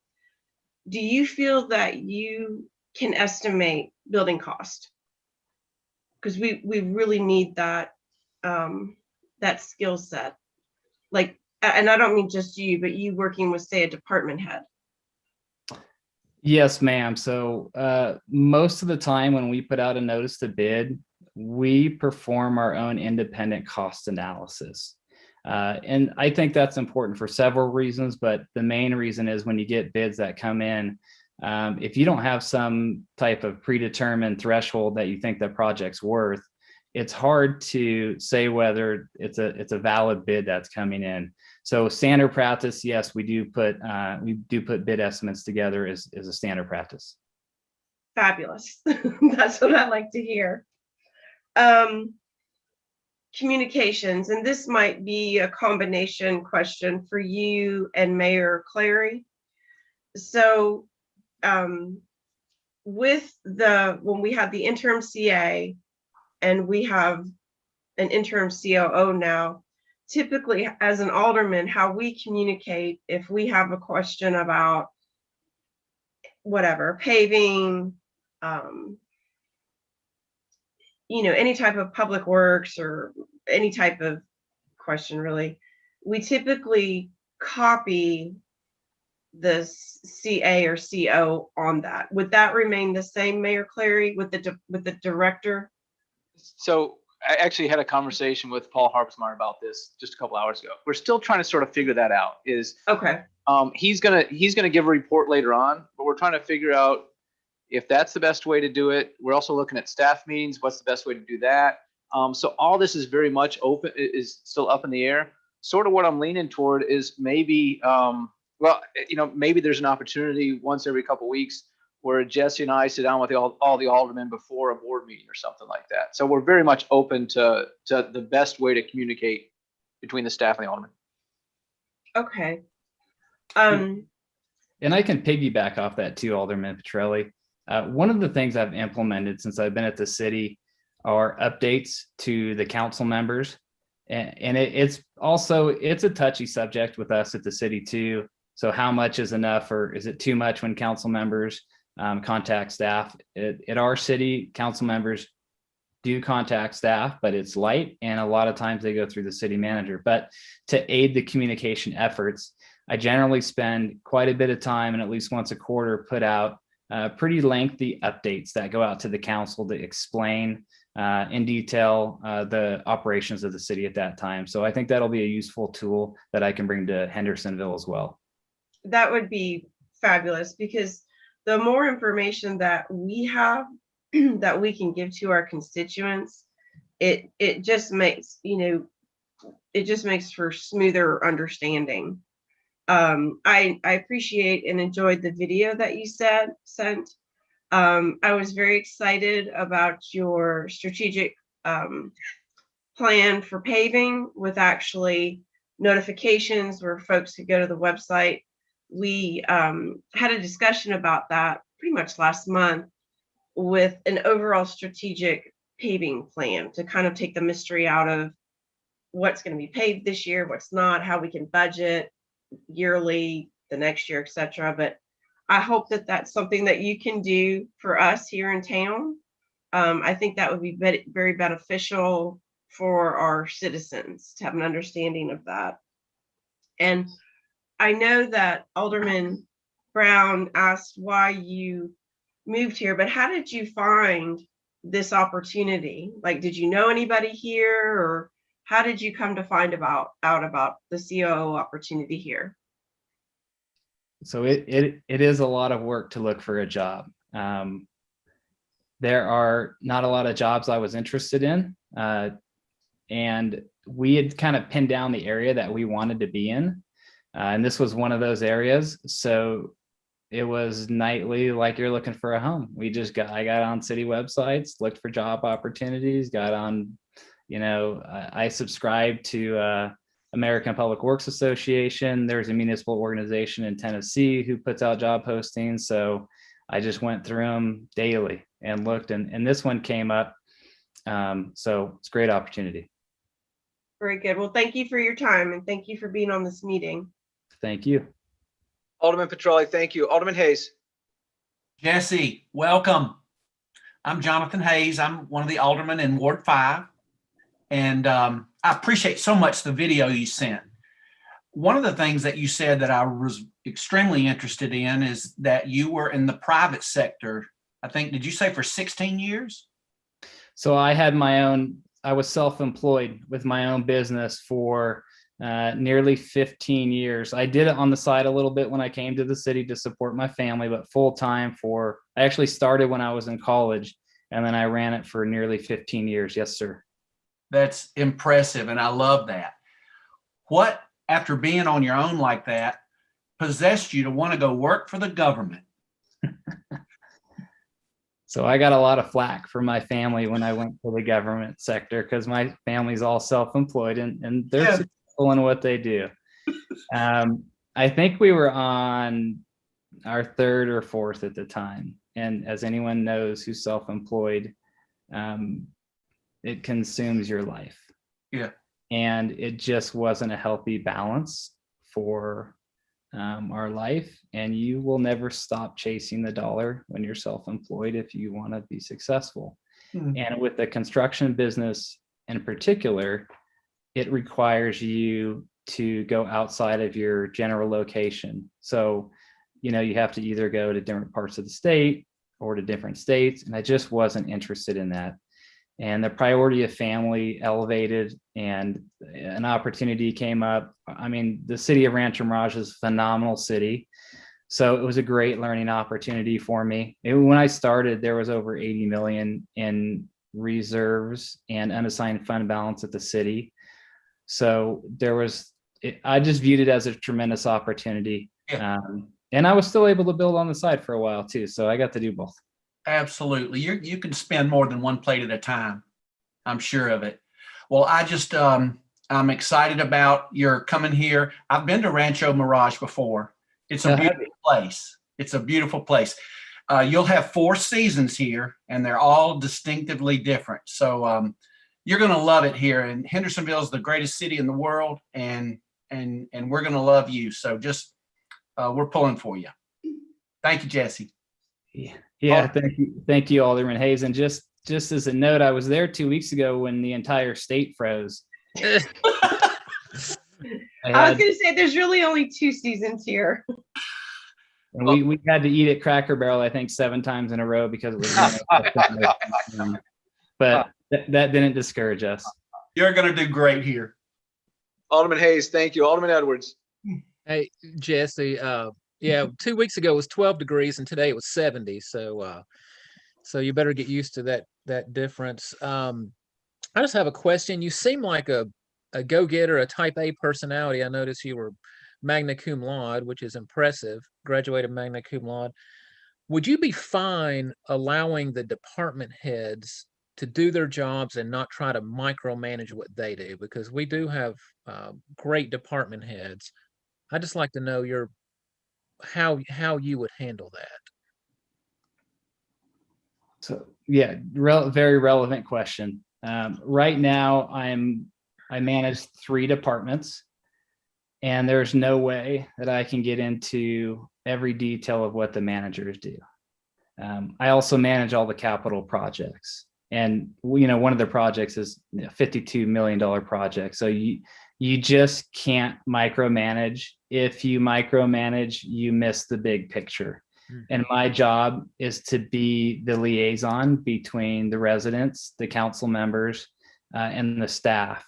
Do you feel that you can estimate building cost? Because we really need that that skill set. Like, and I don't mean just you, but you working with, say, a department head. Yes, ma'am. So most of the time when we put out a notice to bid, we perform our own independent cost analysis. And I think that's important for several reasons, but the main reason is when you get bids that come in, if you don't have some type of predetermined threshold that you think the project's worth, it's hard to say whether it's a valid bid that's coming in. So standard practice, yes, we do put bid estimates together as a standard practice. Fabulous. That's what I like to hear. Communications, and this might be a combination question for you and Mayor Clary. So with when we have the interim CA and we have an interim COO now, typically as an alderman, how we communicate if we have a question about whatever, paving, any type of public works or any type of question really, we typically copy the CA or CO on that. Would that remain the same, Mayor Clary, with the director? So I actually had a conversation with Paul Harpsmeyer about this just a couple hours ago. We're still trying to sort of figure that out. Okay. He's gonna give a report later on, but we're trying to figure out if that's the best way to do it. We're also looking at staff meetings. What's the best way to do that? So all this is very much open, is still up in the air. Sort of what I'm leaning toward is maybe, maybe there's an opportunity once every couple of weeks where Jesse and I sit down with all the aldermen before a board meeting or something like that. So we're very much open to the best way to communicate between the staff and the aldermen. Okay. And I can piggyback off that too, Alderman Petrelli. One of the things I've implemented since I've been at the city are updates to the council members. And it's a touchy subject with us at the city too. So how much is enough, or is it too much when council members contact staff? At our city, council members do contact staff, but it's light. And a lot of times they go through the city manager. But to aid the communication efforts, I generally spend quite a bit of time, and at least once a quarter put out pretty lengthy updates that go out to the council to explain in detail the operations of the city at that time. So I think that'll be a useful tool that I can bring to Hendersonville as well. That would be fabulous, because the more information that we have that we can give to our constituents, it just makes, it just makes for smoother understanding. I appreciate and enjoyed the video that you sent. I was very excited about your strategic plan for paving, with actually notifications where folks could go to the website. We had a discussion about that pretty much last month, with an overall strategic paving plan to kind of take the mystery out of what's going to be paved this year, what's not, how we can budget yearly, the next year, etc. But I hope that that's something that you can do for us here in town. I think that would be very beneficial for our citizens to have an understanding of that. And I know that Alderman Brown asked why you moved here, but how did you find this opportunity? Like, did you know anybody here, or how did you come to find out about the COO opportunity here? So it is a lot of work to look for a job. There are not a lot of jobs I was interested in, and we had kind of pinned down the area that we wanted to be in, and this was one of those areas. So it was nightly, like you're looking for a home. I got on city websites, looked for job opportunities, got on, I subscribed to American Public Works Association. There's a municipal organization in Tennessee who puts out job postings. So I just went through them daily and looked, and this one came up. So it's a great opportunity. Very good. Well, thank you for your time, and thank you for being on this meeting. Thank you. Alderman Petrelli, thank you. Alderman Hayes. Jesse, welcome. I'm Jonathan Hayes. I'm one of the aldermen in Ward 5. And I appreciate so much the video you sent. One of the things that you said that I was extremely interested in is that you were in the private sector. I think, did you say for 16 years? So I was self-employed with my own business for nearly 15 years. I did it on the side a little bit when I came to the city to support my family, but full-time I actually started when I was in college, and then I ran it for nearly 15 years. Yes, sir. That's impressive, and I love that. What, after being on your own like that, possessed you to want to go work for the government? So I got a lot of flack from my family when I went to the government sector, because my family's all self-employed and they're successful in what they do. I think we were on our third or fourth at the time. And as anyone knows who's self-employed, it consumes your life. Yeah. And it just wasn't a healthy balance for our life. And you will never stop chasing the dollar when you're self-employed if you want to be successful. And with the construction business in particular, it requires you to go outside of your general location. So, you have to either go to different parts of the state or to different states. And I just wasn't interested in that. And the priority of family elevated, and an opportunity came up. I mean, the city of Rancho Mirage is a phenomenal city. So it was a great learning opportunity for me. When I started, there was over 80 million in reserves and unassigned fund balance at the city. So I just viewed it as a tremendous opportunity. Yeah. And I was still able to build on the side for a while too. So I got to do both. Absolutely. You can spend more than one plate at a time. I'm sure of it. Well, I'm excited about your coming here. I've been to Rancho Mirage before. It's a beautiful place. It's a beautiful place. You'll have 4 seasons here, and they're all distinctively different. So you're going to love it here. And Hendersonville is the greatest city in the world, and we're going to love you. So just we're pulling for you. Thank you, Jesse. Yeah, thank you, Alderman Hayes. And just as a note, I was there 2 weeks ago when the entire state froze. I was going to say there's really only 2 seasons here. And we had to eat at Cracker Barrel, I think 7 times in a row because it was. But that didn't discourage us. You're going to do great here. Alderman Hayes, thank you. Alderman Edwards. Hey, Jesse. Yeah, 2 weeks ago it was 12 degrees and today it was 70. So you better get used to that difference. I just have a question. You seem like a go-getter, a type A personality. I noticed you were magna cum laude, which is impressive, graduated magna cum laude. Would you be fine allowing the department heads to do their jobs and not try to micromanage what they do? Because we do have great department heads. I'd just like to know how you would handle that. So yeah, very relevant question. Right now, I manage 3 departments, and there's no way that I can get into every detail of what the managers do. I also manage all the capital projects, and one of the projects is a $52 million project. So you just can't micromanage. If you micromanage, you miss the big picture. And my job is to be the liaison between the residents, the council members, and the staff.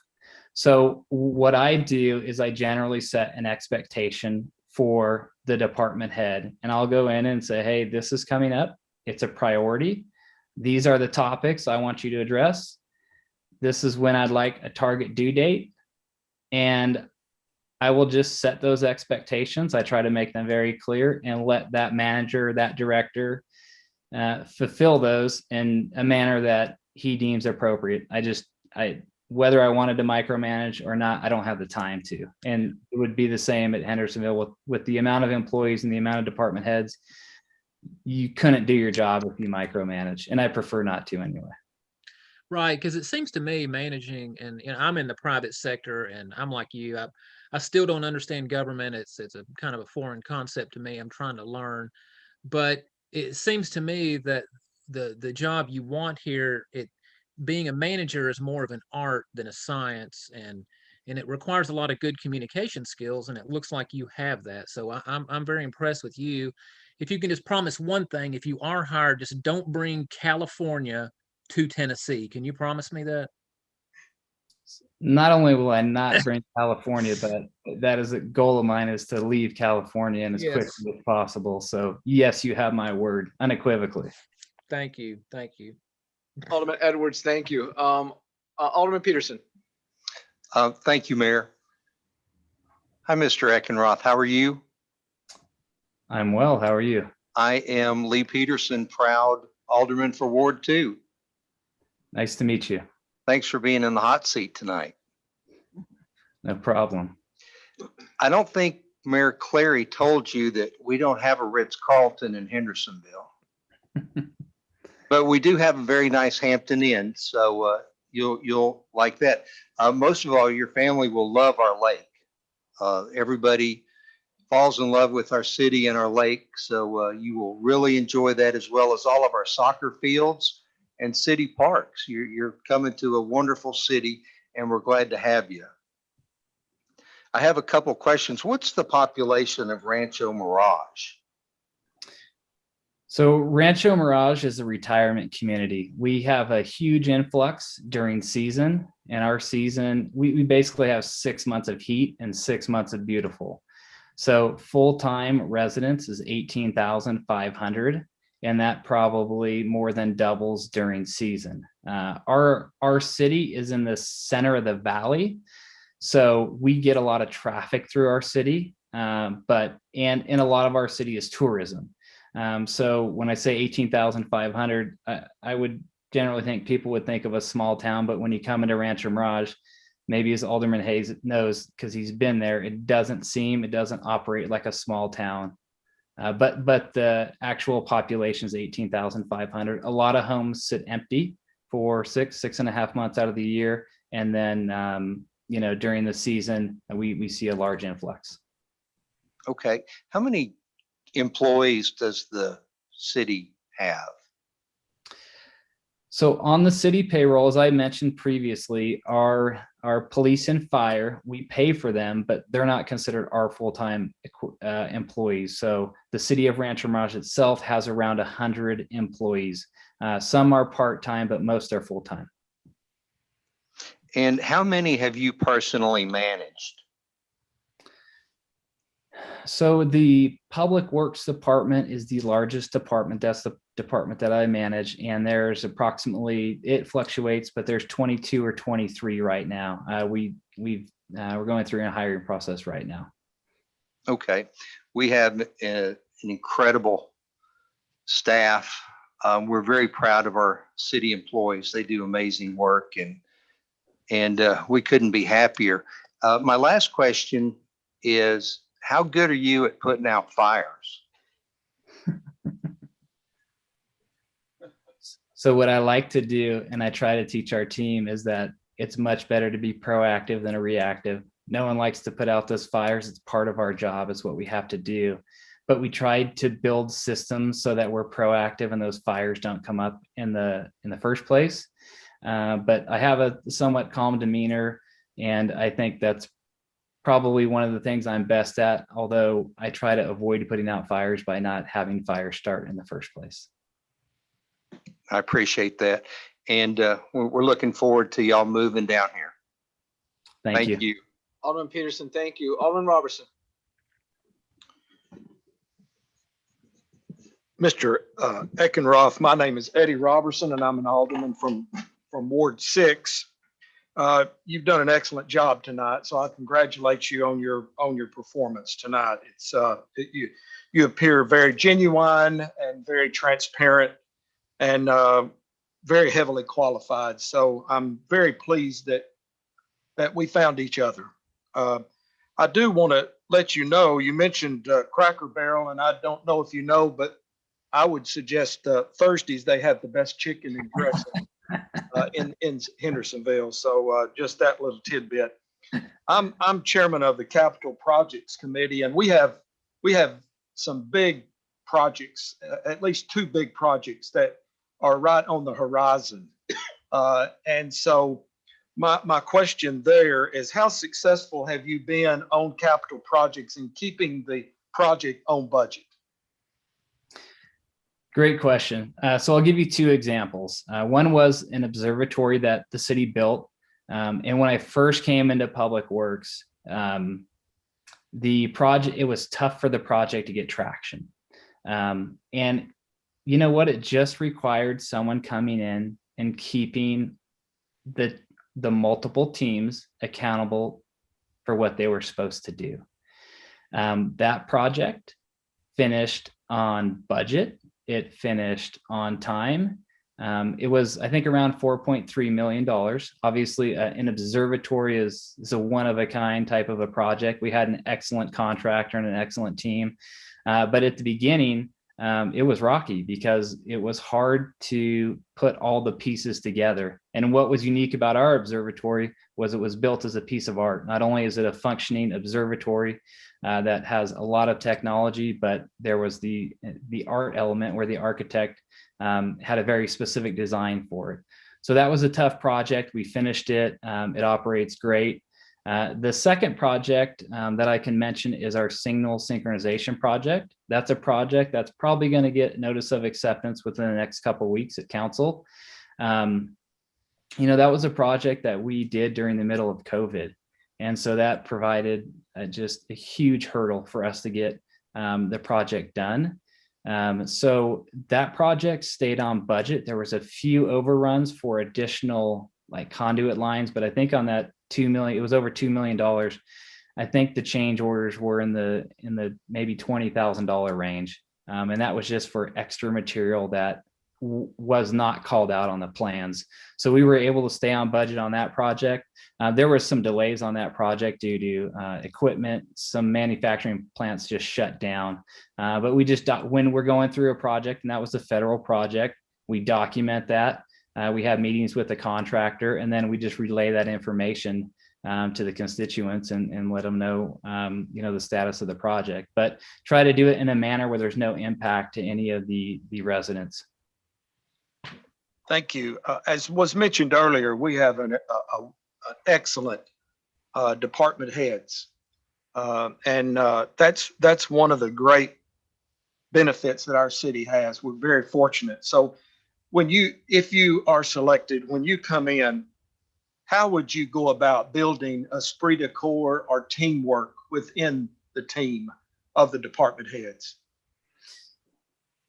So what I do is I generally set an expectation for the department head, and I'll go in and say, hey, this is coming up. It's a priority. These are the topics I want you to address. This is when I'd like a target due date. And I will just set those expectations. I try to make them very clear and let that manager, that director, fulfill those in a manner that he deems appropriate. Whether I wanted to micromanage or not, I don't have the time to. And it would be the same at Hendersonville with the amount of employees and the amount of department heads. You couldn't do your job if you micromanage, and I prefer not to anyway. Right, because it seems to me managing, and I'm in the private sector, and I'm like you. I still don't understand government. It's a kind of a foreign concept to me. I'm trying to learn, but it seems to me that the job you want here, being a manager is more of an art than a science, and it requires a lot of good communication skills, and it looks like you have that. So I'm very impressed with you. If you can just promise one thing, if you are hired, just don't bring California to Tennessee. Can you promise me that? Not only will I not bring California, but that is a goal of mine, is to leave California and as quickly as possible. So yes, you have my word unequivocally. Thank you. Thank you. Alderman Edwards, thank you. Alderman Peterson. Thank you, Mayor. Hi, Mr. Eckenroth. How are you? I'm well. How are you? I am Lee Peterson, proud Alderman for Ward 2. Nice to meet you. Thanks for being in the hot seat tonight. No problem. I don't think Mayor Clary told you that we don't have a Ritz-Carlton in Hendersonville. But we do have a very nice Hampton Inn, so you'll like that. Most of all, your family will love our lake. Everybody falls in love with our city and our lake, so you will really enjoy that, as well as all of our soccer fields and city parks. You're coming to a wonderful city, and we're glad to have you. I have a couple questions. What's the population of Rancho Mirage? So Rancho Mirage is a retirement community. We have a huge influx during season, and our season, we basically have 6 months of heat and 6 months of beautiful. So full-time residents is 18,500, and that probably more than doubles during season. Our city is in the center of the valley, so we get a lot of traffic through our city, but a lot of our city is tourism. So when I say 18,500, I would generally think people would think of a small town, but when you come into Rancho Mirage, maybe as Alderman Hayes knows, because he's been there, it doesn't operate like a small town. But the actual population is 18,500. A lot of homes sit empty for 6.5 months out of the year. And then, during the season, we see a large influx. Okay. How many employees does the city have? So on the city payroll, as I mentioned previously, our police and fire, we pay for them, but they're not considered our full-time employees. So the city of Rancho Mirage itself has around 100 employees. Some are part-time, but most are full-time. And how many have you personally managed? So the Public Works Department is the largest department. That's the department that I manage. And there's approximately, it fluctuates, but there's 22 or 23 right now. We're going through a hiring process right now. Okay. We have an incredible staff. We're very proud of our city employees. They do amazing work, and we couldn't be happier. My last question is, how good are you at putting out fires? So what I like to do, and I try to teach our team, is that it's much better to be proactive than a reactive. No one likes to put out those fires. It's part of our job. It's what we have to do. But we tried to build systems so that we're proactive and those fires don't come up in the first place. But I have a somewhat calm demeanor, and I think that's probably one of the things I'm best at, although I try to avoid putting out fires by not having fires start in the first place. I appreciate that. And we're looking forward to y'all moving down here. Thank you. Alderman Peterson, thank you. Alderman Robertson. Mr. Eckenroth, my name is Eddie Robertson, and I'm an alderman from Ward 6. You've done an excellent job tonight, so I congratulate you on your performance tonight. It's you appear very genuine and very transparent and very heavily qualified. So I'm very pleased that we found each other. I do want to let you know, you mentioned Cracker Barrel, and I don't know if you know, but I would suggest Thursdays they have the best chicken and dressing in Hendersonville. So just that little tidbit. I'm chairman of the Capital Projects Committee, and we have some big projects, at least 2 big projects that are right on the horizon. And so my question there is, how successful have you been on capital projects in keeping the project on budget? Great question. So I'll give you 2 examples. One was an observatory that the city built. And when I first came into Public Works, the project, it was tough for the project to get traction. And you know what? It just required someone coming in and keeping the multiple teams accountable for what they were supposed to do. That project finished on budget. It finished on time. It was, I think, around $4.3 million. Obviously, an observatory is a one-of-a-kind type of a project. We had an excellent contractor and an excellent team. But at the beginning, it was rocky because it was hard to put all the pieces together. And what was unique about our observatory was it was built as a piece of art. Not only is it a functioning observatory that has a lot of technology, but there was the art element where the architect had a very specific design for it. So that was a tough project. We finished it. It operates great. The second project that I can mention is our signal synchronization project. That's a project that's probably going to get notice of acceptance within the next couple of weeks at council. That was a project that we did during the middle of COVID. And so that provided just a huge hurdle for us to get the project done. So that project stayed on budget. There was a few overruns for additional conduit lines, but I think on that $2 million, it was over $2 million. I think the change orders were in the maybe $20,000 range. And that was just for extra material that was not called out on the plans. So we were able to stay on budget on that project. There were some delays on that project due to equipment. Some manufacturing plants just shut down. But we just, when we're going through a project, and that was a federal project, we document that. We have meetings with the contractor, and then we just relay that information to the constituents and let them know, the status of the project. But try to do it in a manner where there's no impact to any of the residents. Thank you. As was mentioned earlier, we have an excellent department heads. And that's one of the great benefits that our city has. We're very fortunate. So if you are selected, when you come in, how would you go about building esprit de corps or teamwork within the team of the department heads?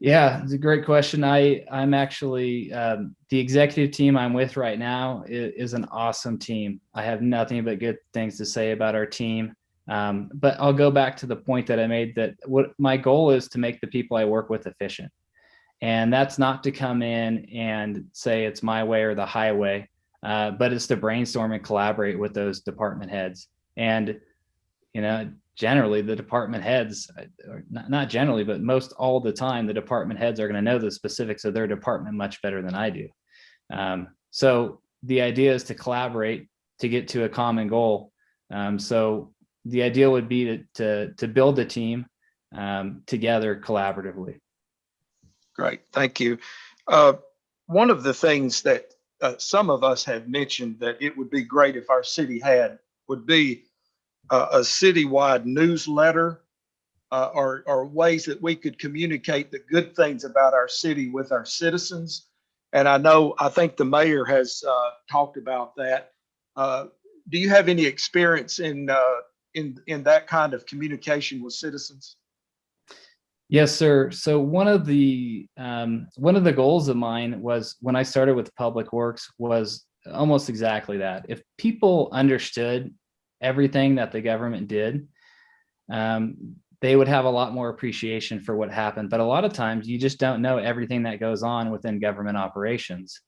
Yeah, it's a great question. I'm actually, the executive team I'm with right now is an awesome team. I have nothing but good things to say about our team. But I'll go back to the point that I made, that what my goal is to make the people I work with efficient. And that's not to come in and say it's my way or the highway, but it's to brainstorm and collaborate with those department heads. And, generally the department heads, or not generally, but most all the time, the department heads are going to know the specifics of their department much better than I do. So the idea is to collaborate to get to a common goal. So the idea would be to build a team together collaboratively. Great, thank you. One of the things that some of us have mentioned that it would be great if our city had would be a citywide newsletter or ways that we could communicate the good things about our city with our citizens. And I think the mayor has talked about that. Do you have any experience in that kind of communication with citizens? Yes, sir. So one of the goals of mine was when I started with Public Works was almost exactly that. If people understood everything that the government did, they would have a lot more appreciation for what happened. But a lot of times you just don't know everything that goes on within government operations.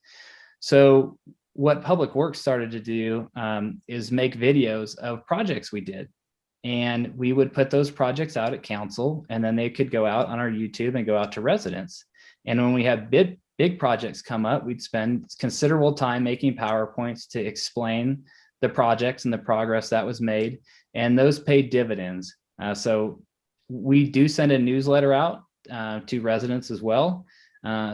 So what Public Works started to do is make videos of projects we did. And we would put those projects out at council, and then they could go out on our YouTube and go out to residents. And when we had big projects come up, we'd spend considerable time making PowerPoints to explain the projects and the progress that was made. And those paid dividends. So we do send a newsletter out to residents as well.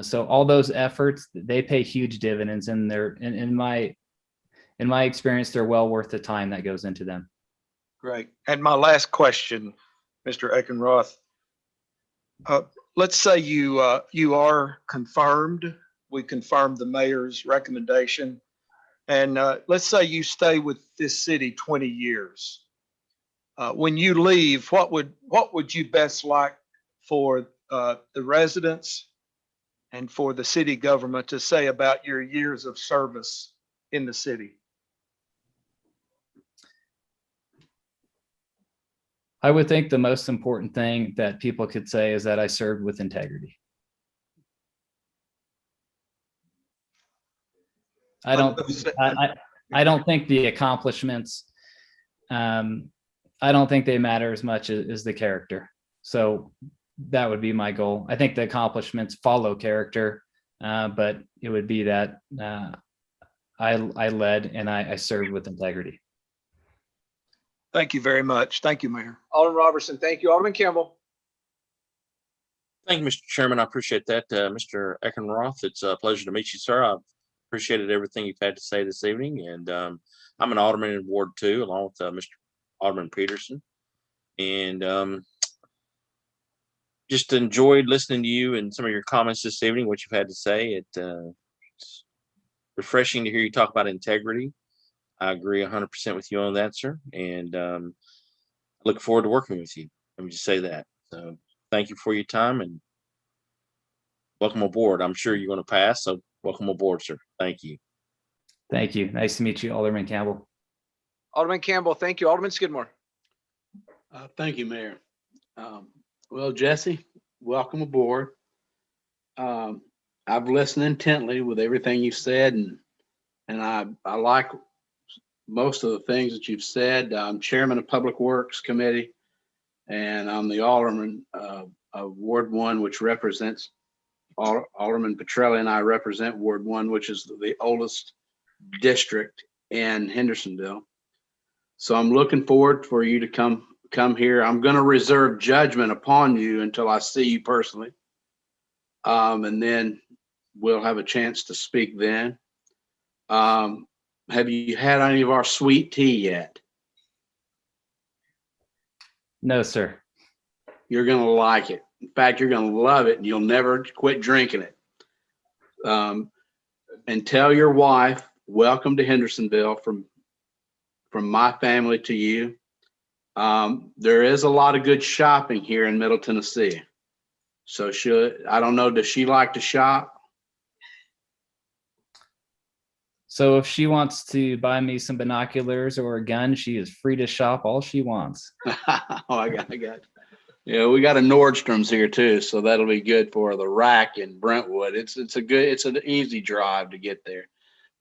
So all those efforts, they pay huge dividends, and in my experience, they're well worth the time that goes into them. Great. And my last question, Mr. Eckenroth, let's say you are confirmed. We confirmed the mayor's recommendation. And let's say you stay with this city 20 years. When you leave, what would you best like for the residents and for the city government to say about your years of service in the city? I would think the most important thing that people could say is that I served with integrity. I don't think the accomplishments, I don't think they matter as much as the character. So that would be my goal. I think the accomplishments follow character, but it would be that I led and I served with integrity. Thank you very much. Thank you, Mayor. Alderman Robertson, thank you. Alderman Campbell. Thank you, Mr. Chairman. I appreciate that. Mr. Eckenroth, it's a pleasure to meet you, sir. I've appreciated everything you've had to say this evening. And I'm an alderman in Ward 2, along with Mr. Alderman Peterson. And just enjoyed listening to you and some of your comments this evening, what you've had to say. It's refreshing to hear you talk about integrity. I agree 100% with you on that, sir. And I look forward to working with you. Let me just say that. So thank you for your time and welcome aboard. I'm sure you're going to pass. So welcome aboard, sir. Thank you. Thank you. Nice to meet you, Alderman Campbell. Alderman Campbell, thank you. Alderman Skidmore. Thank you, Mayor. Well, Jesse, welcome aboard. I've listened intently with everything you said, and I like most of the things that you've said. I'm chairman of Public Works Committee, and I'm the alderman of Ward 1, which represents Alderman Petrelli, and I represent Ward 1, which is the oldest district in Hendersonville. So I'm looking forward for you to come here. I'm going to reserve judgment upon you until I see you personally, and then we'll have a chance to speak then. Have you had any of our sweet tea yet? No, sir. You're going to like it. In fact, you're going to love it, and you'll never quit drinking it. And tell your wife, welcome to Hendersonville from my family to you. There is a lot of good shopping here in Middle Tennessee. So I don't know, does she like to shop? So if she wants to buy me some binoculars or a gun, she is free to shop all she wants. Oh, I got it. Yeah, we got a Nordstrom's here too, so that'll be good for the Rack in Brentwood. It's an easy drive to get there.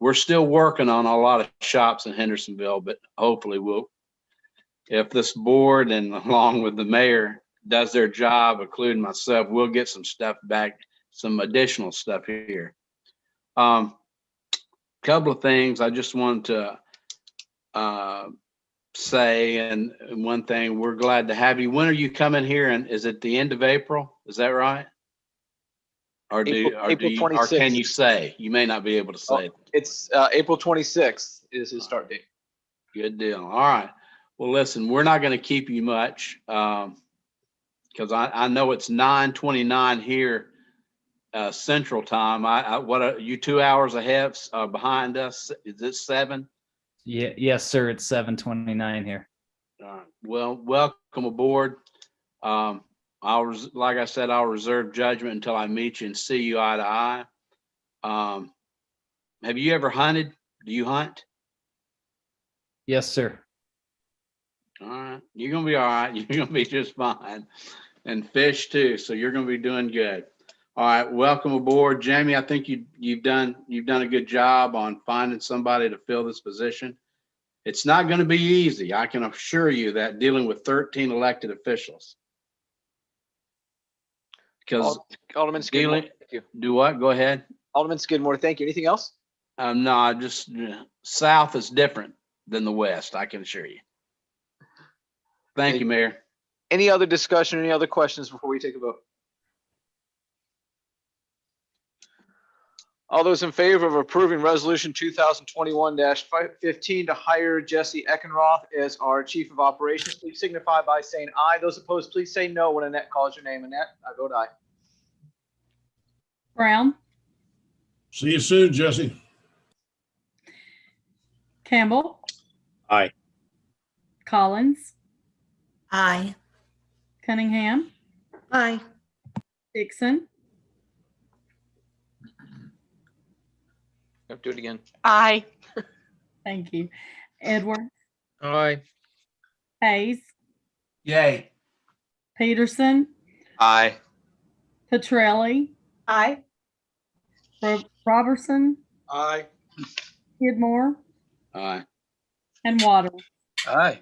We're still working on a lot of shops in Hendersonville, but hopefully if this board and along with the mayor does their job, including myself, we'll get some stuff back, some additional stuff here. Couple of things I just wanted to say, and one thing, we're glad to have you. When are you coming here? And is it the end of April? Is that right? Or or can you say? You may not be able to say. It's April 26th is his start date. Good deal. All right. Well, listen, we're not going to keep you much because I know it's 9:29 here Central Time. What are you 2 hours ahead behind us? Is it 7? Yeah, yes, sir. It's 7:29 here. All right. Well, welcome aboard. Like I said, I'll reserve judgment until I meet you and see you eye to eye. Have you ever hunted? Do you hunt? Yes, sir. All right. You're going to be all right. You're going to be just fine. And fish too. So you're going to be doing good. All right. Welcome aboard. Jamie, I think you've done a good job on finding somebody to fill this position. It's not going to be easy. I can assure you that, dealing with 13 elected officials. Because Alderman Skidmore, thank you. Do what? Go ahead. Alderman Skidmore, thank you. Anything else? No, just South is different than the West, I can assure you. Thank you, Mayor. Any other discussion, any other questions before we take a vote? All those in favor of approving resolution 2021-15 to hire Jesse Eckenroth as our Chief of Operations, please signify by saying aye. Those opposed, please say no when Annette calls your name. Annette, I vote aye. Brown, See you soon, Jesse. Campbell, Aye. Collins, Aye. Cunningham, Aye. Dixon, Do it again. Aye. thank you, Edwards, Aye. Hayes, Yay. Peterson, Aye. Petrelli, Aye. Robertson, Aye. Skidmore, Aye. and Waters. Aye.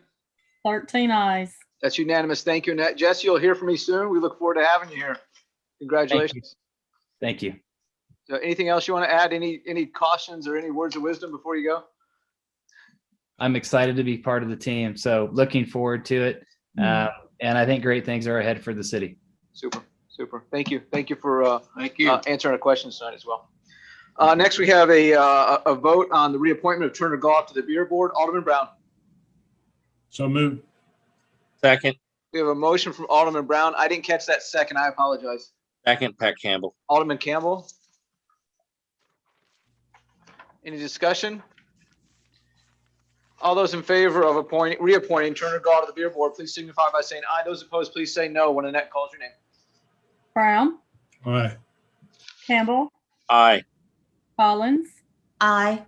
13 ayes. That's unanimous. Thank you, Annette. Jesse, you'll hear from me soon. We look forward to having you here. Congratulations. Thank you. So anything else you want to add? Any cautions or any words of wisdom before you go? I'm excited to be part of the team. So looking forward to it. And I think great things are ahead for the city. Super. Thank you. Thank you for answering our questions tonight as well. Next, we have a vote on the reappointment of Turner Goff to the Beer Board. Alderman Brown. So moved. Second. We have a motion from Alderman Brown. I didn't catch that second. I apologize. Second, Pat Campbell. Alderman Campbell. Any discussion? All those in favor of reappointing Turner Goff to the Beer Board, please signify by saying aye. Those opposed, please say no when Annette calls your name. Brown, Aye. Campbell, Aye. Collins, Aye.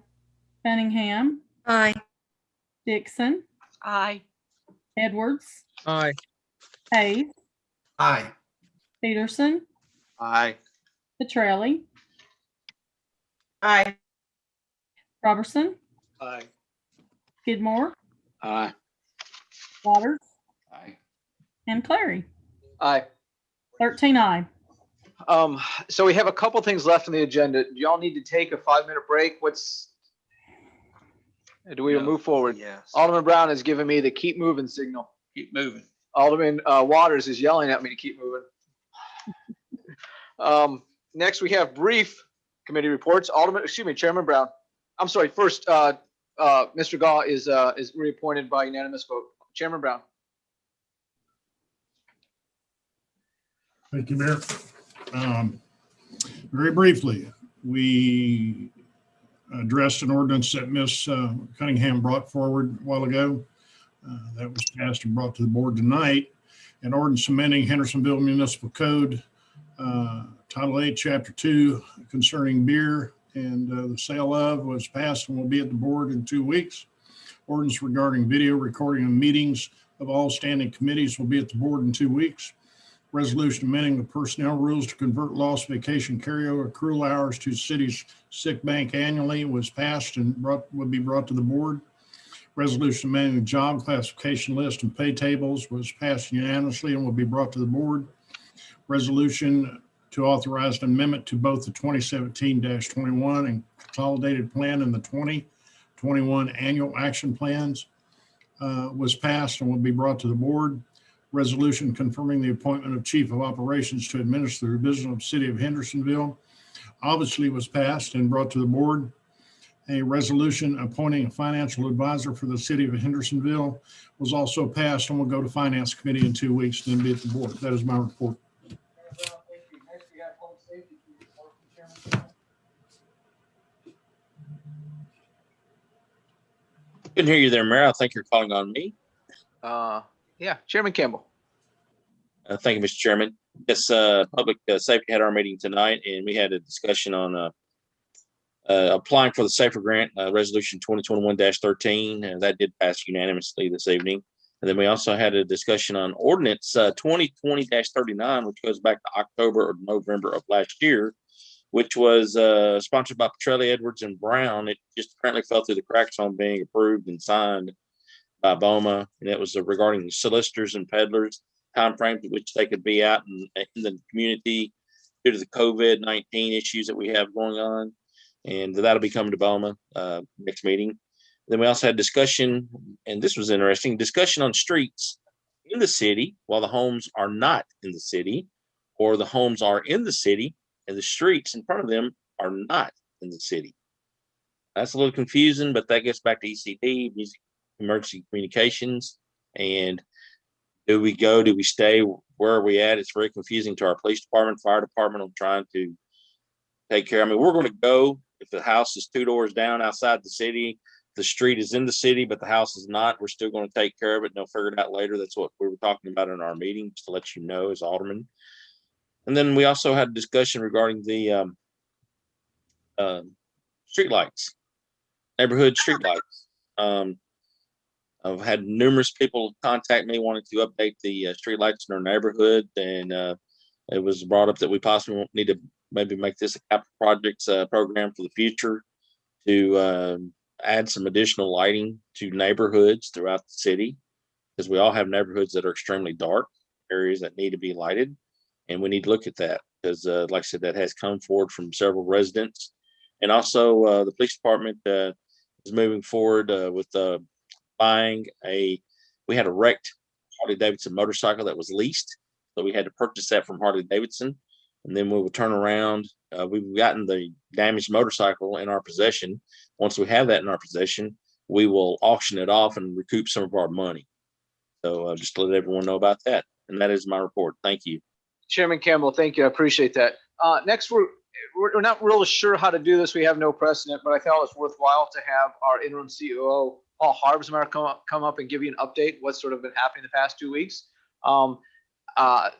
Cunningham, Aye. Dixon, Aye. Edwards, Aye. Hayes, Aye. Peterson, Aye. Petrelli, Aye. Robertson, Aye. Skidmore, Aye. Waters, Aye. and Clary. Aye. 13 aye. So we have a couple things left on the agenda. Do y'all need to take a 5-minute break? Do we move forward? Yes. Alderman Brown has given me the keep moving signal. Keep moving. Alderman Waters is yelling at me to keep moving. Next, we have brief committee reports. Chairman Brown. I'm sorry. First, Mr. Gaw is reappointed by unanimous vote. Chairman Brown. Thank you, Mayor. Very briefly, we addressed an ordinance that Ms. Cunningham brought forward a while ago. That was passed and brought to the board tonight. An ordinance amending Hendersonville Municipal Code, Title 8, Chapter 2, concerning beer and the sale of, was passed and will be at the board in 2 weeks. Ordinance regarding video recording of meetings of all standing committees will be at the board in 2 weeks. Resolution amending the personnel rules to convert lost vacation carryover accrual hours to city's sick bank annually was passed and will be brought to the board. Resolution amending the job classification list and pay tables was passed unanimously and will be brought to the board. Resolution to authorize an amendment to both the 2017-21 and consolidated plan and the 2021 annual action plans was passed and will be brought to the board. Resolution confirming the appointment of Chief of Operations to administer the revision of City of Hendersonville obviously was passed and brought to the board. A resolution appointing a financial advisor for the City of Hendersonville was also passed and will go to Finance Committee in 2 weeks and then be at the board. That is my report. Couldn't hear you there, Mayor. I think you're calling on me. Yeah, Chairman Campbell. Thank you, Mr. Chairman. Yes, Public Safety had our meeting tonight, and we had a discussion on applying for the SAFER grant, resolution 2021-13, and that did pass unanimously this evening. And then we also had a discussion on ordinance 2020-39, which goes back to October or November of last year, which was sponsored by Petrelli, Edwards, and Brown. It just apparently fell through the cracks on being approved and signed by BOMA, and it was regarding solicitors and peddlers, timeframes at which they could be out in the community due to the COVID-19 issues that we have going on. And that'll be coming to BOMA next meeting. Then we also had discussion, and this was interesting, discussion on streets in the city while the homes are not in the city, or the homes are in the city and the streets in front of them are not in the city. That's a little confusing, but that gets back to ECD, emergency communications. And do we go, do we stay, where are we at? It's very confusing to our police department, fire department on trying to take care. I mean, we're going to go if the house is 2 doors down outside the city, the street is in the city, but the house is not, we're still going to take care of it and they'll figure it out later. That's what we were talking about in our meeting, just to let you know as alderman. And then we also had a discussion regarding the street lights, neighborhood street lights. I've had numerous people contact me wanting to update the street lights in our neighborhood, and it was brought up that we possibly need to maybe make this a capital projects program for the future to add some additional lighting to neighborhoods throughout the city, because we all have neighborhoods that are extremely dark, areas that need to be lighted, and we need to look at that because, like I said, that has come forward from several residents. And also the police department is moving forward with buying we had a wrecked Harley Davidson motorcycle that was leased. So we had to purchase that from Harley Davidson. And then we will turn around. We've gotten the damaged motorcycle in our possession. Once we have that in our possession, we will auction it off and recoup some of our money. So just to let everyone know about that. And that is my report. Thank you. Chairman Campbell, thank you. I appreciate that. Next, we're not really sure how to do this. We have no precedent, but I thought it was worthwhile to have our interim COO, Paul Harbsmeyer, come up and give you an update what's sort of been happening the past 2 weeks.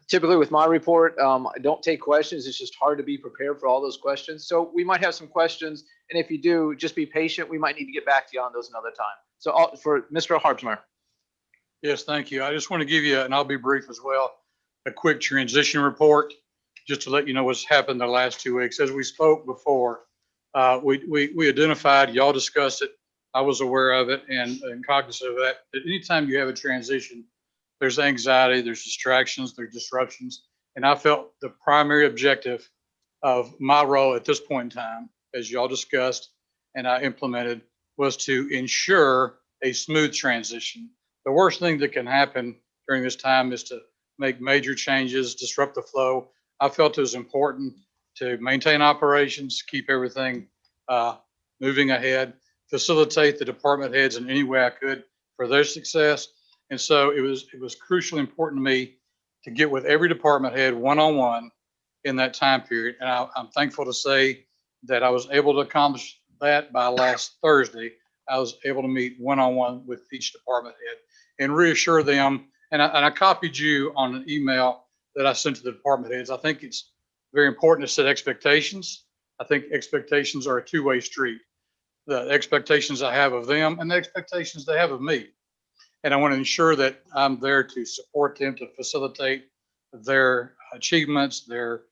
Typically with my report, I don't take questions. It's just hard to be prepared for all those questions. So we might have some questions, and if you do, just be patient. We might need to get back to you on those another time. So for Mr. Harbsmeyer. Yes, thank you. I just want to give you, and I'll be brief as well, a quick transition report, just to let you know what's happened the last 2 weeks. As we spoke before, we identified, y'all discussed it, I was aware of it and cognizant of that. That anytime you have a transition, there's anxiety, there's distractions, there's disruptions. And I felt the primary objective of my role at this point in time, as y'all discussed and I implemented, was to ensure a smooth transition. The worst thing that can happen during this time is to make major changes, disrupt the flow. I felt it was important to maintain operations, keep everything moving ahead, facilitate the department heads in any way I could for their success. And so it was crucially important to me to get with every department head one-on-one in that time period. And I'm thankful to say that I was able to accomplish that by last Thursday. I was able to meet one-on-one with each department head and reassure them. And I copied you on an email that I sent to the department heads. I think it's very important to set expectations. I think expectations are a two-way street. The expectations I have of them and the expectations they have of me. And I want to ensure that I'm there to support them, to facilitate their achievements, their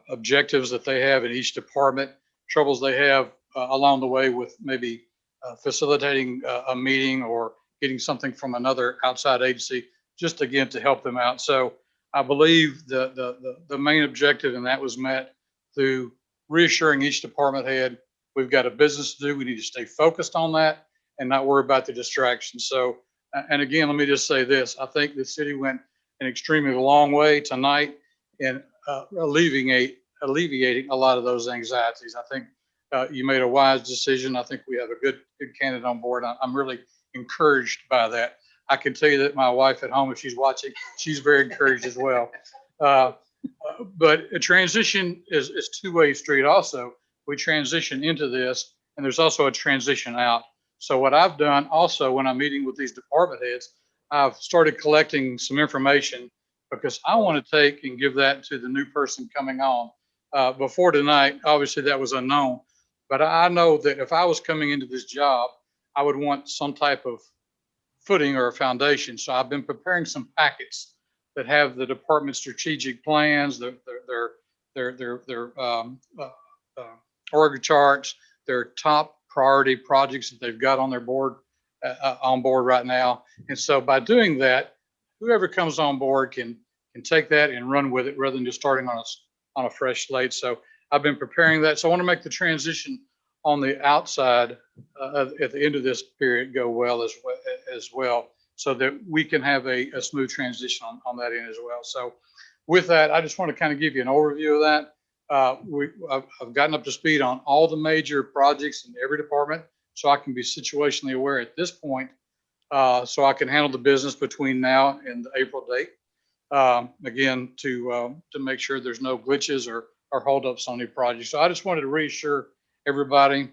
objectives that they have in each department, troubles they have along the way with maybe facilitating a meeting or getting something from another outside agency, just again to help them out. So I believe the main objective in that was met through reassuring each department head, we've got a business to do. We need to stay focused on that and not worry about the distractions. So, and again, let me just say this. I think the city went an extremely long way tonight in alleviating a lot of those anxieties. I think you made a wise decision. I think we have a good candidate on board. I'm really encouraged by that. I can tell you that my wife at home, if she's watching, she's very encouraged as well. But a transition is two-way street also. We transition into this, and there's also a transition out. So what I've done also when I'm meeting with these department heads, I've started collecting some information because I want to take and give that to the new person coming on. Before tonight, obviously that was unknown, but I know that if I was coming into this job, I would want some type of footing or a foundation. So I've been preparing some packets that have the department strategic plans, their org charts, their top priority projects that they've got on their board, on board right now. And so by doing that, whoever comes on board can take that and run with it rather than just starting on a fresh slate. So I've been preparing that. So I want to make the transition on the outside at the end of this period go well as well, so that we can have a smooth transition on that end as well. So with that, I just want to kind of give you an overview of that. I've gotten up to speed on all the major projects in every department, so I can be situationally aware at this point, so I can handle the business between now and the April date. Again, to make sure there's no glitches or holdups on any projects. So I just wanted to reassure everybody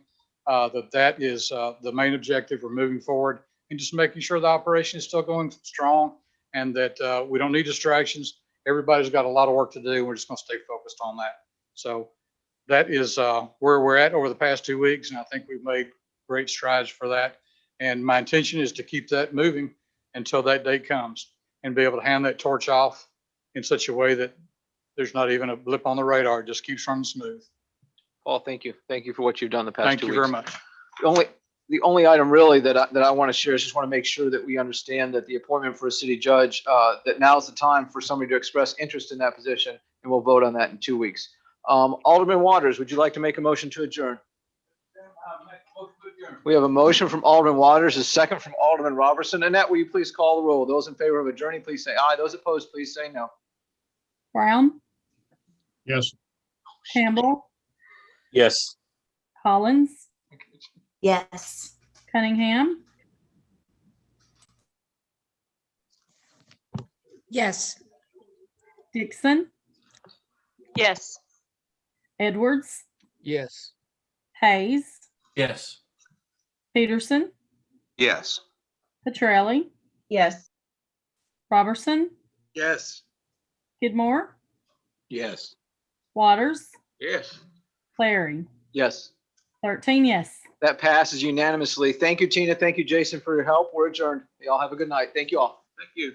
that is the main objective. We're moving forward and just making sure the operation is still going strong and that we don't need distractions. Everybody's got a lot of work to do. We're just going to stay focused on that. So that is where we're at over the past 2 weeks. And I think we've made great strides for that. And my intention is to keep that moving until that date comes and be able to hand that torch off in such a way that there's not even a blip on the radar. It just keeps running smooth. Paul, thank you. Thank you for what you've done the past 2 weeks. Thank you very much. The only item really that I want to share is just want to make sure that we understand that the appointment for a city judge, that now is the time for somebody to express interest in that position, and we'll vote on that in 2 weeks. Alderman Waters, would you like to make a motion to adjourn? We have a motion from Alderman Waters, a second from Alderman Robertson. Annette, will you please call the roll? Those in favor of adjourning, please say aye. Those opposed, please say no. Brown, Yes. Campbell, Yes. Collins, Yes. Cunningham, Yes. Dixon, Yes. Edwards, Yes. Hayes, Yes. Peterson, Yes. Petrelli, Yes. Robertson, Yes. Kidmore, Yes. Waters, Yes. Clary. Yes, 13 yes. that passes unanimously. Thank you, Tina. Thank you, Jason, for your help. We're adjourned. Y'all have a good night. Thank you all. Thank you.